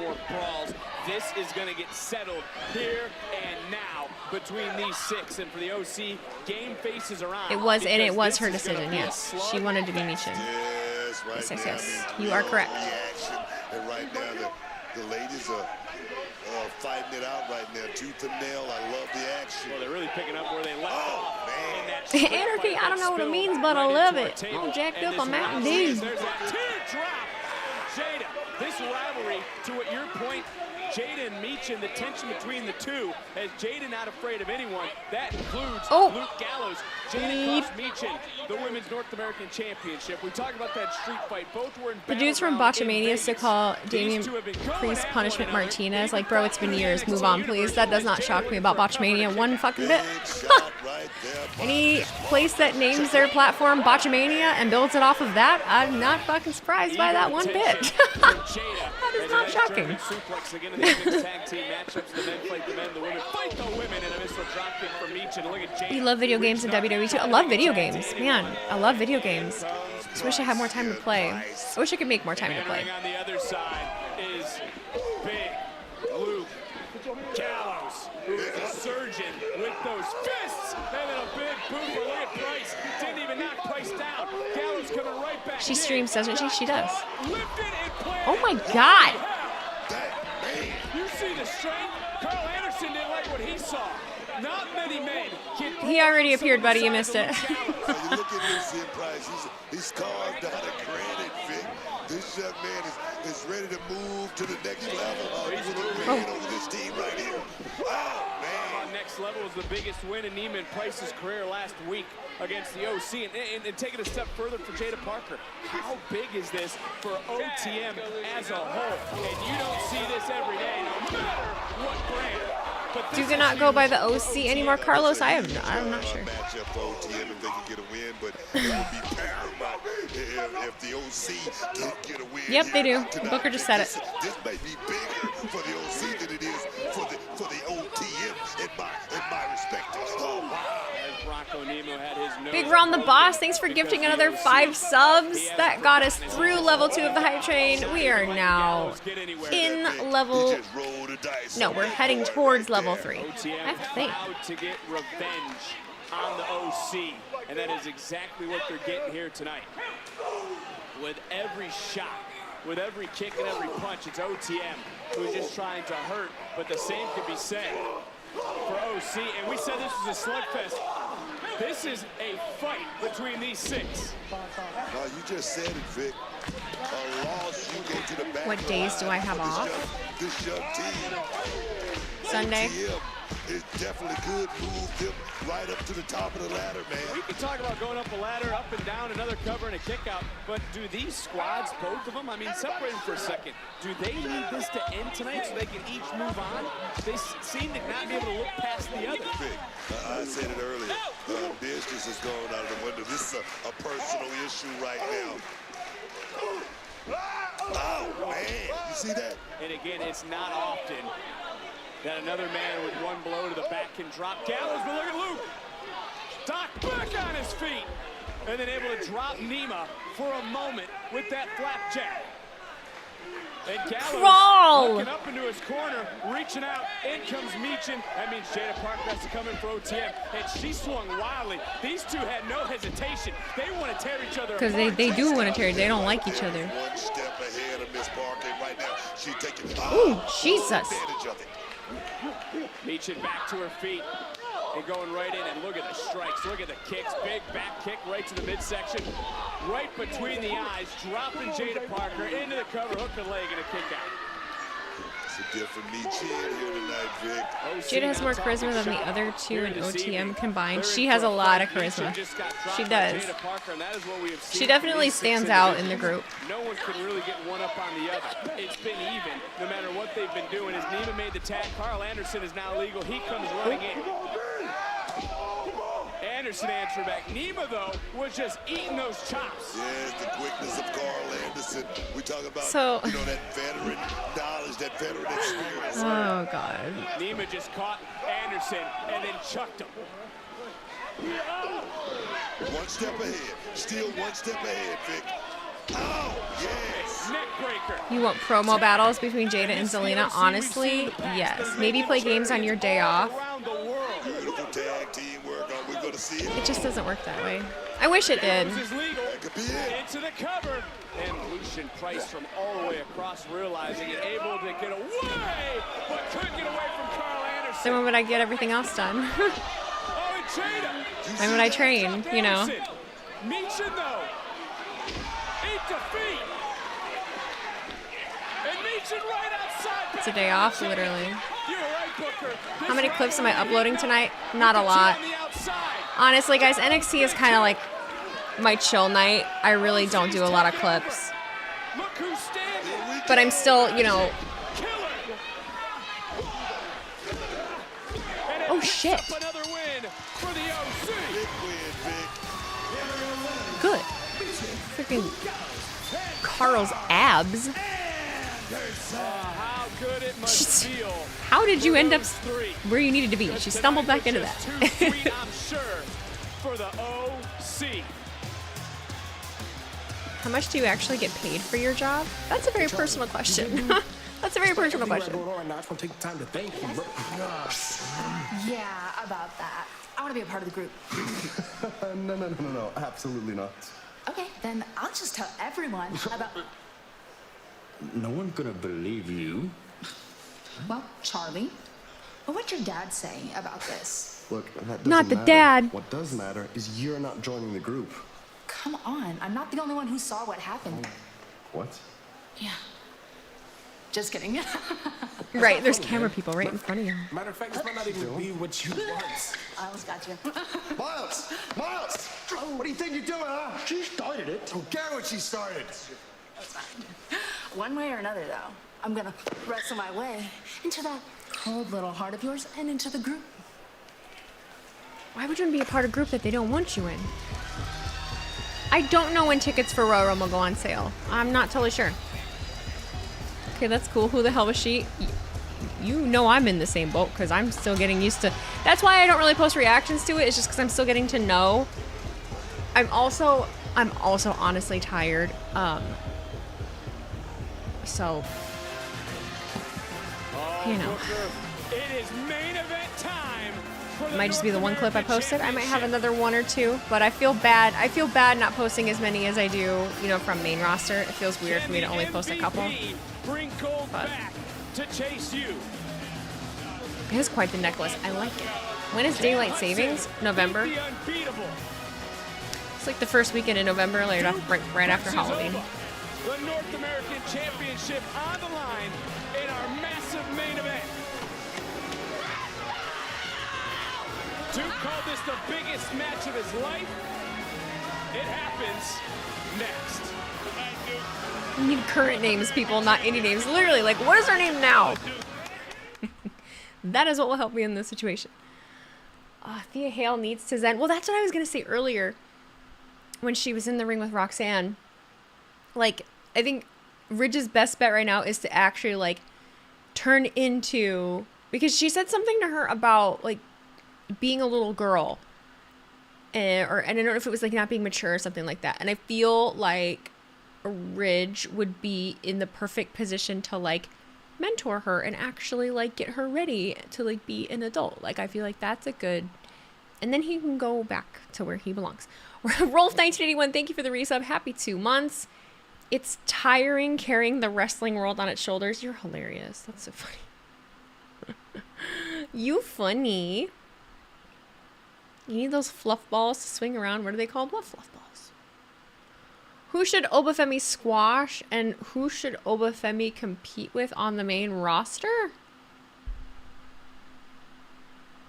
Speaker 5: This is going to get settled here and now between these 6, and for the OC, game faces around.
Speaker 1: It was her decision, yes. She wanted to be Michin. Yes. You are correct.
Speaker 6: And right now, the ladies are fighting it out right now, tooth and nail. I love the action.
Speaker 5: Well, they're really picking up where they left off. Man.
Speaker 1: Anarchy, I don't know what it means, but I love it. I'm jacked up on Mountain Dew.
Speaker 5: There's that teardrop. Jada, this rivalry, to what your point, Jada and Michin, the tension between the two, as Jada not afraid of anyone. That includes Luke Gallows. Jada cost Michin the Women's North American Championship. We talked about that street fight. Both were in
Speaker 1: the dudes from Botchamania used to call Damian Priest Punishment Martinez. Like, bro, it's been years. Move on, please. That does not shock me about Botchamania one fucking bit. Any place that names their platform Botchamania and builds it off of that, I'm not fucking surprised by that one bit. That is not shocking. You love video games and WWE too? I love video games. Man, I love video games. Just wish I had more time to play. I wish I could make more time to play.
Speaker 5: On the other side is big Luke Gallows, who is a surgeon with those fists. And then a big boom for look at Price. Didn't even knock Price down. Gallows coming right back.
Speaker 1: She streams, doesn't she? She does. Oh my God.
Speaker 5: You see the strength? Carl Anderson didn't like what he saw. Not many men can.
Speaker 1: He already appeared, buddy. You missed it.
Speaker 6: You look at Lucian Price. He's carved out of granite, Vic. This young man is ready to move to the next level. He's looking over this team right here. Oh, man.
Speaker 5: Next level was the biggest win in Neiman Price's career last week against the OC. And take it a step further for Jada Parker. How big is this for OTM as a whole? And you don't see this every day, no matter what brand.
Speaker 1: Do they not go by the OC anymore, Carlos? I'm not sure.
Speaker 6: Matchup for OTM if they can get a win, but it would be paramount if the OC can get a win.
Speaker 1: Yep, they do.
Speaker 6: Tonight.
Speaker 1: Booker just said it.
Speaker 6: This may be bigger for the OC than it is for the OTM in my respect. Oh wow!
Speaker 5: As Bronco Nemo had his nose
Speaker 1: Big Ron the Boss, thanks for gifting another 5 subs. That got us through level 2 of the hype train. We are now in level... No, we're heading towards level 3. I have to think.
Speaker 5: To get revenge on the OC, and that is exactly what they're getting here tonight. With every shot, with every kick and every punch, it's OTM who's just trying to hurt, but the same could be said for OC, and we said this was a slugfest. This is a fight between these 6.
Speaker 6: No, you just said it, Vic. A loss, you go to the back.
Speaker 1: What days do I have off?
Speaker 6: This young team.
Speaker 1: Sunday.
Speaker 6: It's definitely good. Move them right up to the top of the ladder, man.
Speaker 5: We can talk about going up a ladder, up and down, another cover and a kick out, but do these squads, both of them, I mean, separate them for a second, do they need this to end tonight so they can each move on? They seem to not be able to look past the other.
Speaker 6: I said it earlier. Business is going out of the window. This is a personal issue right now. Oh, man. You see that?
Speaker 5: And again, it's not often that another man with one blow to the back can drop Gallows, but look at Luke. Doc back on his feet, and then able to drop Nima for a moment with that flapjack. And Gallows looking up into his corner, reaching out. In comes Meechin. That means Jada Parker has to come in for OTM, and she swung wildly. These two had no hesitation. They want to tear each other apart.
Speaker 1: Because they do want to tear. They don't like each other.
Speaker 6: One step ahead of Miss Parker right now. She's taking
Speaker 1: Ooh, Jesus.
Speaker 6: advantage of it.
Speaker 5: Meechin back to her feet and going right in, and look at the strikes, look at the kicks, big back kick right to the midsection, right between the eyes, dropping Jada Parker into the cover, hook and leg, and a kick out.
Speaker 6: It's a different Meechin here tonight, Vic.
Speaker 1: Jada has more charisma than the other 2 in OTM combined. She has a lot of charisma. She does. She definitely stands out in the group.
Speaker 5: No one can really get one up on the other. It's been even, no matter what they've been doing. As Nima made the tag, Carl Anderson is now legal. He comes running in. Anderson answered back. Nima, though, was just eating those chops.
Speaker 6: Yes, the quickness of Carl Anderson. We talk about,
Speaker 1: So,
Speaker 6: that veteran knowledge, that veteran experience.
Speaker 1: Oh, God.
Speaker 5: Nima just caught Anderson and then chucked him.
Speaker 6: One step ahead. Still one step ahead, Vic. Oh, yes.
Speaker 5: Neck breaker.
Speaker 1: You want promo battles between Jada and Zelina? Honestly, yes. Maybe play games on your day off.
Speaker 6: Beautiful tag team work. Are we going to see it?
Speaker 1: It just doesn't work that way. I wish it did.
Speaker 5: Into the cover. And Lucian Price from all the way across, realizing it, able to get away, but couldn't get away from Carl Anderson.
Speaker 1: Then when would I get everything else done?
Speaker 5: Oh, and Jada.
Speaker 1: When would I train, you know?
Speaker 5: Meechin, though. Eat defeat. And Meechin right outside.
Speaker 1: It's a day off, literally.
Speaker 5: You're right, Booker.
Speaker 1: How many clips am I uploading tonight? Not a lot. Honestly, guys, NXT is kind of like my chill night. I really don't do a lot of clips. But I'm still, you know... Oh, shit. Good. Freaking Carl's abs.
Speaker 5: How good it must feel.
Speaker 1: How did you end up where you needed to be? She stumbled back into that.
Speaker 5: I'm sure, for the OC.
Speaker 1: How much do you actually get paid for your job? That's a very personal question. That's a very personal question.
Speaker 2: I just want to take the time to thank you.
Speaker 16: Yeah, about that. I want to be a part of the group.
Speaker 8: No, absolutely not.
Speaker 16: Okay, then I'll just tell everyone about...
Speaker 19: No one's gonna believe you.
Speaker 16: Well, Charlie, what'd your dad say about this?
Speaker 8: Look, that doesn't
Speaker 1: Not the
Speaker 8: matter.
Speaker 1: dad.
Speaker 8: What does matter is you're not joining the group.
Speaker 16: Come on, I'm not the only one who saw what happened.
Speaker 8: What?
Speaker 16: Yeah. Just kidding.
Speaker 1: Right, there's camera people right in front of you.
Speaker 2: Matter of fact, this might not even be what you want.
Speaker 16: I almost got you.
Speaker 8: Miles! Miles! What do you think you're doing, huh? She started it. Don't care what she started.
Speaker 16: That's fine. One way or another, though, I'm gonna wrestle my way into that
Speaker 17: cold little heart of yours and into the group.
Speaker 1: Why would you want to be a part of a group that they don't want you in? I don't know when tickets for Royal Rumble go on sale. I'm not totally sure. Okay, that's cool. Who the hell was she? You know I'm in the same boat because I'm still getting used to... That's why I don't really post reactions to it. It's just because I'm still getting to know. I'm also honestly tired. So, you know.
Speaker 5: It is main event time.
Speaker 1: It might just be the one clip I posted. I might have another one or two, but I feel bad. I feel bad not posting as many as I do, you know, from main roster. It feels weird for me to only post a couple.
Speaker 5: Bring gold back to chase you.
Speaker 1: It is quite the necklace. I like it. When is daylight savings? November. It's like the first weekend in November, like right after Halloween.
Speaker 5: The North American Championship on the line in our massive main event. Duke called this the biggest match of his life. It happens next.
Speaker 1: We need current names, people, not any names. Literally, like, what is our name now? That is what will help me in this situation. Thea Hale needs to zen. Well, that's what I was going to say earlier when she was in the ring with Roxanne. Like, I think Ridge's best bet right now is to actually, like, turn into... Because she said something to her about, like, being a little girl. And I don't know if it was, like, not being mature or something like that. And I feel like Ridge would be in the perfect position to, like, mentor her and actually, like, get her ready to, like, be an adult. Like, I feel like that's a good... And then he can go back to where he belongs. Rolf1981, thank you for the resub. Happy 2 months. It's tiring carrying the wrestling world on its shoulders. You're hilarious. That's so funny. You funny. You need those fluff balls to swing around. What are they called? What fluff balls? Who should Obafemi squash and who should Obafemi compete with on the main roster?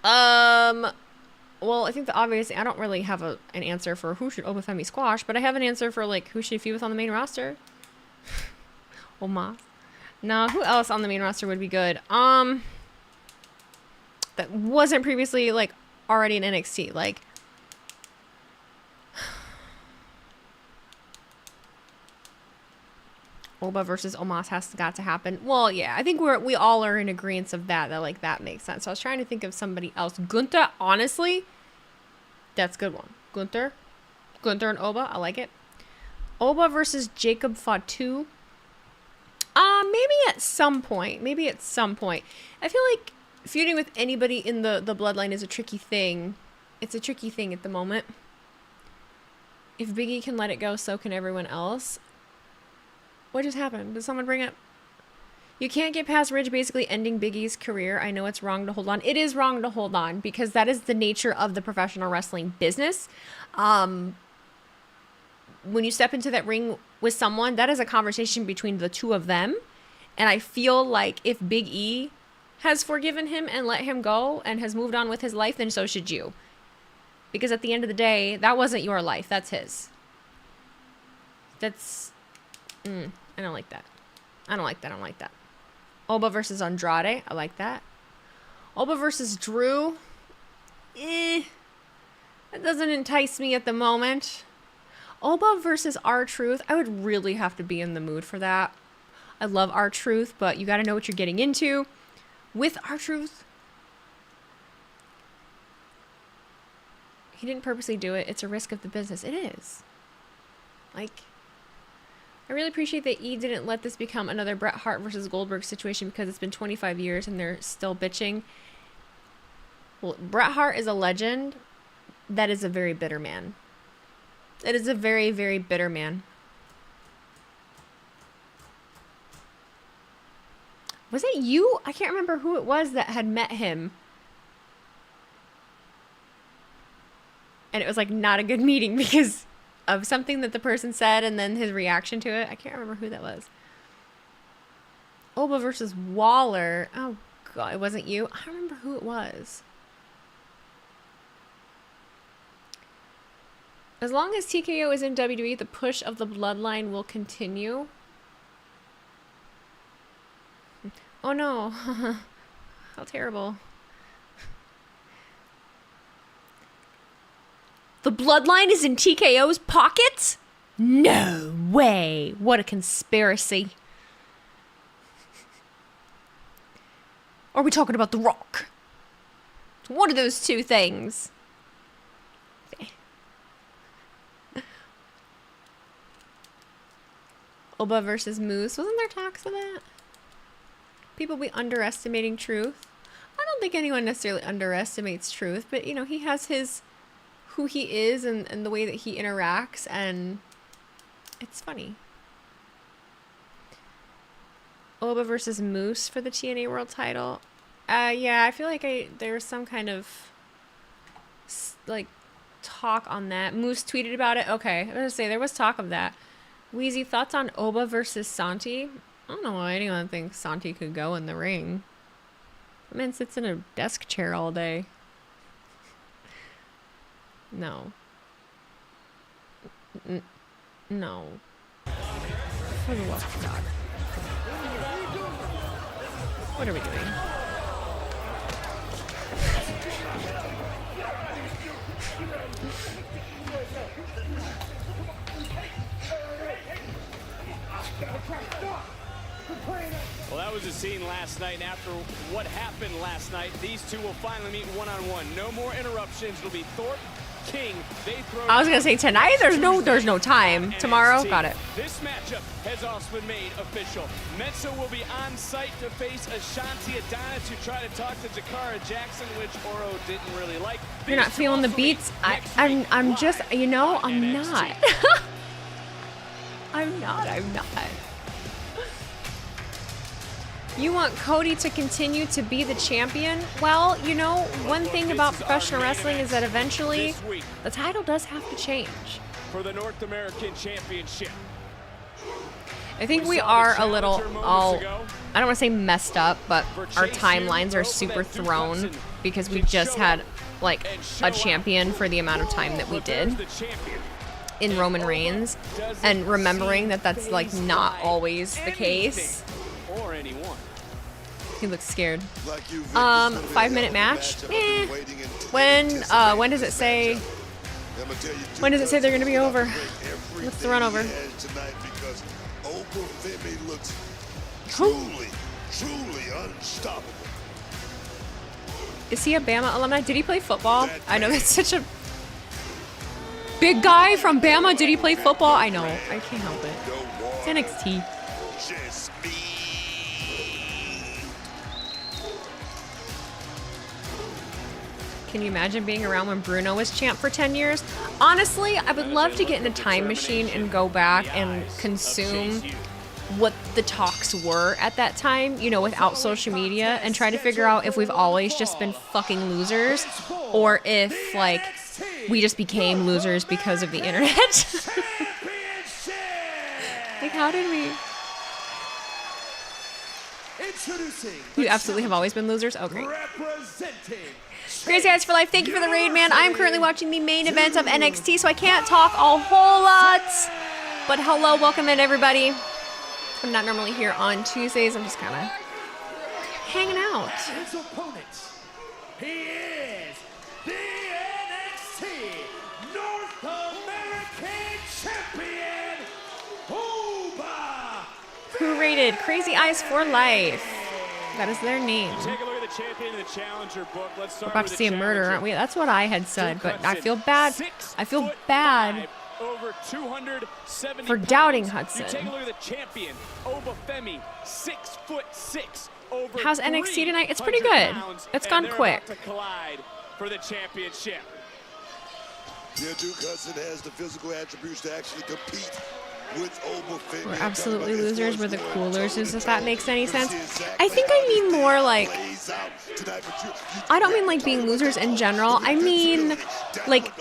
Speaker 1: Well, I think the obvious, I don't really have an answer for who should Obafemi squash, but I have an answer for, like, who should he feud with on the main roster. Omos. No, who else on the main roster would be good? That wasn't previously, like, already in NXT. Like, Oba versus Omos got to happen. Well, yeah, I think we all are in agreement of that like, that makes sense. So I was trying to think of somebody else. Gunther, honestly, that's a good one. Gunther and Oba, I like it. Oba versus Jacob Fatu. Maybe at some point. I feel like feuding with anybody in the bloodline is a tricky thing. It's a tricky thing at the moment. If Big E can let it go, so can everyone else. What just happened? Did someone bring up? You can't get past Ridge basically ending Big E's career. I know it's wrong to hold on. It is wrong to hold on because that is the nature of the professional wrestling business. When you step into that ring with someone, that is a conversation between the two of them. And I feel like if Big E has forgiven him and let him go and has moved on with his life, then so should you. Because at the end of the day, that wasn't your life. That's his. That's... I don't like that. I don't like that. Oba versus Andrade. I like that. Oba versus Drew. That doesn't entice me at the moment. Oba versus R-Truth. I would really have to be in the mood for that. I love R-Truth, but you got to know what you're getting into. With R-Truth, he didn't purposely do it. It's a risk of the business. It is. Like... I really appreciate that E didn't let this become another Bret Hart versus Goldberg situation because it's been 25 years and they're still bitching. Well, Bret Hart is a legend. That is a very bitter man. It is a very, very bitter man. Was it you? I can't remember who it was that had met him. And it was like not a good meeting because... of something that the person said and then his reaction to it. I can't remember who that was. Oba versus Waller. Oh, God. It wasn't you? I don't remember who it was. As long as TKO is in WWE, the push of the bloodline will continue. Oh, no. how terrible. The bloodline is in TKO's pockets? No way. What a conspiracy. Or are we talking about The Rock? It's one of those two things. Oba versus Moose. Wasn't there talks of that? People be underestimating Truth. I don't think anyone necessarily underestimates Truth, but you know, he has his who he is and the way that he interacts, and it's funny. Oba versus Moose for the TNA World title. Yeah, I feel like there was some kind of like talk on that. Moose tweeted about it. Okay, I was gonna say there was talk of that. Wheezy, thoughts on Oba versus Santi? I don't know why anyone thinks Santi could go in the ring. The man sits in a desk chair all day. No. No. For the love of God. What are we doing?
Speaker 5: Well, that was a scene last night, and after what happened last night, these two will finally meet one-on-one. No more interruptions. It'll be Thorpe, King. They throw.
Speaker 1: I was gonna say tonight. There's no time. Tomorrow, got it.
Speaker 5: This matchup has also been made official. Mensa will be on site to face Ashanti Adonis, who tried to talk to Jakara Jackson, which Oro didn't really like.
Speaker 1: You're not feeling the beats. I'm just, you know, I'm not. I'm not. You want Cody to continue to be the champion? Well, you know, one thing about professional wrestling is that eventually the title does have to change.
Speaker 5: For the North American Championship.
Speaker 1: I think we are a little I don't want to say messed up, but our timelines are super thrown because we just had like a champion for the amount of time that we did in Roman Reigns, and remembering that that's like not always the case.
Speaker 5: Or anyone.
Speaker 1: He looks scared. 5-minute match? Eh. When does it say? When does it say they're gonna be over? What's the run over?
Speaker 6: Truly unstoppable.
Speaker 1: Is he a Bama alumni? Did he play football? I know that's such a big guy from Bama. Did he play football? I know. I can't help it. It's NXT. Can you imagine being around when Bruno was champ for 10 years? Honestly, I would love to get in a time machine and go back and consume what the talks were at that time, you know, without social media, and try to figure out if we've always just been fucking losers or if, like, we just became losers because of the internet. Like, how did we? You absolutely have always been losers? Oh, great. Crazy Eyes for Life, thank you for the raid, man. I am currently watching the main event of NXT, so I can't talk a whole lot. But hello, welcome in, everybody. I'm not normally here on Tuesdays. I'm just kind of hanging out.
Speaker 19: His opponent, he is the NXT North American Champion, Oba.
Speaker 1: Who rated Crazy Eyes for Life? That is their name.
Speaker 5: Take a look at the champion in the challenger book. Let's start
Speaker 1: We're about to see a murder, aren't we? That's what I had said, but I feel bad. I feel bad
Speaker 5: over 270
Speaker 1: for doubting
Speaker 5: pounds.
Speaker 1: Hudson.
Speaker 5: You take a look at the champion, Oba Femi, 6'6", over
Speaker 1: How's NXT tonight? It's pretty good. It's gone quick.
Speaker 5: About to collide for the championship.
Speaker 6: Yeah, Duke Hudson has the physical attributes to actually compete with Oba Femi.
Speaker 1: We're absolutely losers. We're the cool losers, if that makes any sense. I think I mean more like, I don't mean like being losers in general. I mean, like,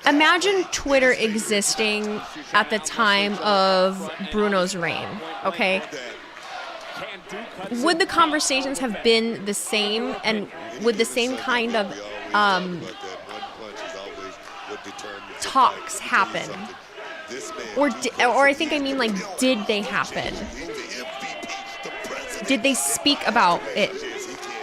Speaker 1: imagine Twitter existing at the time of Bruno's reign, okay? Would the conversations have been the same, and would the same kind of talks happen? Or I think I mean like, did they happen? Did they speak about it?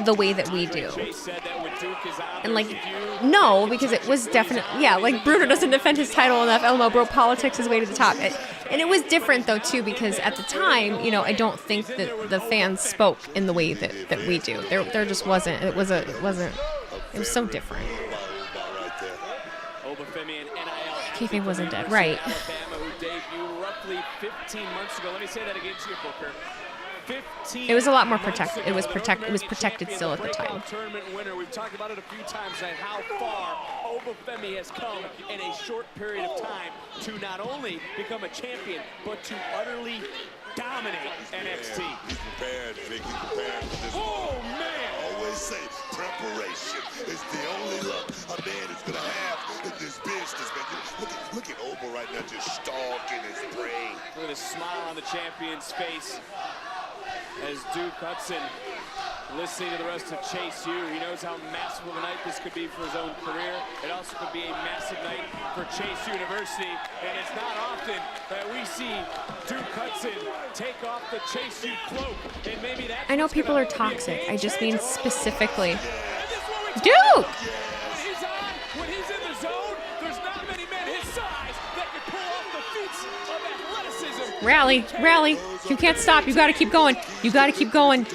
Speaker 1: the way that we do.
Speaker 5: Chase said that when Duke is on,
Speaker 1: And like,
Speaker 5: there's a feud.
Speaker 1: no, because it was definitely, yeah, like Bruno doesn't defend his title enough. Elmo bro politics his way to the top. And it was different though too, because at the time, you know, I don't think that the fans spoke in the way that we do. There just wasn't. It was so different. Kayfabe wasn't dead, right?
Speaker 5: Alabama, who debuted roughly 15 months ago. Let me say that again to you, Booker. 15
Speaker 1: It was a lot more protected. It was
Speaker 5: months
Speaker 1: protected still at the time.
Speaker 5: Tournament winner. We've talked about it a few times tonight, how far Obafemi has come in a short period of time to not only become a champion, but to utterly dominate NXT.
Speaker 6: He's prepared, Vic. He's prepared for this.
Speaker 5: Oh, man!
Speaker 6: I always say preparation is the only luck a man is going to have in this business, man. Look at Oba right now just stalking his brain.
Speaker 5: Look at the smile on the champion's face as Duke Hudson listening to the rest of Chase U. He knows how massive of a night this could be for his own career. It also could be a massive night for Chase University. And it's not often that we see Duke Hudson take off the Chase U cloak. And maybe that's
Speaker 1: I know people are toxic. I just mean specifically Duke.
Speaker 5: When he's in the zone, there's not many men his size that can pull off the feats of athleticism.
Speaker 1: Rally. You can't stop. You got to keep going. You got to keep going.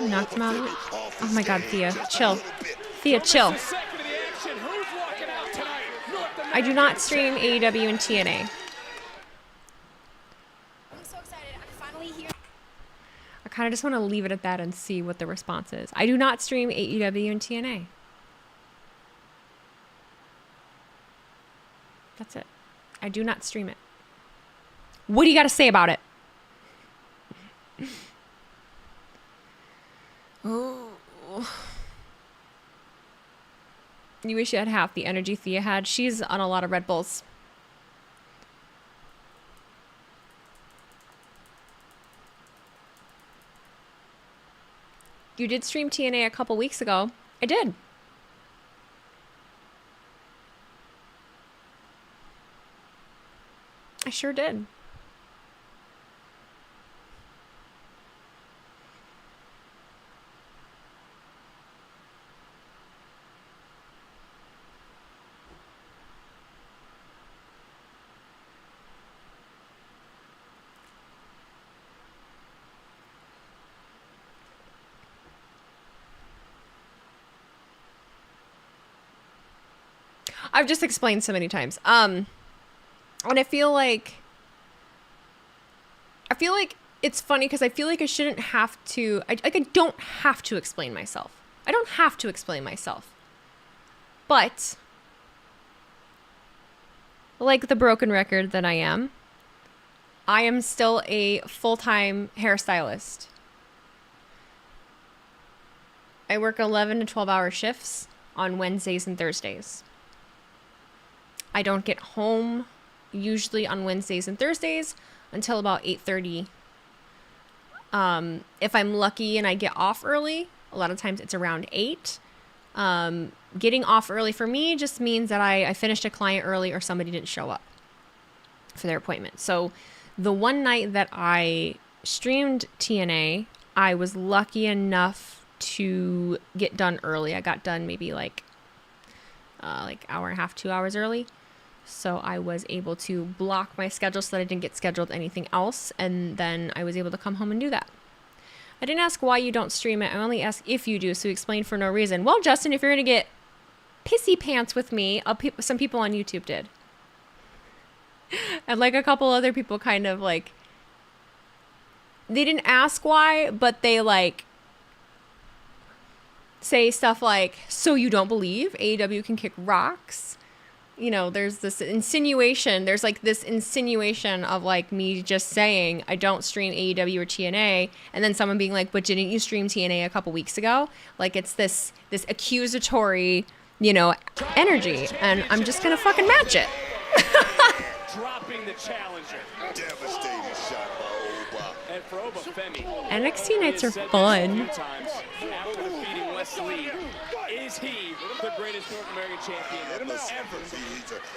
Speaker 1: Knocked him out. Oh my God, Thea, chill. Thea, chill. I do not stream AEW and TNA.
Speaker 13: I'm so excited. I'm finally here.
Speaker 1: I kind of just want to leave it at that and see what the response is. I do not stream AEW and TNA. That's it. I do not stream it. What do you got to say about it? Oh. You wish you had half the energy Thea had. She's on a lot of Red Bulls. You did stream TNA a couple weeks ago. I did. I sure did. I've just explained so many times. And I feel like it's funny because I feel like I shouldn't have to. I don't have to explain myself. I don't have to explain myself. But like the broken record that I am still a full-time hairstylist. I work 11 to 12-hour shifts on Wednesdays and Thursdays. I don't get home usually on Wednesdays and Thursdays until about 8:30. If I'm lucky and I get off early, a lot of times it's around 8. Getting off early for me just means that I finished a client early or somebody didn't show up for their appointment. So the one night that I streamed TNA, I was lucky enough to get done early. I got done maybe like hour and a half, 2 hours early. So I was able to block my schedule so that I didn't get scheduled anything else. And then I was able to come home and do that. I didn't ask why you don't stream it. I only asked if you do. So you explained for no reason. Well, Justin, if you're going to get pissy pants with me, some people on YouTube did. And like a couple other people kind of like, they didn't ask why, but they like say stuff like, so you don't believe AEW can kick rocks? You know, there's this insinuation. There's like this insinuation of like me just saying I don't stream AEW or TNA, and then someone being like, but didn't you stream TNA a couple weeks ago? Like it's this accusatory, you know, energy, and I'm just gonna fucking match it.
Speaker 5: Dropping the challenger.
Speaker 6: Devastating shot by Oba.
Speaker 5: And for Obafemi,
Speaker 1: NXT nights are fun.
Speaker 5: after defeating Wesley. Is he the greatest North American champion ever?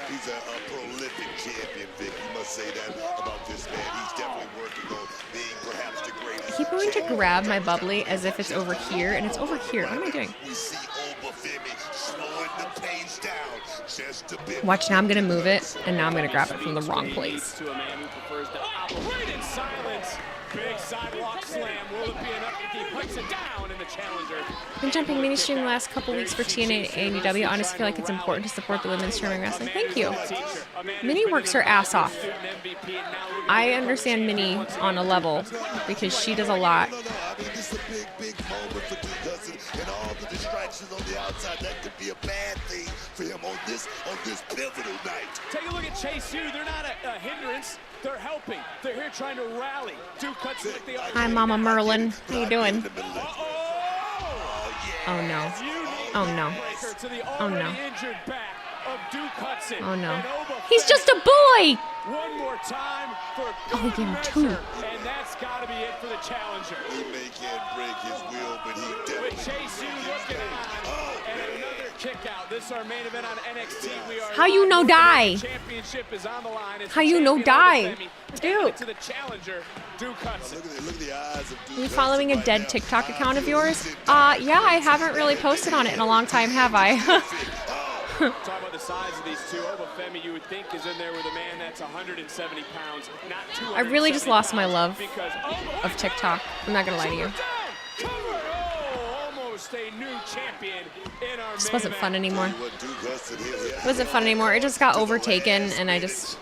Speaker 6: He's a prolific champion, Vic. You must say that about this man. He's definitely working on being perhaps the greatest.
Speaker 1: I keep going to grab my bubbly as if it's over here, and it's over here. What am I doing?
Speaker 6: We see Obafemi slowing the pace down just a bit.
Speaker 1: Watch, now I'm going to move it, and now I'm going to grab it from the wrong place.
Speaker 5: To a man who prefers to operate in silence. Big sidewalk slam. Will it be enough if he puts it down in the challenger?
Speaker 1: Been jumping mini stream the last couple weeks for TNA and AEW. Honestly, feel like it's important to support the women's streaming wrestling. Thank you. Minnie works her ass off. I understand Minnie on a level because she does a lot.
Speaker 6: I mean, this is a big moment for Duke Hudson, and all the distractions on the outside. That could be a bad thing for him on this pivotal night.
Speaker 5: Take a look at Chase U. They're not a hindrance. They're helping. They're here trying to rally. Duke cuts like they are.
Speaker 1: Hi, Mama Merlin. How you doing? Oh no. Oh no. Oh no. Oh no. He's just a boy!
Speaker 5: One more time for
Speaker 1: oh, he gave him 2.
Speaker 5: And that's got to be it for the challenger.
Speaker 6: He may can't break his will, but he definitely.
Speaker 5: With Chase U looking on. And another kick out. This is our main event on NXT. We are
Speaker 1: how you no die?
Speaker 5: Championship is on the line.
Speaker 1: How you no die? Dude.
Speaker 5: To the challenger, Duke Hudson.
Speaker 6: Look at the eyes of Duke.
Speaker 1: Are you following a dead TikTok account of yours? Yeah, I haven't really posted on it in a long time, have I?
Speaker 5: Talk about the size of these two. Obafemi, you would think, is in there with a man that's 170 pounds, not 200.
Speaker 1: I really just lost my love of TikTok. I'm not gonna lie to you.
Speaker 5: Almost a new champion in our
Speaker 1: This wasn't fun anymore. It wasn't fun anymore. It just got overtaken, and I just.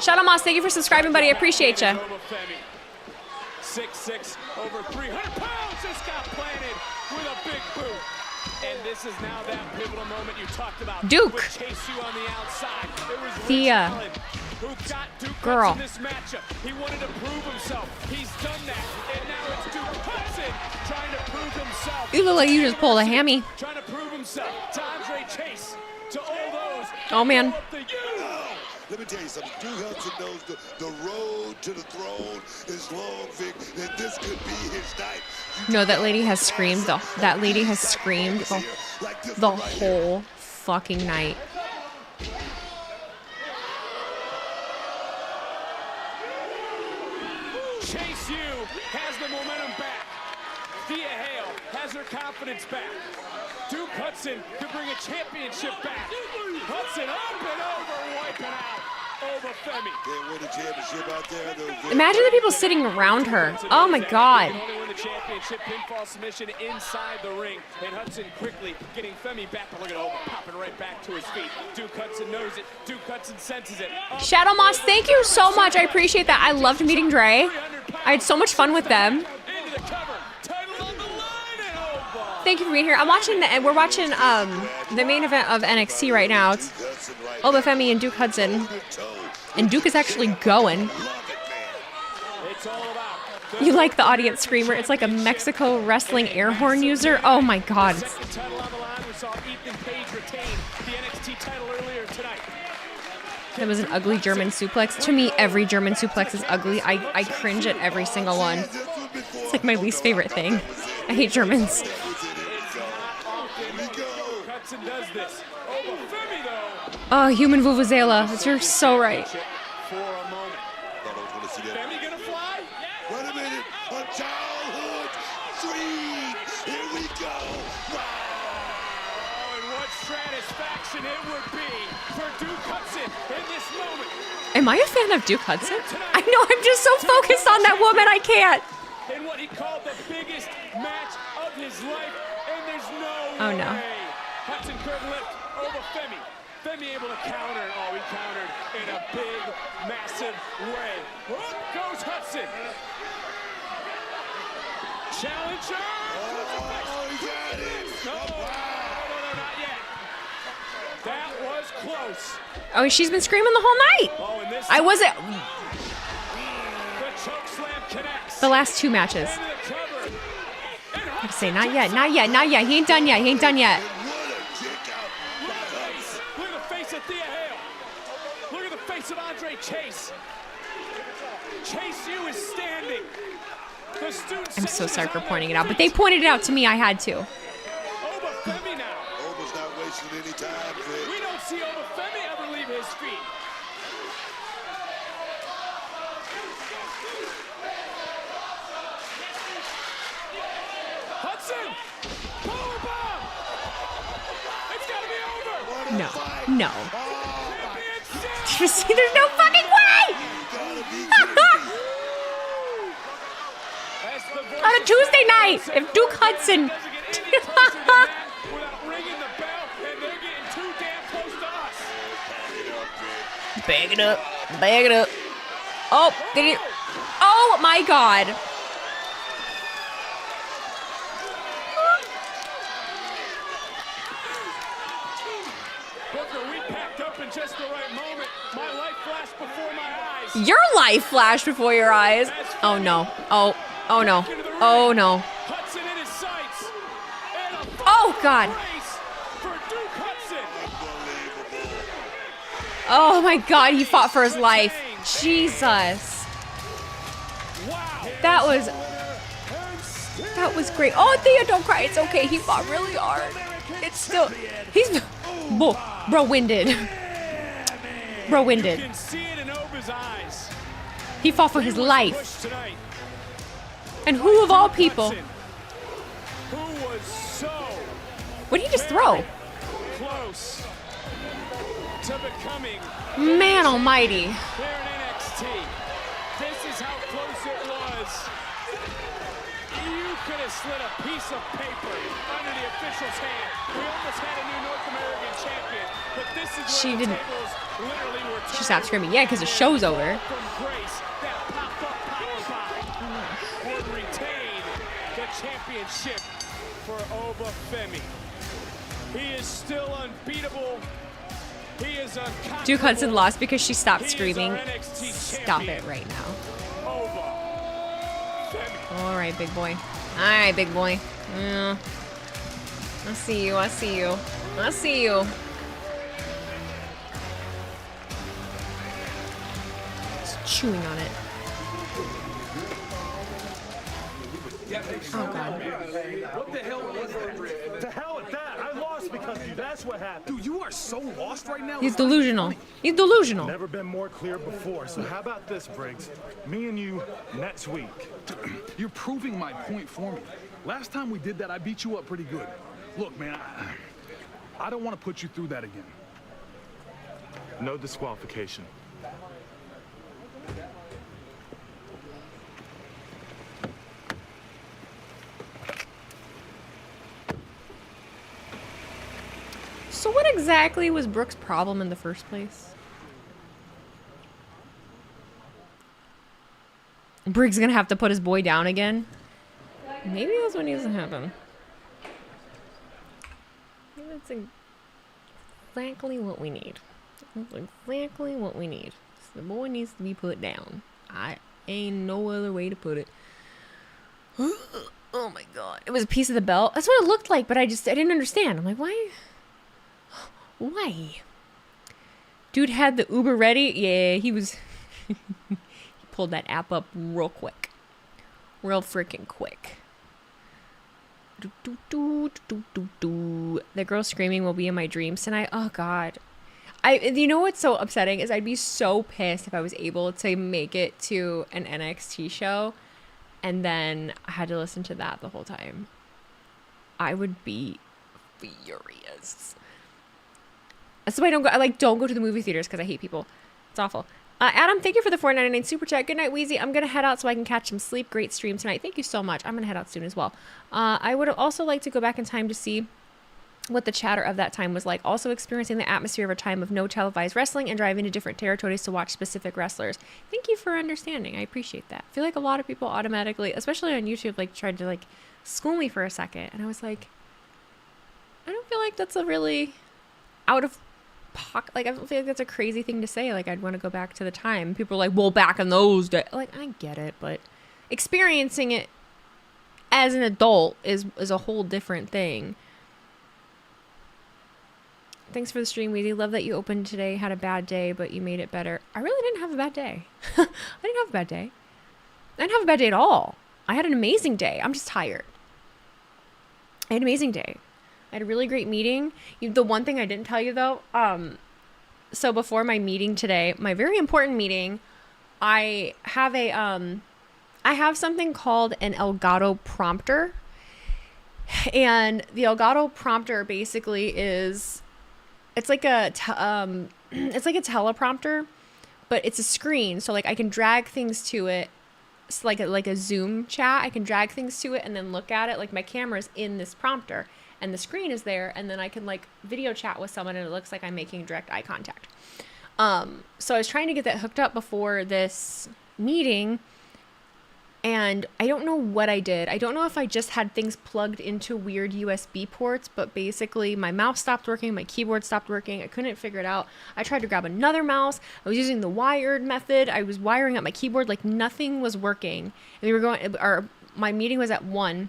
Speaker 1: Shadow Moss, thank you for subscribing, buddy. I appreciate you.
Speaker 5: 6'6", over 300 pounds. Just got planted with a big boot. And this is now that pivotal moment you talked about.
Speaker 1: Duke.
Speaker 5: Chase U on the outside. It was
Speaker 1: Thea.
Speaker 5: who got Duke
Speaker 1: Girl.
Speaker 5: in this matchup. He wanted to prove himself. He's done that. And now it's Duke Hudson trying to prove himself.
Speaker 1: You look like you just pulled a hammy.
Speaker 5: Trying to prove himself. To Andre Chase. To all those.
Speaker 1: Oh, man.
Speaker 6: Let me tell you something. Duke Hudson knows the road to the throne is long, Vic, and this could be his night.
Speaker 1: No, that lady has screamed. That lady has screamed the whole fucking night.
Speaker 5: Chase U has the momentum back. Thea Hale has her confidence back. Duke Hudson could bring a championship back. Hudson up and over, wiping out Obafemi.
Speaker 6: Can't win the championship out there.
Speaker 1: Imagine the people sitting around her. Oh my God.
Speaker 5: Only win the championship, pinfall submission inside the ring. And Hudson quickly getting Femi back. But look at Oba popping right back to his feet. Duke Hudson knows it. Duke Hudson senses it.
Speaker 1: Shadow Moss, thank you so much. I appreciate that. I loved meeting Dre. I had so much fun with them.
Speaker 5: Into the cover. Title on the line and Oba.
Speaker 1: Thank you for being here. We're watching the main event of NXT right now. It's Obafemi and Duke Hudson. And Duke is actually going. You like the audience screamer? It's like a Mexico wrestling air horn user. Oh my God. It was an ugly German suplex. To me, every German suplex is ugly. I cringe at every single one. It's like my least favorite thing. I hate Germans. Oh, human vuvuzela. You're so right.
Speaker 5: For a moment. Femi gonna fly?
Speaker 6: Wait a minute. A childhood dream. Here we go.
Speaker 5: Oh, and what satisfaction it would be for Duke Hudson in this moment.
Speaker 1: Am I a fan of Duke Hudson? I know, I'm just so focused on that woman, I can't.
Speaker 5: In what he called the biggest match of his life, and there's no
Speaker 1: Oh, no.
Speaker 5: way. Hudson could lift over Femi. Femi able to counter. Oh, he countered in a big, massive way. Up goes Hudson. Challenger.
Speaker 6: Oh, he got it.
Speaker 5: No, not yet. That was close.
Speaker 1: Oh, she's been screaming the whole night.
Speaker 5: Oh, and this
Speaker 1: I wasn't.
Speaker 5: the choke slam connects.
Speaker 1: The last 2 matches. I say, not yet, not yet, not yet. He ain't done yet, he ain't done yet.
Speaker 5: Look at the face of Thea Hale. Look at the face of Andre Chase. Chase U is standing. The student
Speaker 1: I'm so sorry for pointing it out, but they pointed it out to me. I had to.
Speaker 6: position anytime, Fred.
Speaker 5: We don't see Obafemi ever leave his feet. Hudson! Powerbomb! It's gotta be over!
Speaker 1: No. No. See, there's no fucking way! On a Tuesday night, if Duke Hudson... Bag it up. Bag it up. Oh, did it... Oh, my God.
Speaker 5: Booker, we packed up in just the right moment. My life flashed before my eyes.
Speaker 1: Your life flashed before your eyes. Oh, no. Oh, oh, no. Oh, no.
Speaker 5: Hudson in his sights.
Speaker 1: Oh, God. Oh, my God. He fought for his life. Jesus. That was great. Oh, Thea, don't cry. It's okay. He fought really hard. It's still... He's... Bro winded. Bro winded.
Speaker 5: You can see it in Oba's eyes.
Speaker 1: He fought for his life. And who of all people?
Speaker 5: Who was so
Speaker 1: What did he just throw?
Speaker 5: close to becoming
Speaker 1: Man almighty.
Speaker 5: here in NXT. This is how close it was. You could have slid a piece of paper under the official's hand. We almost had a new North American champion, but this is where
Speaker 1: She
Speaker 5: the
Speaker 1: didn't.
Speaker 5: tables literally were
Speaker 1: She stopped screaming. Yeah, because the show's over.
Speaker 5: from grace. That pop-up powerbomb would retain the championship for Obafemi. He is still unbeatable. He is unconquerable.
Speaker 1: Duke Hudson lost because she stopped
Speaker 5: He is
Speaker 1: screaming.
Speaker 5: our NXT
Speaker 1: Stop
Speaker 5: champion.
Speaker 1: it right now.
Speaker 5: Obafemi.
Speaker 1: All right, big boy. All right, big boy. Yeah. I see you. I see you. I see you. Just chewing on it. Oh, God.
Speaker 19: What the hell was that? To hell with that. I lost because of you. That's what happened.
Speaker 2: Dude, you are so lost right now.
Speaker 1: He's delusional. He's delusional.
Speaker 10: Never been more clear before. So how about this, Briggs? Me and you next week.
Speaker 2: You're proving my point for me. Last time we did that, I beat you up pretty good. Look, man, I don't want to put you through that again.
Speaker 10: No disqualification.
Speaker 1: So what exactly was Brooke's problem in the first place? Briggs gonna have to put his boy down again? Maybe that's what needs to happen. Maybe that's exactly what we need. That's exactly what we need. The boy needs to be put down. I ain't no other way to put it. Oh my God. It was a piece of the belt. That's what it looked like, but I didn't understand. I'm like, why? Why? Dude had the Uber ready. Yeah, he was... he pulled that app up real quick. Real freaking quick. The girl screaming will be in my dreams tonight. Oh, God. You know what's so upsetting is I'd be so pissed if I was able to make it to an NXT show and then I had to listen to that the whole time. I would be furious. That's why I don't go to the movie theaters because I hate people. It's awful. Adam, thank you for the $4.99 super chat. Good night, Wheezy. I'm gonna head out so I can catch some sleep. Great stream tonight. Thank you so much. I'm gonna head out soon as well. I would also like to go back in time to see what the chatter of that time was like. Also experiencing the atmosphere of a time of no televised wrestling and driving to different territories to watch specific wrestlers. Thank you for understanding. I appreciate that. I feel like a lot of people automatically, especially on YouTube, tried to school me for a second, and I was like, I don't feel like that's a really out of pocket. I don't feel like that's a crazy thing to say. I'd want to go back to the time. People are like, well, back in those days. I get it, but experiencing it as an adult is a whole different thing. Thanks for the stream, Weezy. Love that you opened today. Had a bad day, but you made it better. I really didn't have a bad day. I didn't have a bad day. I didn't have a bad day at all. I had an amazing day. I'm just tired. I had an amazing day. I had a really great meeting. The one thing I didn't tell you though, so before my meeting today, my very important meeting, I have something called an Elgato prompter. And the Elgato prompter basically is, it's like a teleprompter, but it's a screen. So like I can drag things to it. It's like a Zoom chat. I can drag things to it and then look at it. Like my camera's in this prompter and the screen is there, and then I can like video chat with someone and it looks like I'm making direct eye contact. So I was trying to get that hooked up before this meeting, and I don't know what I did. I don't know if I just had things plugged into weird USB ports, but basically my mouse stopped working, my keyboard stopped working. I couldn't figure it out. I tried to grab another mouse. I was using the wired method. I was wiring up my keyboard, like nothing was working. And my meeting was at 1.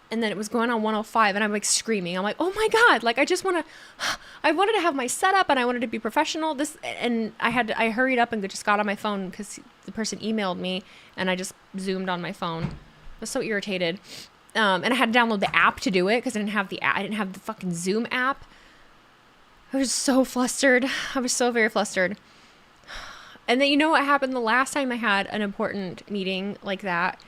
Speaker 1: And then it was going on 105, and I'm like screaming. I'm like, oh my God, like I wanted to have my setup and I wanted to be professional. I hurried up and just got on my phone because the person emailed me, and I just zoomed on my phone. I was so irritated. And I had to download the app to do it because I didn't have the fucking Zoom app. I was so flustered. I was so very flustered. And then you know what happened the last time I had an important meeting like that?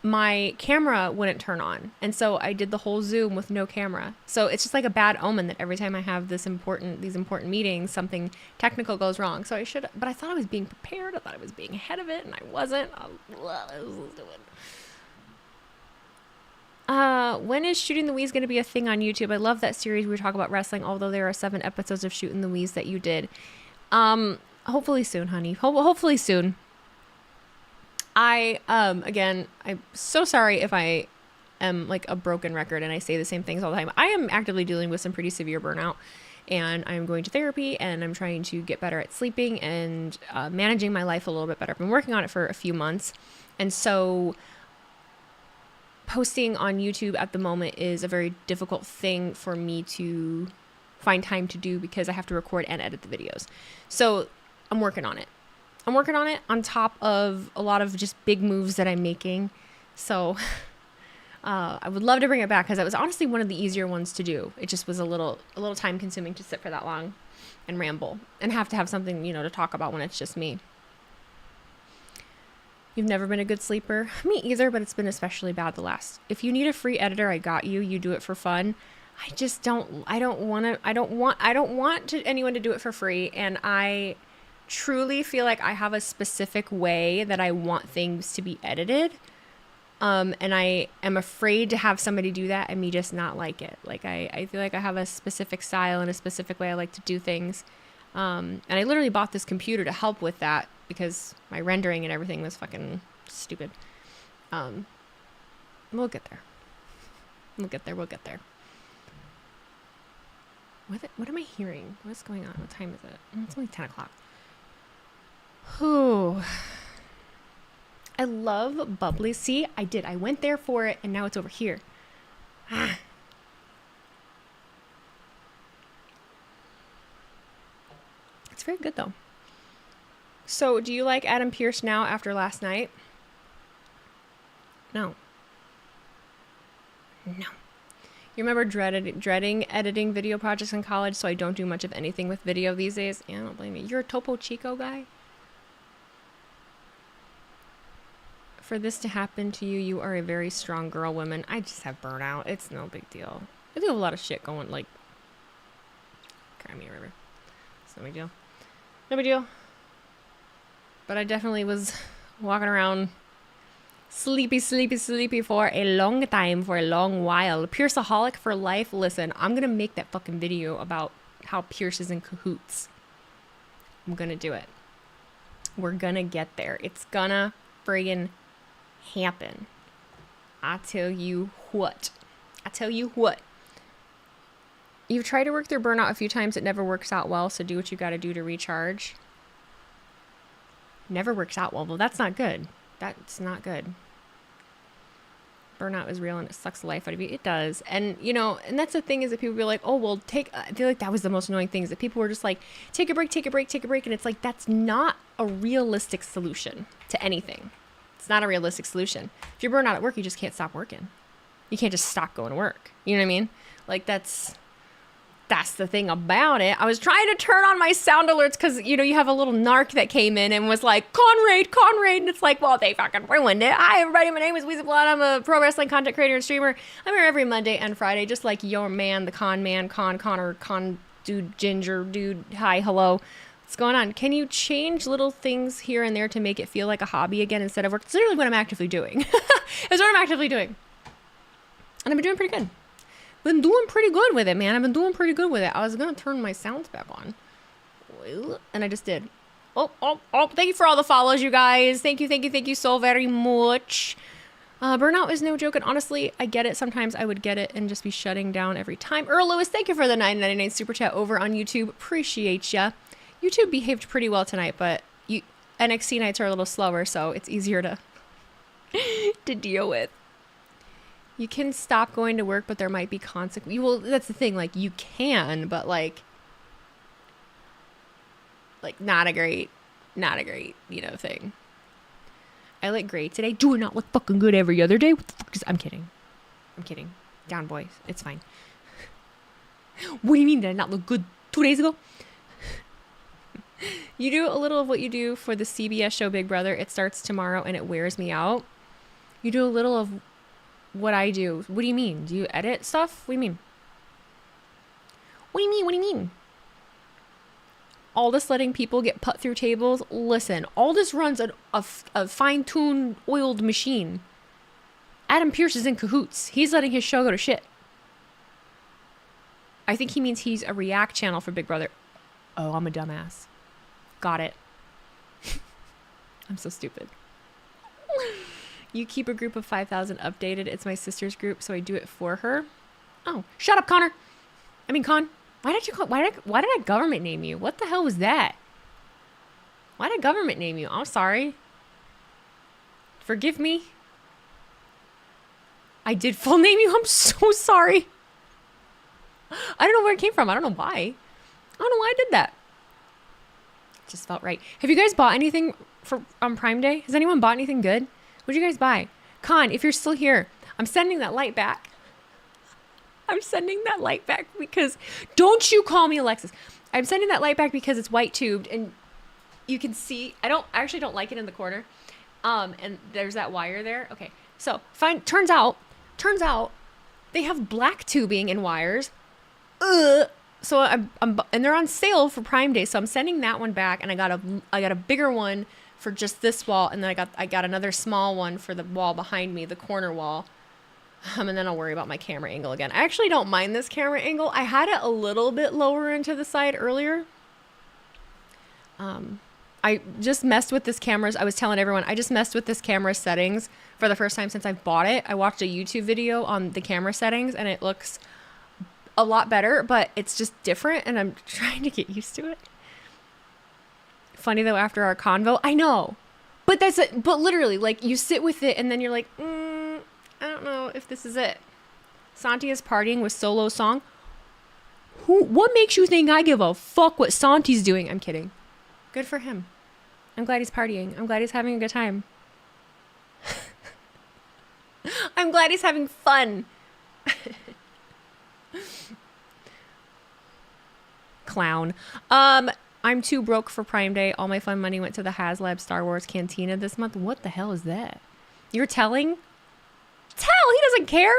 Speaker 1: My camera wouldn't turn on. And so I did the whole Zoom with no camera. So it's just like a bad omen that every time I have these important meetings, something technical goes wrong. So but I thought I was being prepared. I thought I was being ahead of it, and I wasn't. When is Shooting the Wheeze going to be a thing on YouTube? I love that series where we talk about wrestling, although there are 7 episodes of Shooting the Wheeze that you did. Hopefully soon, honey. Hopefully soon. Again, I'm so sorry if I am like a broken record and I say the same things all the time. I am actively dealing with some pretty severe burnout, and I'm going to therapy, and I'm trying to get better at sleeping and managing my life a little bit better. I've been working on it for a few months. And so posting on YouTube at the moment is a very difficult thing for me to find time to do because I have to record and edit the videos. So I'm working on it. On top of a lot of just big moves that I'm making. So I would love to bring it back because it was honestly one of the easier ones to do. It just was a little time consuming to sit for that long and ramble and have to have something, to talk about when it's just me. You've never been a good sleeper? Me either, but it's been especially bad the last. If you need a free editor, I got you. You do it for fun. I don't want anyone to do it for free, and I truly feel like I have a specific way that I want things to be edited. And I am afraid to have somebody do that and me just not like it. Like I feel like I have a specific style and a specific way I like to do things. And I literally bought this computer to help with that because my rendering and everything was fucking stupid. We'll get there. We'll get there. What am I hearing? What's going on? What time is it? It's only 10 o'clock. Whew. I love bubbly. See, I did. I went there for it, and now it's over here. It's very good, though. So, do you like Adam Pearce now after last night? No. You remember dreading editing video projects in college, so I don't do much of anything with video these days? Yeah, I don't blame you. You're a Topo Chico guy? For this to happen to you, you are a very strong girl, woman. I just have burnout. It's no big deal. I do have a lot of shit going, like, Crimea River. It's no big deal. No big deal. But I definitely was walking around sleepy for a long time, for a long while. Pierceaholic for life. Listen, I'm going to make that fucking video about how Pierce is in cahoots. I'm going to do it. We're going to get there. It's gonna friggin' happen. I tell you what. You've tried to work through burnout a few times. It never works out well, so do what you got to do to recharge. Never works out well. Well, that's not good. That's not good. Burnout is real and it sucks the life out of you. It does. And, and that's the thing is that people be like, oh, well, I feel like that was the most annoying thing is that people were just like, take a break. And it's like, that's not a realistic solution to anything. It's not a realistic solution. If you're burned out at work, you just can't stop working. You can't just stop going to work. You know what I mean? Like that's the thing about it. I was trying to turn on my sound alerts because, you know, you have a little narc that came in and was like, Conrad. And it's like, well, they fucking ruined it. Hi, everybody. My name is Weezy Blood. I'm a pro wrestling content creator and streamer. I'm here every Monday and Friday, just like your man, the Connor, dude, ginger, dude. Hi, hello. What's going on? Can you change little things here and there to make it feel like a hobby again instead of work? It's literally what I'm actively doing. It's what I'm actively doing. And I've been doing pretty good. Been doing pretty good with it, man. I've been doing pretty good with it. I was gonna turn my sounds back on, and I just did. Oh! Thank you for all the follows, you guys. Thank you so very much. Burnout is no joke, and honestly, I get it. Sometimes I would get it and just be shutting down every time. Earl Lewis, thank you for the $9.99 super chat over on YouTube. Appreciate ya. YouTube behaved pretty well tonight, but NXT nights are a little slower, so it's easier to to deal with. You can stop going to work, but there might be consequences. Well, that's the thing. Like, you can, but like not a great, you know, thing. I look great today. Do I not look fucking good every other day? What the fuck is... I'm kidding. Down, boys. It's fine. What do you mean? Did I not look good 2 days ago? You do a little of what you do for the CBS show Big Brother. It starts tomorrow and it wears me out. You do a little of what I do. What do you mean? Do you edit stuff? What do you mean? What do you mean? Aldous letting people get put through tables. Listen, Aldous runs a fine-tuned, oiled machine. Adam Pearce is in cahoots. He's letting his show go to shit. I think he means he's a react channel for Big Brother. Oh, I'm a dumbass. Got it. I'm so stupid. You keep a group of 5,000 updated. It's my sister's group, so I do it for her. Oh, shut up, Con. Why did I government name you? What the hell was that? Why did government name you? I'm sorry. Forgive me. I did full name you. I'm so sorry. I don't know where it came from. I don't know why. I don't know why I did that. It just felt right. Have you guys bought anything for on Prime Day? Has anyone bought anything good? What'd you guys buy? Con, if you're still here, I'm sending that light back. Because don't you call me Alexis. I'm sending that light back because it's white tubed and you can see, I actually don't like it in the corner. And there's that wire there. Okay. So fine. Turns out they have black tubing and wires. So and they're on sale for Prime Day. So I'm sending that one back and I got a bigger one for just this wall. And then I got another small one for the wall behind me, the corner wall. And then I'll worry about my camera angle again. I actually don't mind this camera angle. I had it a little bit lower into the side earlier. I just messed with this camera's. I was telling everyone, I just messed with this camera settings for the first time since I've bought it. I watched a YouTube video on the camera settings and it looks a lot better, but it's just different and I'm trying to get used to it. Funny though, after our convo, I know, but but literally, like, you sit with it and then you're like, I don't know if this is it. Santi is partying with solo song. What makes you think I give a fuck what Santi's doing? I'm kidding. Good for him. I'm glad he's partying. I'm glad he's having a good time. I'm glad he's having fun. Clown. I'm too broke for Prime Day. All my fun money went to the HasLab Star Wars Cantina this month. What the hell is that? You're telling? He doesn't care.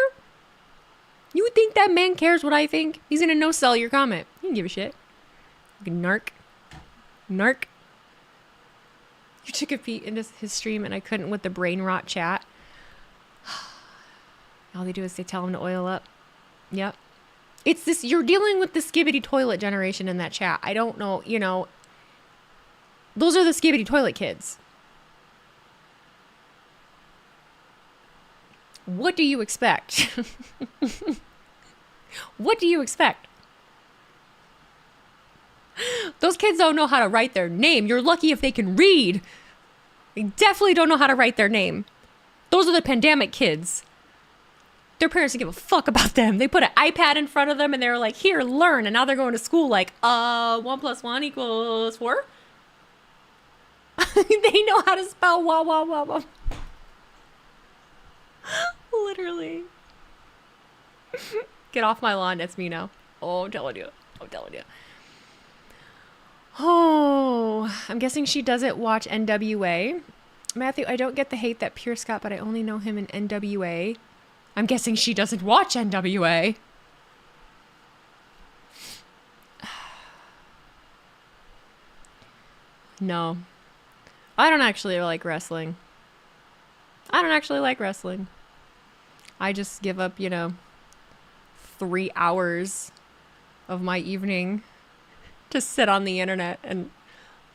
Speaker 1: You would think that man cares what I think. He's gonna no-sell your comment. He didn't give a shit. Narc. You took a peek into his stream and I couldn't with the brain rot chat. All they do is they tell him to oil up. Yep. It's this, you're dealing with the skibbity toilet generation in that chat. I don't know, you know. Those are the skibbity toilet kids. What do you expect? What do you expect? Those kids don't know how to write their name. You're lucky if they can read. They definitely don't know how to write their name. Those are the pandemic kids. Their parents didn't give a fuck about them. They put an iPad in front of them and they were like, here, learn. And now they're going to school like, 1 + 1 = 4. They know how to spell wah, wah, wah, wah. Literally. Get off my lawn. That's me now. Oh, I'm telling you. I'm telling you. Oh, I'm guessing she doesn't watch NWA. Matthew, I don't get the hate that Pierce got, but I only know him in NWA. I'm guessing she doesn't watch NWA. No. I don't actually like wrestling. I don't actually like wrestling. I just give up, 3 hours of my evening to sit on the internet and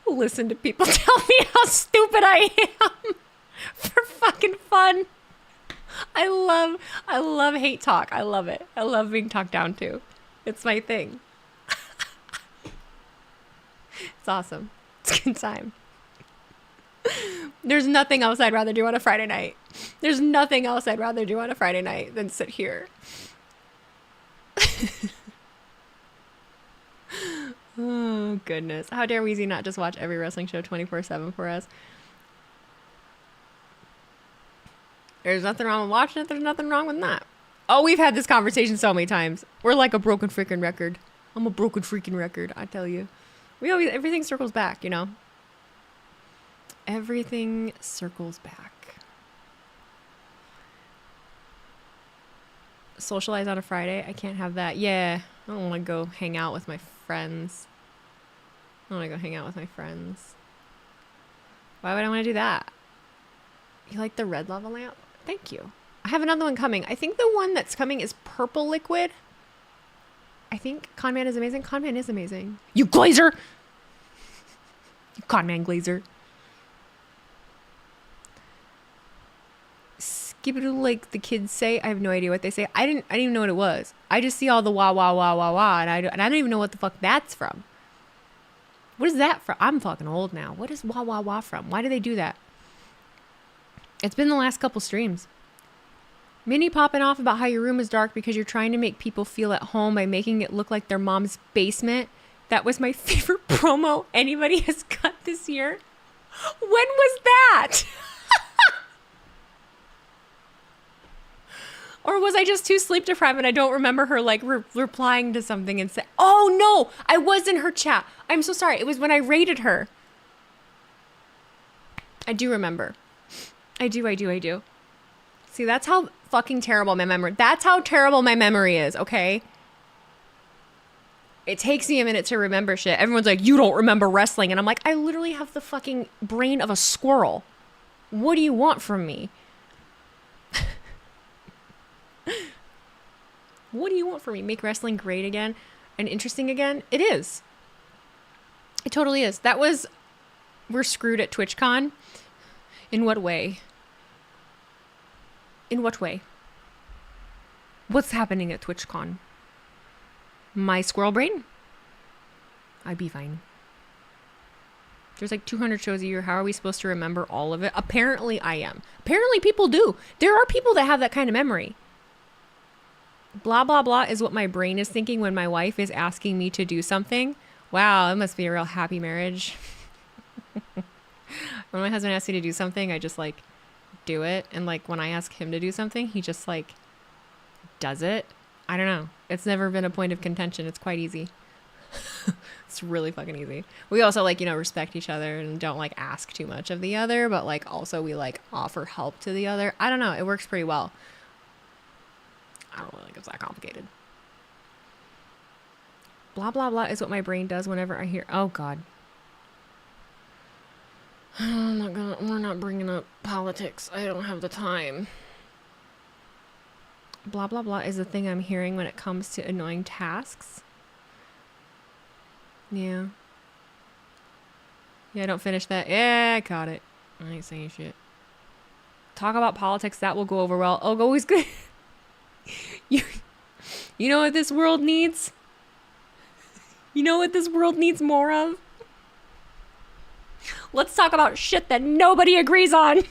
Speaker 1: listen to people tell me how stupid I am for fucking fun. I love hate talk. I love it. I love being talked down to. It's my thing. It's awesome. It's a good time. There's nothing else I'd rather do on a Friday night. There's nothing else I'd rather do on a Friday night than sit here. Oh, goodness. How dare Weezy not just watch every wrestling show 24/7 for us? There's nothing wrong with watching it. There's nothing wrong with that. Oh, we've had this conversation so many times. We're like a broken freaking record. I'm a broken freaking record, I tell you. Everything circles back, Everything circles back. Socialize on a Friday? I can't have that. Yeah, I don't want to go hang out with my friends. Why would I want to do that? You like the red lava lamp? Thank you. I have another one coming. I think the one that's coming is purple liquid. I think Conman is amazing. Conman is amazing. You glazer! You Conman glazer. Skibidoodle, like the kids say. I have no idea what they say. I didn't even know what it was. I just see all the wah wah wah wah wah, and I don't even know what the fuck that's from. What is that from? I'm fucking old now. What is wah wah wah from? Why do they do that? It's been the last couple streams. Minnie popping off about how your room is dark because you're trying to make people feel at home by making it look like their mom's basement. That was my favorite promo anybody has cut this year. When was that? Or was I just too sleep deprived and I don't remember her like replying to something and say, oh no, I was in her chat. I'm so sorry. It was when I rated her. I do remember. I do. See, that's how fucking terrible that's how terrible my memory is, okay? It takes me a minute to remember shit. Everyone's like, you don't remember wrestling. And I'm like, I literally have the fucking brain of a squirrel. What do you want from me? What do you want from me? Make wrestling great again and interesting again? It is. It totally is. We're screwed at TwitchCon. In what way? In what way? What's happening at TwitchCon? My squirrel brain? I'd be fine. There's like 200 shows a year. How are we supposed to remember all of it? Apparently I am. Apparently people do. There are people that have that kind of memory. Blah, blah, blah is what my brain is thinking when my wife is asking me to do something. Wow, it must be a real happy marriage. When my husband asks me to do something, I just like do it. And like when I ask him to do something, he just like does it. I don't know. It's never been a point of contention. It's quite easy. It's really fucking easy. We also like, respect each other and don't like ask too much of the other, but like also we like offer help to the other. I don't know. It works pretty well. I don't really think it's that complicated. Blah, blah, blah is what my brain does whenever I hear, oh God. We're not bringing up politics. I don't have the time. Blah, blah, blah is the thing I'm hearing when it comes to annoying tasks. Yeah. Yeah, don't finish that. Yeah, I got it. I ain't saying shit. Talk about politics. That will go over well. Oh, always good. You know what this world needs? You know what this world needs more of? Let's talk about shit that nobody agrees on.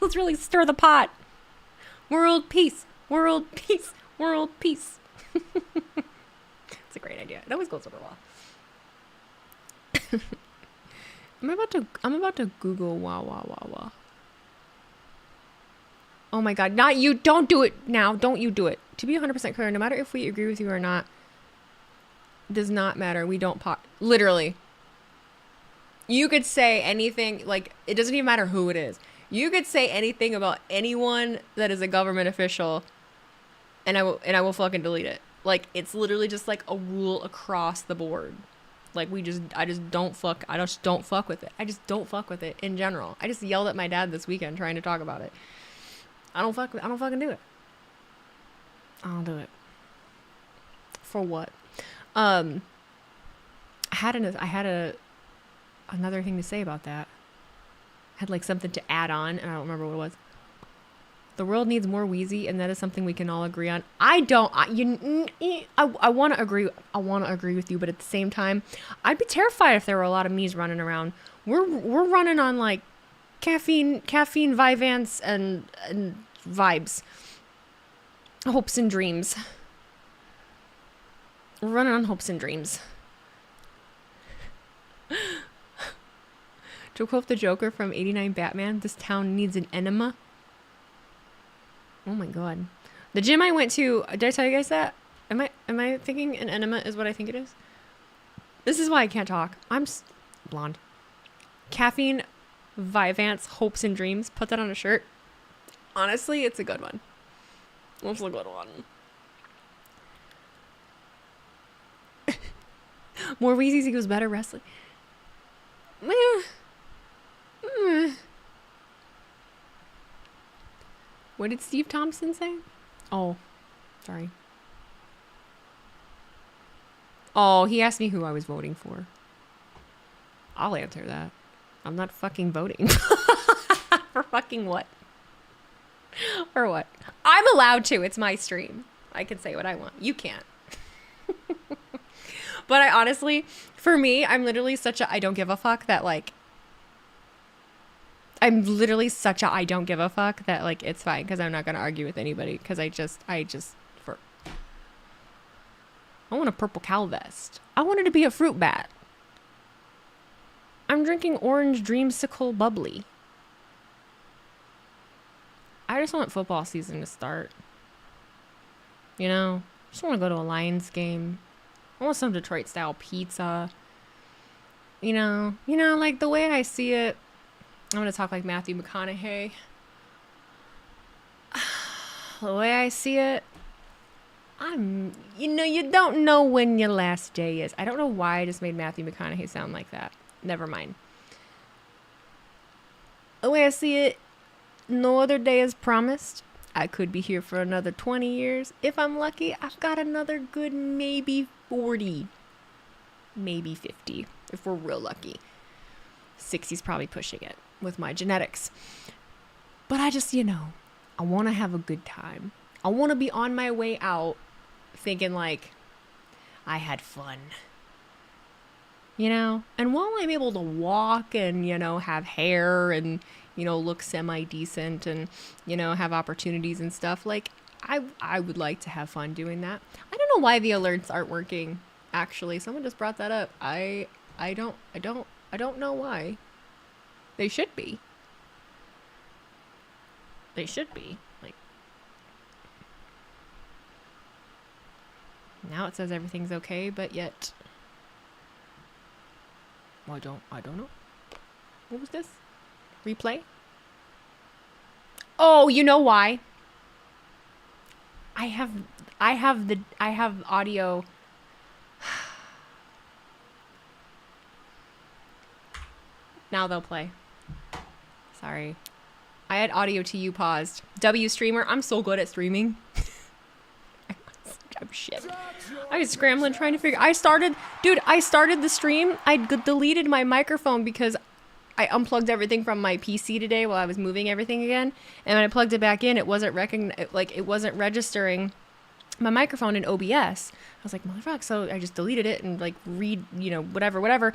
Speaker 1: Let's really stir the pot. World peace. World peace. World peace. It's a great idea. It always goes over well. I'm about to Google wah wah wah wah. Oh my God, not you. Don't do it now. Don't you do it. to be 100% clear, no matter if we agree with you or not, does not matter. We don't literally. You could say anything, like, it doesn't even matter who it is. You could say anything about anyone that is a government official, and I will fucking delete it. Like, it's literally just like a rule across the board. Like, I just don't fuck with it. I just don't fuck with it in general. I just yelled at my dad this weekend trying to talk about it. I don't fucking do it. I don't do it. For what? I had another thing to say about that. I had like something to add on, and I don't remember what it was. The world needs more Wheezy, and that is something we can all agree on. I want to agree. I want to agree with you, but at the same time, I'd be terrified if there were a lot of me's running around. We're running on like caffeine, Vyvanse, and vibes, hopes and dreams. We're running on hopes and dreams. To quote the Joker from '89 Batman, this town needs an enema. Oh my god. The gym I went to, did I tell you guys that? Am I thinking an enema is what I think it is? This is why I can't talk. I'm blonde. Caffeine, Vyvanse, hopes and dreams. Put that on a shirt. Honestly, it's a good one. It's a good one. More Wheezies equals better wrestling. What did Steve Thompson say? Oh, sorry. Oh, he asked me who I was voting for. I'll answer that. I'm not fucking voting. For fucking what? Or what? I'm allowed to. It's my stream. I can say what I want. You can't. But I honestly, for me, I'm literally such a I don't give a fuck that like, I'm literally such a I don't give a fuck that like it's fine because I'm not going to argue with anybody because I want a purple cow vest. I wanted to be a fruit bat. I'm drinking orange dreamsicle bubbly. I just want football season to start. You know, I just want to go to a Lions game. I want some Detroit style pizza. You know, like the way I see it. I'm going to talk like Matthew McConaughey. The way I see it, you don't know when your last day is. I don't know why I just made Matthew McConaughey sound like that. Never mind. The way I see it, no other day is promised. I could be here for another 20 years. If I'm lucky, I've got another good maybe 40. Maybe 50, if we're real lucky. 60's probably pushing it with my genetics. But I just, I want to have a good time. I want to be on my way out thinking like, I had fun. And while I'm able to walk and, have hair and, look semi-decent and, have opportunities and stuff, like, I would like to have fun doing that. I don't know why the alerts aren't working, actually. Someone just brought that up. I don't know why. They should be. They should be. Like, now it says everything's okay, but yet I don't know. What was this? Replay? Oh, you know why? I have audio. Now they'll play. Sorry. I had audio to you paused. W streamer, I'm so good at streaming. I'm shit. I was scrambling trying to figure. I started the stream. I deleted my microphone because I unplugged everything from my PC today while I was moving everything again. And when I plugged it back in, it wasn't it wasn't registering my microphone in OBS. I was like, motherfucker. So I just deleted it and like whatever.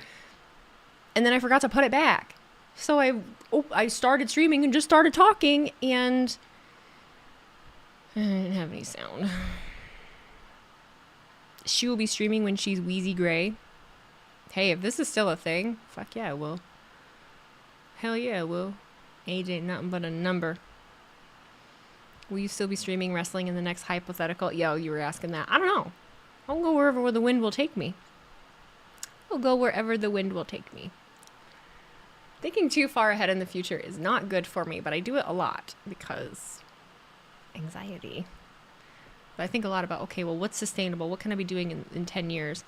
Speaker 1: And then I forgot to put it back. So I started streaming and just started talking, and I didn't have any sound. She will be streaming when she's Wheezy Gray. Hey, if this is still a thing, fuck yeah, I will. Hell yeah, I will. Age ain't nothing but a number. Will you still be streaming wrestling in the next hypothetical? Yo, you were asking that. I don't know. I'll go wherever the wind will take me. I'll go wherever the wind will take me. Thinking too far ahead in the future is not good for me, but I do it a lot because anxiety. But I think a lot about, okay, well, what's sustainable? What can I be doing in 10 years?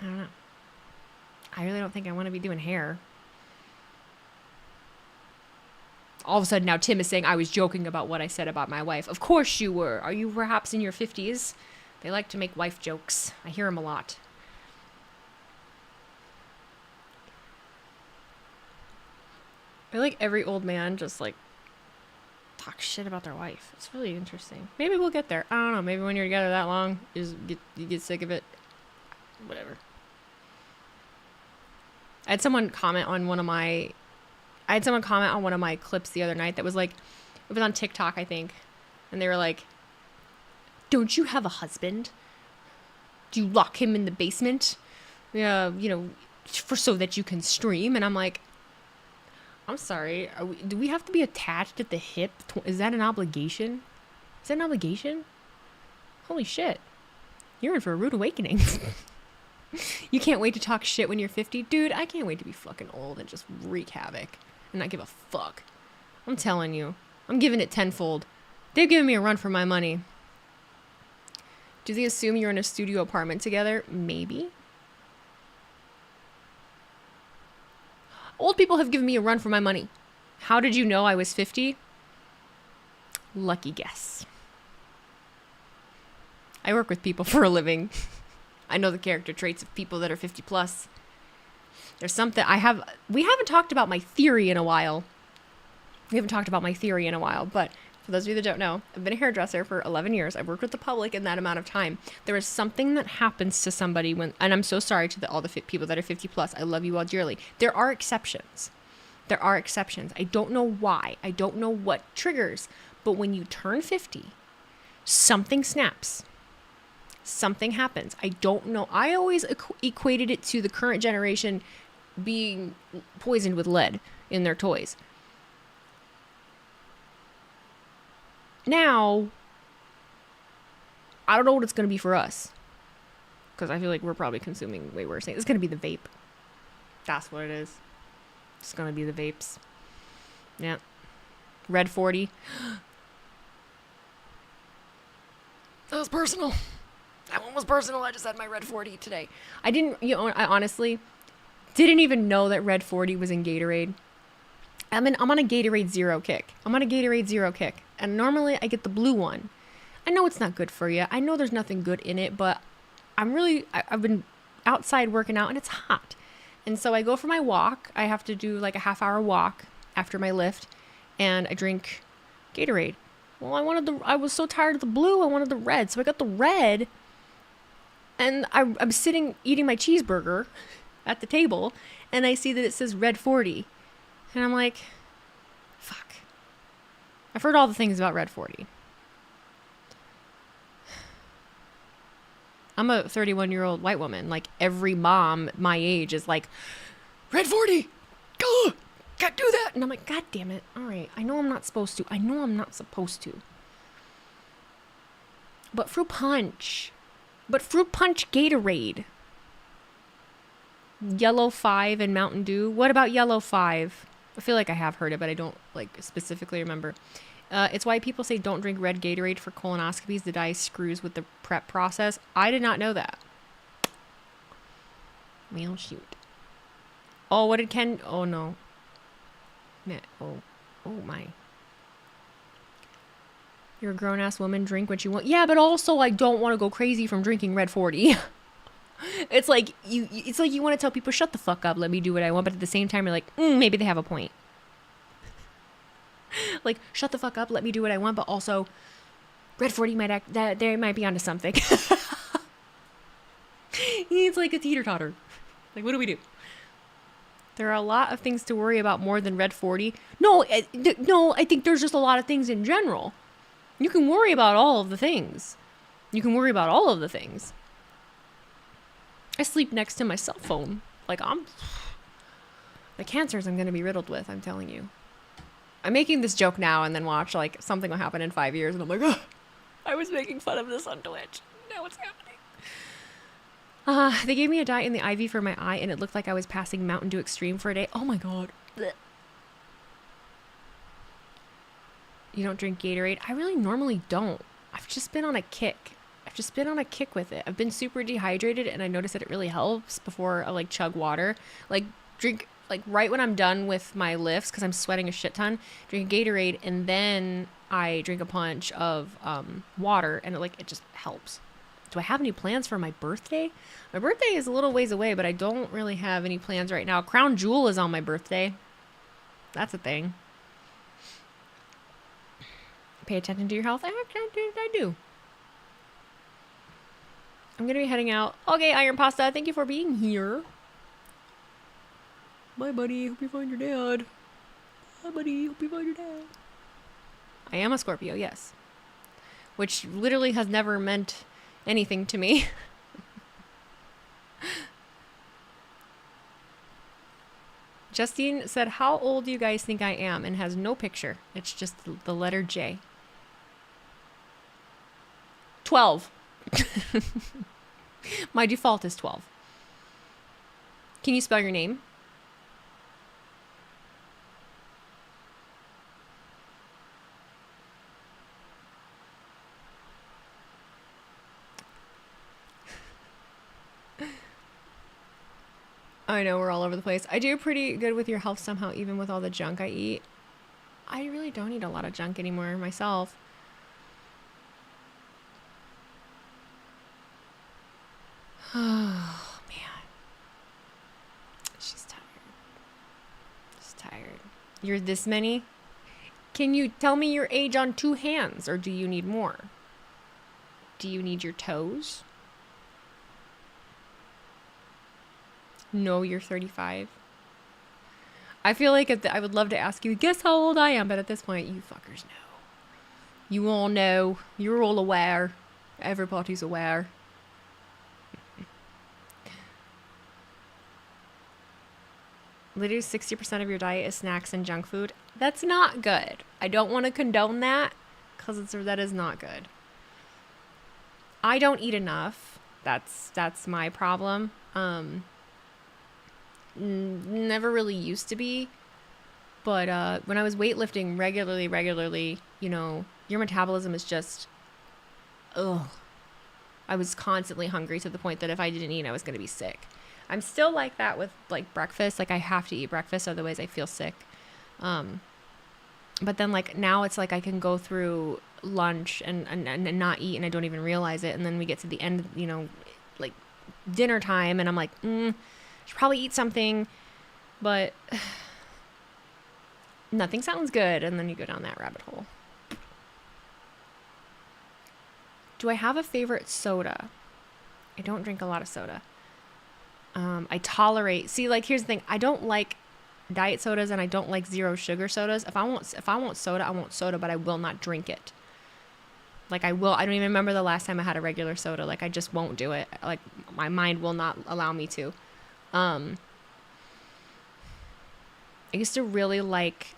Speaker 1: I don't know. I really don't think I want to be doing hair. All of a sudden now Tim is saying I was joking about what I said about my wife. Of course you were. Are you perhaps in your 50s? They like to make wife jokes. I hear them a lot. I feel like every old man just like talks shit about their wife. It's really interesting. Maybe we'll get there. I don't know. Maybe when you're together that long, you get sick of it. Whatever. I had someone comment on one of my clips the other night that was like, it was on TikTok, I think. And they were like, don't you have a husband? Do you lock him in the basement? So that you can stream? And I'm like, I'm sorry. Do we have to be attached at the hip? Is that an obligation? Is that an obligation? Holy shit. You're in for a rude awakening. You can't wait to talk shit when you're 50? Dude, I can't wait to be fucking old and just wreak havoc and not give a fuck. I'm telling you. I'm giving it tenfold. They've given me a run for my money. Do they assume you're in a studio apartment together? Maybe. Old people have given me a run for my money. How did you know I was 50? Lucky guess. I work with people for a living. I know the character traits of people that are 50 plus. There's something we haven't talked about my theory in a while. But for those of you that don't know, I've been a hairdresser for 11 years. I've worked with the public in that amount of time. There is something that happens to somebody when, and I'm so sorry to all the people that are 50 plus. I love you all dearly. There are exceptions. I don't know why. I don't know what triggers. But when you turn 50, something snaps. Something happens. I don't know. I always equated it to the current generation being poisoned with lead in their toys. Now, I don't know what it's going to be for us. Because I feel like we're probably consuming way worse things. It's going to be the vape. That's what it is. It's going to be the vapes. Yeah. Red 40. That was personal. That one was personal. I just had my Red 40 today. I honestly didn't even know that Red 40 was in Gatorade. I'm on a Gatorade Zero kick. And normally I get the blue one. I know it's not good for you. I know there's nothing good in it, but I've been outside working out and it's hot. And so I go for my walk. I have to do like a half-hour walk after my lift and I drink Gatorade. Well, I was so tired of the blue, I wanted the red. So I got the red. And I'm sitting eating my cheeseburger at the table, and I see that it says Red 40. And I'm like, fuck. I've heard all the things about Red 40. I'm a 31-year-old white woman. Like, every mom my age is like, Red 40! Go! Can't do that! And I'm like, God damn it. All right, I know I'm not supposed to. But fruit punch Gatorade. Yellow 5 and Mountain Dew. What about Yellow 5? I feel like I have heard it, but I don't specifically remember. It's why people say don't drink red Gatorade for colonoscopies. The dye screws with the prep process. I did not know that. Well, shoot. Oh, what did Ken... Oh, no. Oh my. You're a grown-ass woman, drink what you want. Yeah, but also I don't want to go crazy from drinking Red 40. It's like you want to tell people, shut the fuck up, let me do what I want, but at the same time you're like, maybe they have a point. Like, shut the fuck up, let me do what I want, but also Red 40 they might be onto something. It's like a teeter-totter. Like, what do we do? There are a lot of things to worry about more than Red 40. No, I think there's just a lot of things in general. You can worry about all of the things. I sleep next to my cell phone. Like, the cancers I'm going to be riddled with, I'm telling you. I'm making this joke now and then watch like something will happen in 5 years and I'm like, oh, I was making fun of this on Twitch. Now what's happening? They gave me a dye in the IV for my eye and it looked like I was passing Mountain Dew Extreme for a day. Oh my God. Blech. You don't drink Gatorade? I really normally don't. I've just been on a kick. With it. I've been super dehydrated and I noticed that it really helps before I like chug water. Like drink like right when I'm done with my lifts because I'm sweating a shit ton, drink a Gatorade and then I drink a punch of water and it just helps. Do I have any plans for my birthday? My birthday is a little ways away, but I don't really have any plans right now. Crown Jewel is on my birthday. That's a thing. Pay attention to your health. I do. I'm going to be heading out. Okay, Iron Pasta, thank you for being here. Bye, buddy. Hope you find your dad. Bye, buddy. Hope you find your dad. I am a Scorpio, yes. Which literally has never meant anything to me. Justine said, how old do you guys think I am? And has no picture. It's just the letter J. 12. My default is 12. Can you spell your name? I know we're all over the place. I do pretty good with your health somehow, even with all the junk I eat. I really don't eat a lot of junk anymore myself. Oh, man. She's tired. You're this many? Can you tell me your age on 2 hands, or do you need more? Do you need your toes? No, you're 35. I feel like I would love to ask you, guess how old I am, but at this point, you fuckers know. You all know. You're all aware. Everybody's aware. Literally 60% of your diet is snacks and junk food. That's not good. I don't want to condone that because that is not good. I don't eat enough. That's my problem. Never really used to be. But when I was weightlifting regularly, you know, your metabolism is just, ugh. I was constantly hungry to the point that if I didn't eat, I was going to be sick. I'm still like that with like breakfast. Like I have to eat breakfast, otherwise I feel sick. But then like now it's like I can go through lunch and not eat and I don't even realize it. And then we get to the end, you know, like dinner time and I'm like, should probably eat something, but nothing sounds good. And then you go down that rabbit hole. Do I have a favorite soda? I don't drink a lot of soda. I tolerate, see, like, here's the thing. I don't like diet sodas and I don't like zero sugar sodas. If I want soda, I want soda, but I will not drink it. Like I don't even remember the last time I had a regular soda. Like I just won't do it. Like my mind will not allow me to. I used to really like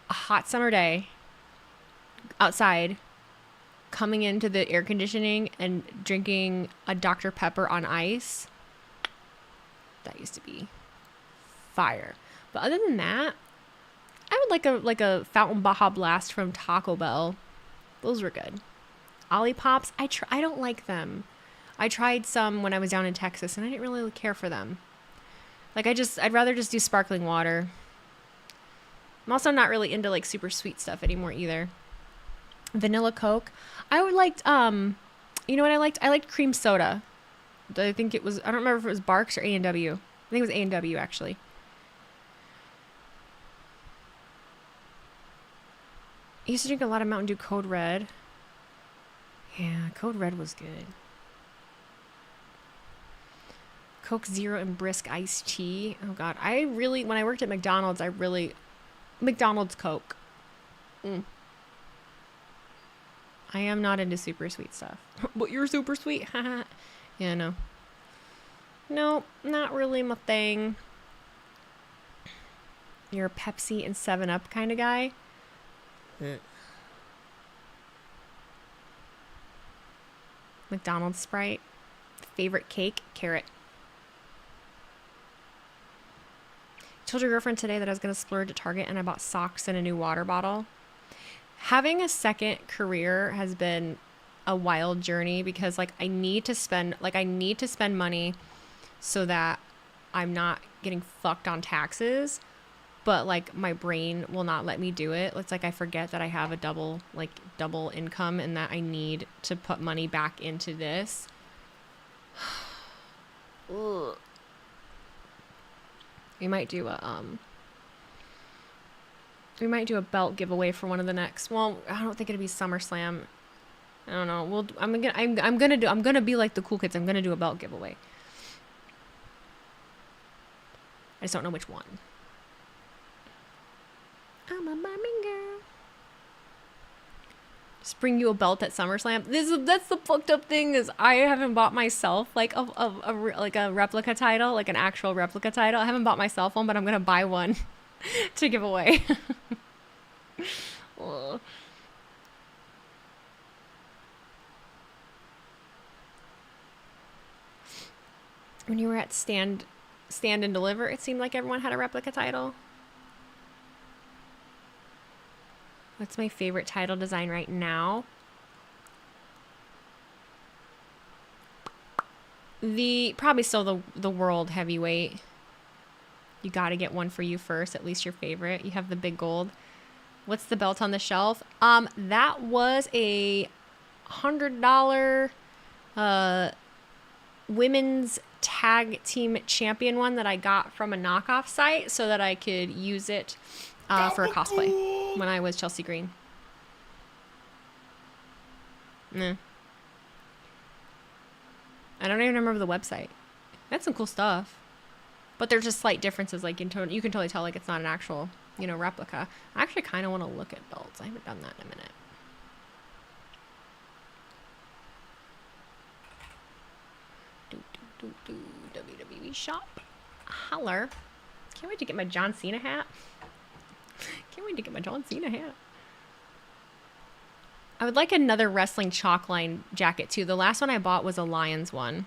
Speaker 1: a hot summer day outside, coming into the air conditioning and drinking a Dr. Pepper on ice. That used to be fire. But other than that, I would like a Fountain Baja Blast from Taco Bell. Those were good. Ollipops, I don't like them. I tried some when I was down in Texas and I didn't really care for them. Like I'd rather just do sparkling water. I'm also not really into like super sweet stuff anymore either. Vanilla Coke. I liked you know what I liked? I liked cream soda. I think it was, I don't remember if it was Barks or A&W. I think it was A&W actually. I used to drink a lot of Mountain Dew Code Red. Yeah, Code Red was good. Coke Zero and Brisk iced tea. Oh God, when I worked at McDonald's, McDonald's Coke. I am not into super sweet stuff. But you're super sweet. Yeah, no. No, not really my thing. You're a Pepsi and 7-Up kind of guy. McDonald's Sprite. Favorite cake? Carrot. Told your girlfriend today that I was going to splurge at Target and I bought socks and a new water bottle. Having a second career has been a wild journey because like I need to spend money so that I'm not getting fucked on taxes, but like my brain will not let me do it. It's like I forget that I have a double income and that I need to put money back into this. Ugh. We might do a belt giveaway for one of the next. Well, I don't think it'd be SummerSlam. I don't know. I'm gonna be like the cool kids. I'm gonna do a belt giveaway. I just don't know which one. I'm a Marming girl. Just bring you a belt at SummerSlam. That's the fucked up thing is I haven't bought myself like a replica title, like an actual replica title. I haven't bought myself one, but I'm gonna buy one to give away. When you were at Stand and Deliver, it seemed like everyone had a replica title. What's my favorite title design right now? Probably still the world heavyweight. You got to get one for you first, at least your favorite. You have the big gold. What's the belt on the shelf? That was a $100 women's tag team champion one that I got from a knockoff site so that I could use it for a cosplay when I was Chelsea Green. Nah. I don't even remember the website. That's some cool stuff. But there's just slight differences. Like you can totally tell like it's not an actual, replica. I actually kind of want to look at belts. I haven't done that in a minute. WWE shop. Holler. Can't wait to get my John Cena hat. Can't wait to get my John Cena hat. I would like another wrestling chalk line jacket too. The last one I bought was a Lions one.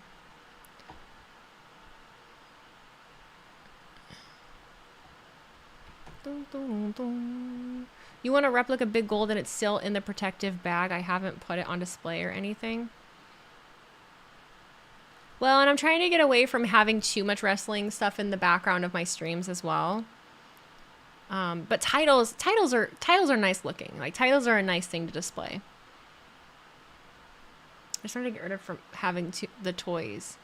Speaker 1: You want a replica big gold and it's still in the protective bag. I haven't put it on display or anything. Well, and I'm trying to get away from having too much wrestling stuff in the background of my streams as well. But titles are nice looking. Like titles are a nice thing to display. I started to get rid of from having the toys.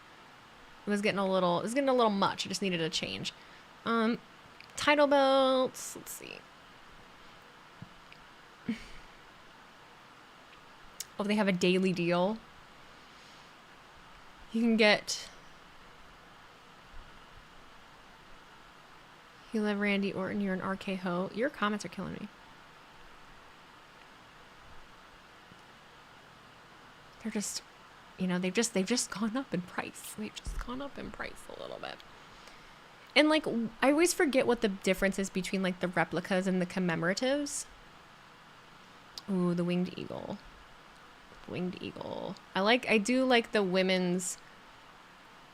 Speaker 1: It was getting a little much. I just needed a change. Title belts. Let's see. Oh, they have a daily deal. You can get. You love Randy Orton. You're an RKO. Your comments are killing me. They're just, they've just gone up in price. They've just gone up in price a little bit. And like, I always forget what the difference is between like the replicas and the commemoratives. Ooh, the winged eagle. Winged eagle. I do like the women's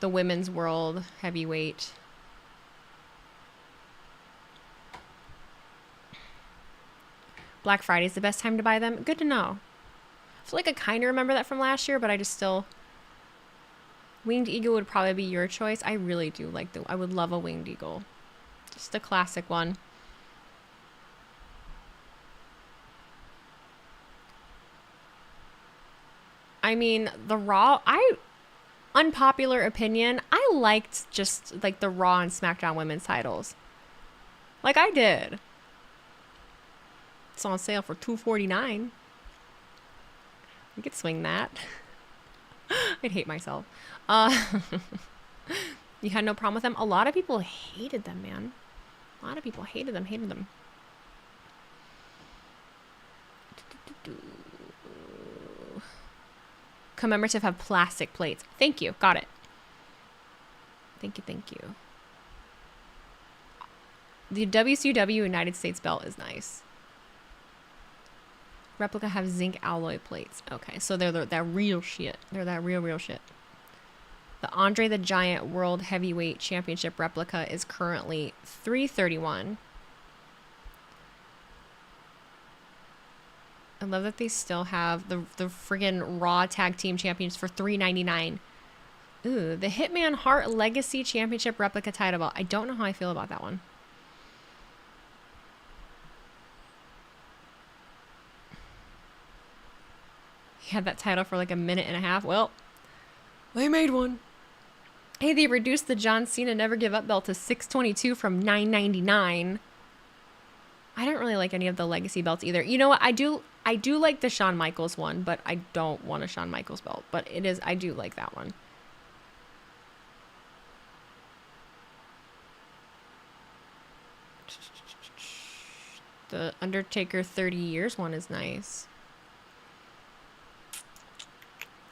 Speaker 1: world heavyweight. Black Friday's the best time to buy them. Good to know. I feel like I kind of remember that from last year, but I just still. Winged eagle would probably be your choice. I really do like I would love a winged eagle. Just a classic one. I mean, unpopular opinion, I liked just like the Raw and SmackDown women's titles. Like I did. It's on sale for $249. You could swing that. I'd hate myself. You had no problem with them? A lot of people hated them, man. A lot of people hated them. Commemorative have plastic plates. Thank you. Got it. Thank you. The WCW United States belt is nice. Replica have zinc alloy plates. Okay, so they're that real shit. They're that real shit. The Andre the Giant World Heavyweight Championship replica is currently $331. I love that they still have the friggin' Raw Tag Team Champions for $399. Ooh, the Hitman Hart Legacy Championship replica title belt. I don't know how I feel about that one. He had that title for like a minute and a half. Well, they made one. Hey, they reduced the John Cena Never Give Up belt to $622 from $999. I don't really like any of the legacy belts either. You know what? I do like the Shawn Michaels one, but I don't want a Shawn Michaels belt. But I do like that one. The Undertaker 30 Years one is nice.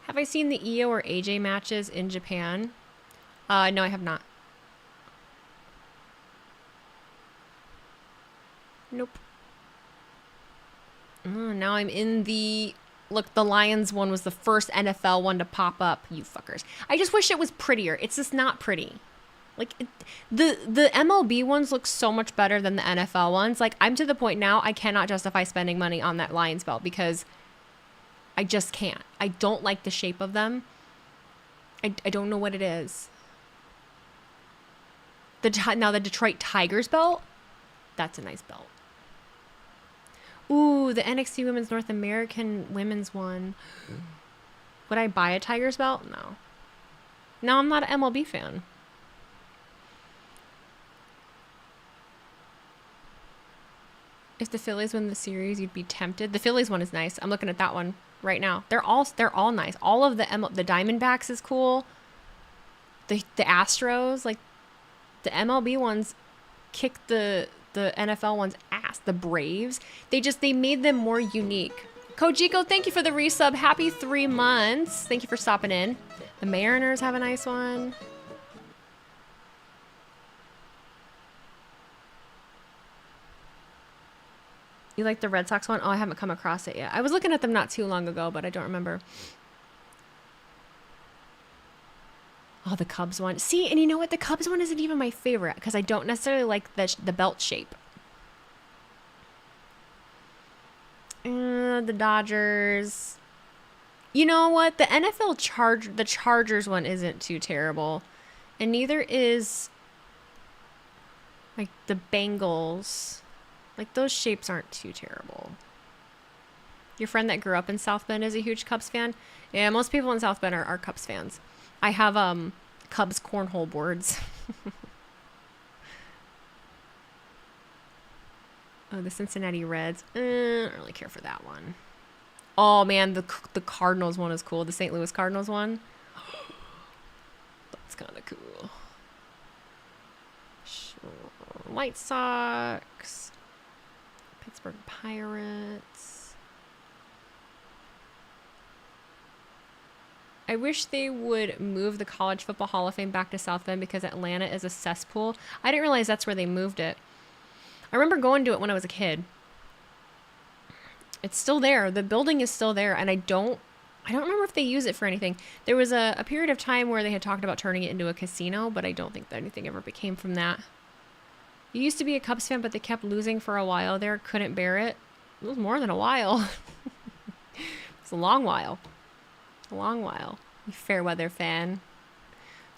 Speaker 1: Have I seen the Io or AJ matches in Japan? No, I have not. Nope. Now I'm in the... Look, the Lions one was the first NFL one to pop up, you fuckers. I just wish it was prettier. It's just not pretty. Like, the MLB ones look so much better than the NFL ones. Like, I'm to the point now I cannot justify spending money on that Lions belt because I just can't. I don't like the shape of them. I don't know what it is. Now the Detroit Tigers belt, that's a nice belt. Ooh, the NXT Women's North American Women's one. Would I buy a Tigers belt? No. No, I'm not an MLB fan. If the Phillies win the series, you'd be tempted. The Phillies one is nice. I'm looking at that one right now. They're all nice. All of the Diamondbacks is cool. The Astros, like the MLB ones kick the NFL one's ass. The Braves, they made them more unique. Kojiko, thank you for the resub. Happy 3 months. Thank you for stopping in. The Mariners have a nice one. You like the Red Sox one? Oh, I haven't come across it yet. I was looking at them not too long ago, but I don't remember. Oh, the Cubs one. See, and you know what? The Cubs one isn't even my favorite because I don't necessarily like the belt shape. The Dodgers. You know what? The the Chargers one isn't too terrible. And neither is like the Bengals. Like, those shapes aren't too terrible. Your friend that grew up in South Bend is a huge Cubs fan? Yeah, most people in South Bend are Cubs fans. I have Cubs cornhole boards. Oh, the Cincinnati Reds. I don't really care for that one. Oh, man, the Cardinals one is cool. The St. Louis Cardinals one. That's kind of cool. Sure. White Sox. Pittsburgh Pirates. I wish they would move the College Football Hall of Fame back to South Bend because Atlanta is a cesspool. I didn't realize that's where they moved it. I remember going to it when I was a kid. It's still there. The building is still there, and I don't remember if they use it for anything. There was a period of time where they had talked about turning it into a casino, but I don't think that anything ever became from that. You used to be a Cubs fan, but they kept losing for a while there. Couldn't bear it. It was more than a while. It's a long while. A long while. You fair weather fan.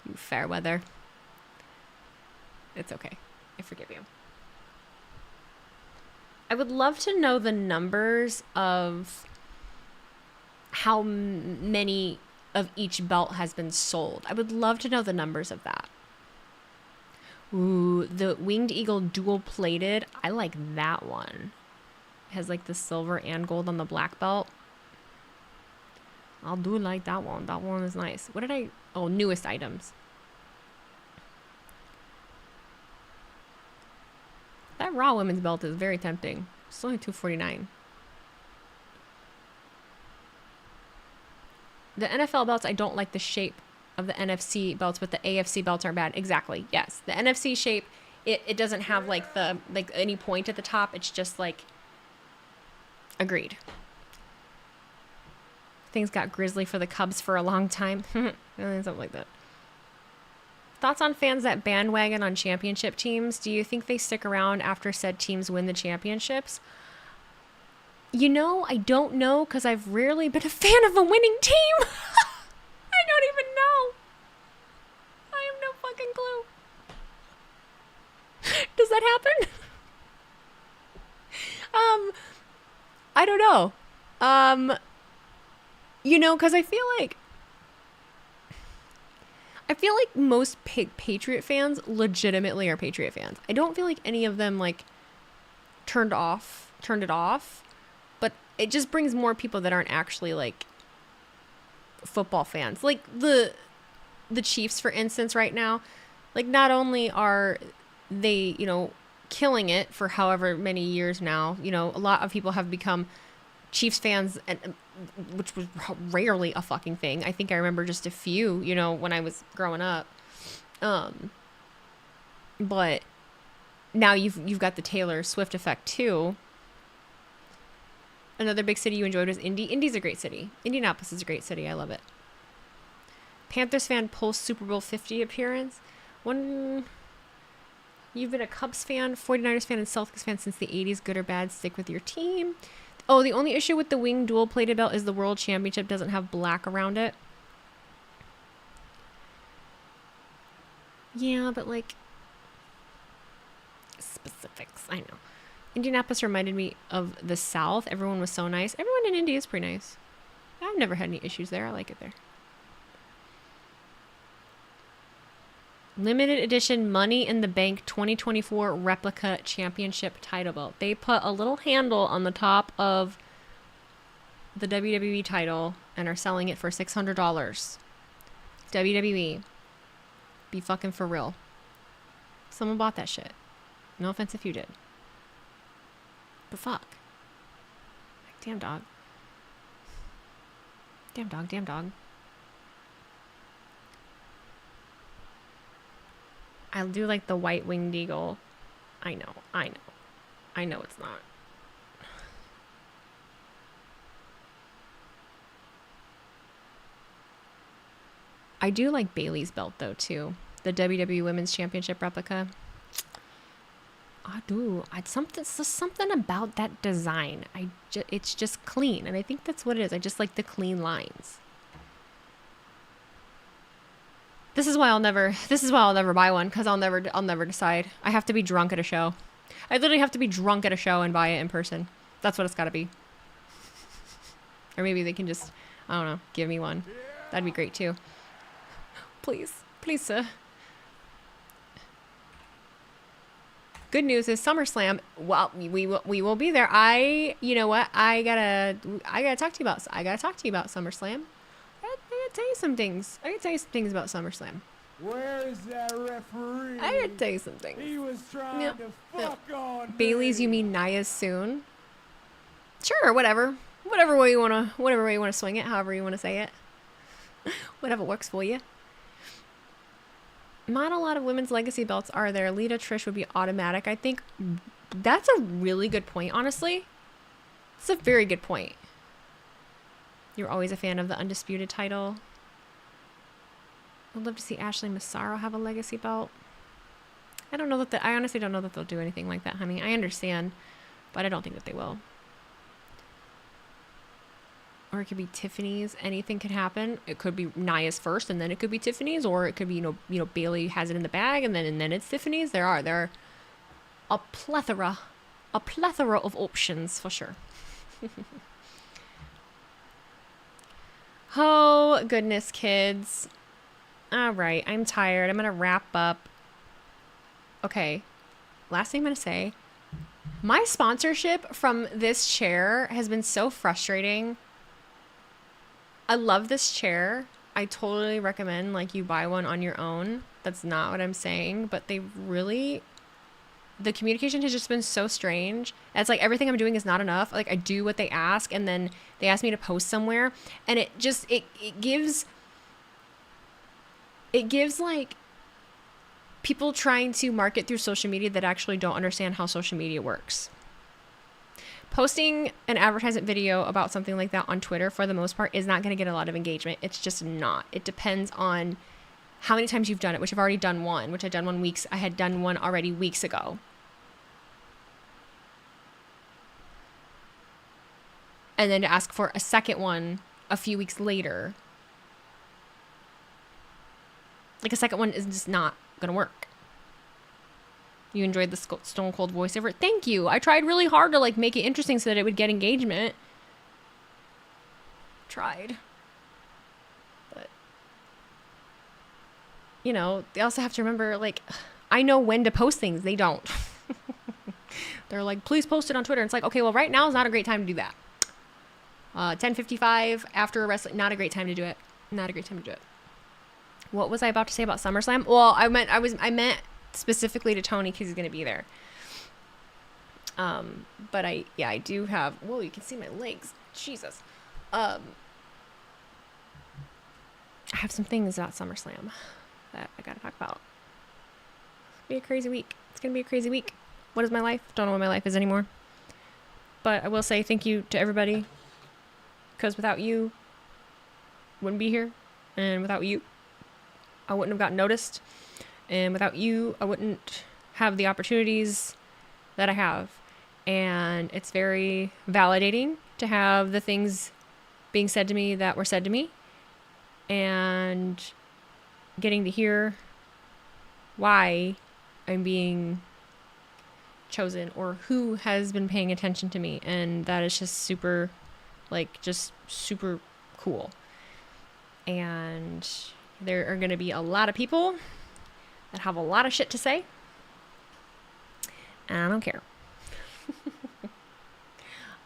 Speaker 1: You fair weather. It's okay. I forgive you. I would love to know the numbers of how many of each belt has been sold. I would love to know the numbers of that. Ooh, the Winged Eagle dual plated. I like that one. It has like the silver and gold on the black belt. I'll do like that one. That one is nice. What did I... Oh, newest items. That Raw women's belt is very tempting. It's only $249. The NFL belts, I don't like the shape of the NFC belts, but the AFC belts aren't bad. Exactly. Yes. The NFC shape it doesn't have like the like any point at the top. It's just like agreed. Things got grisly for the Cubs for a long time. Something like that. Thoughts on fans that bandwagon on championship teams? Do you think they stick around after said teams win the championships? You know, I don't know because I've rarely been a fan of a winning team. I don't even know. I have no fucking clue. Does that happen? I don't know. You know, because I feel like most Patriot fans legitimately are Patriot fans. I don't feel like any of them like turned it off, but it just brings more people that aren't actually like football fans. Like the Chiefs, for instance, right now, like not only are they, you know, killing it for however many years now, you know, a lot of people have become Chiefs fans, and which was rarely a fucking thing. I think I remember just a few, you know, when I was growing up. But now you've got the Taylor Swift effect too. Another big city you enjoyed was Indy. Indy's a great city. Indianapolis is a great city. I love it. Panthers fan post Super Bowl 50 appearance. You've been a Cubs fan, 49ers fan, and Celtics fan since the 80s. Good or bad, stick with your team. Oh, the only issue with the wing dual plated belt is the World Championship doesn't have black around it. Yeah, but like specifics, I know. Indianapolis reminded me of the South. Everyone was so nice. Everyone in Indy is pretty nice. I've never had any issues there. I like it there. Limited edition Money in the Bank 2024 replica championship title belt. They put a little handle on the top of the WWE title and are selling it for $600. WWE. Be fucking for real. Someone bought that shit. No offense if you did. But fuck. Like, damn dog. Damn dog, damn dog. I do like the white winged eagle. I know it's not. I do like Bailey's belt though too. The WWE Women's Championship replica. I do. Something about that design. It's just clean, and I think that's what it is. I just like the clean lines. This is why I'll never buy one, because I'll never decide. I have to be drunk at a show. I literally have to be drunk at a show and buy it in person. That's what it's got to be. Or maybe they can just, I don't know, give me one. That'd be great too. Please, sir. Good news is SummerSlam. Well, we will be there. You know what? I gotta talk to you about SummerSlam. I gotta tell you some things. about SummerSlam.
Speaker 11: Where is that referee?
Speaker 1: I gotta tell you some things.
Speaker 11: He was trying to fuck on
Speaker 1: Bailey's,
Speaker 11: me.
Speaker 1: you mean Nia's soon? Sure, whatever. Whatever way you wanna swing it, however you wanna say it. Whatever works for you. Not a lot of women's legacy belts are there. Lita, Trish would be automatic. I think that's a really good point, honestly. It's a very good point. You're always a fan of the Undisputed title. I'd love to see Ashley Massaro have a legacy belt. I honestly don't know that they'll do anything like that, honey. I understand, but I don't think that they will. Or it could be Tiffany's. Anything could happen. It could be Nia's first, and then it could be Tiffany's, or it could be you know Bailey has it in the bag, and then it's Tiffany's. There are a plethora of options for sure. Oh goodness, kids. All right, I'm tired. I'm gonna wrap up. Okay, last thing I'm gonna say. My sponsorship from this chair has been so frustrating. I love this chair. I totally recommend like you buy one on your own. That's not what I'm saying, but the communication has just been so strange. It's like everything I'm doing is not enough. Like I do what they ask, and then they ask me to post somewhere, and it gives like people trying to market through social media that actually don't understand how social media works. Posting an advertisement video about something like that on Twitter, for the most part, is not going to get a lot of engagement. It's just not. It depends on how many times you've done it, which I've already done one, which I had done one already weeks ago. And then to ask for a second one a few weeks later. Like, a second one is just not going to work. You enjoyed the Stone Cold voiceover? Thank you. I tried really hard to, like, make it interesting so that it would get engagement. Tried. But, you know, they also have to remember, like, I know when to post things. They don't. They're like, please post it on Twitter. And it's like, okay, well, right now is not a great time to do that. 10:55 after wrestling, not a great time to do it. Not a great time to do it. What was I about to say about SummerSlam? Well, I meant specifically to Tony because he's going to be there. But I do have, whoa, you can see my legs. Jesus. I have some things about SummerSlam that I got to talk about. It's going to be a crazy week. It's going to be a crazy week. What is my life? Don't know what my life is anymore. But I will say thank you to everybody, because without you, I wouldn't be here. And without you, I wouldn't have gotten noticed. And without you, I wouldn't have the opportunities that I have. And it's very validating to have the things being said to me that were said to me. And getting to hear why I'm being chosen or who has been paying attention to me. And that is just super, like, just super cool. And there are going to be a lot of people that have a lot of shit to say. And I don't care.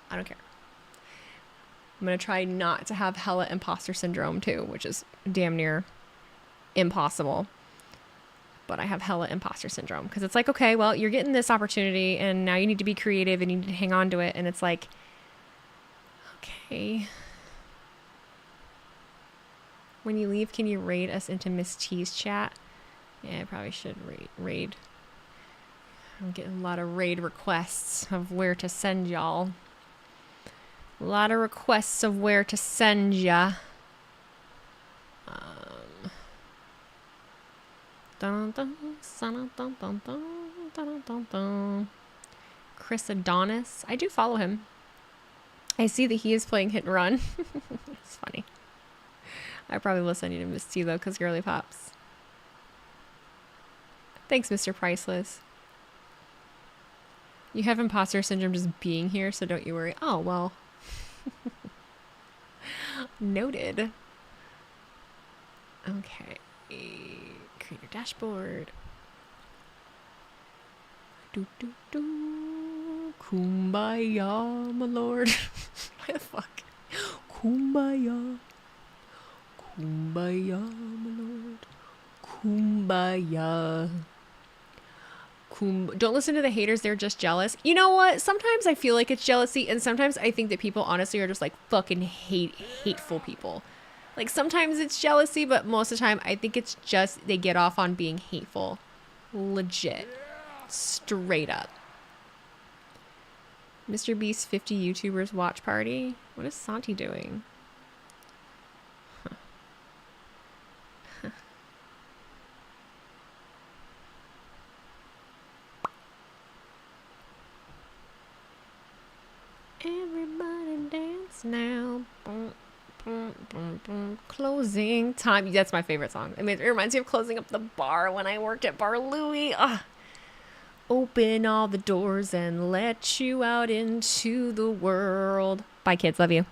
Speaker 1: I don't care. I'm going to try not to have hella imposter syndrome too, which is damn near impossible. But I have hella imposter syndrome because it's like, okay, well, you're getting this opportunity and now you need to be creative and you need to hang on to it. And it's like, okay. When you leave, can you raid us into Miss T's chat? Yeah, I probably should raid. I'm getting a lot of raid requests of where to send y'all. A lot of requests of where to send ya. Chris Adonis. I do follow him. I see that he is playing Hit and Run. It's funny. I probably will send you to Miss T though, because Girly Pops. Thanks, Mr. Priceless. You have imposter syndrome just being here, so don't you worry. Oh, well. Noted. Okay. Creator dashboard. Do do do. Kumbaya, my lord. Why the fuck? Kumbaya. Kumbaya, my lord. Kumbaya. Don't listen to the haters. They're just jealous. You know what? Sometimes I feel like it's jealousy, and sometimes I think that people honestly are just like fucking hateful people. Like sometimes it's jealousy, but most of the time I think it's just they get off on being hateful. Legit. Straight up. Mr. Beast 50 YouTubers watch party. What is Santi doing? Everybody dance now. Boom, boom, boom, boom. Closing time. That's my favorite song. I mean, it reminds me of closing up the bar when I worked at Bar Louie. Open all the doors and let you out into the world. Bye, kids. Love you.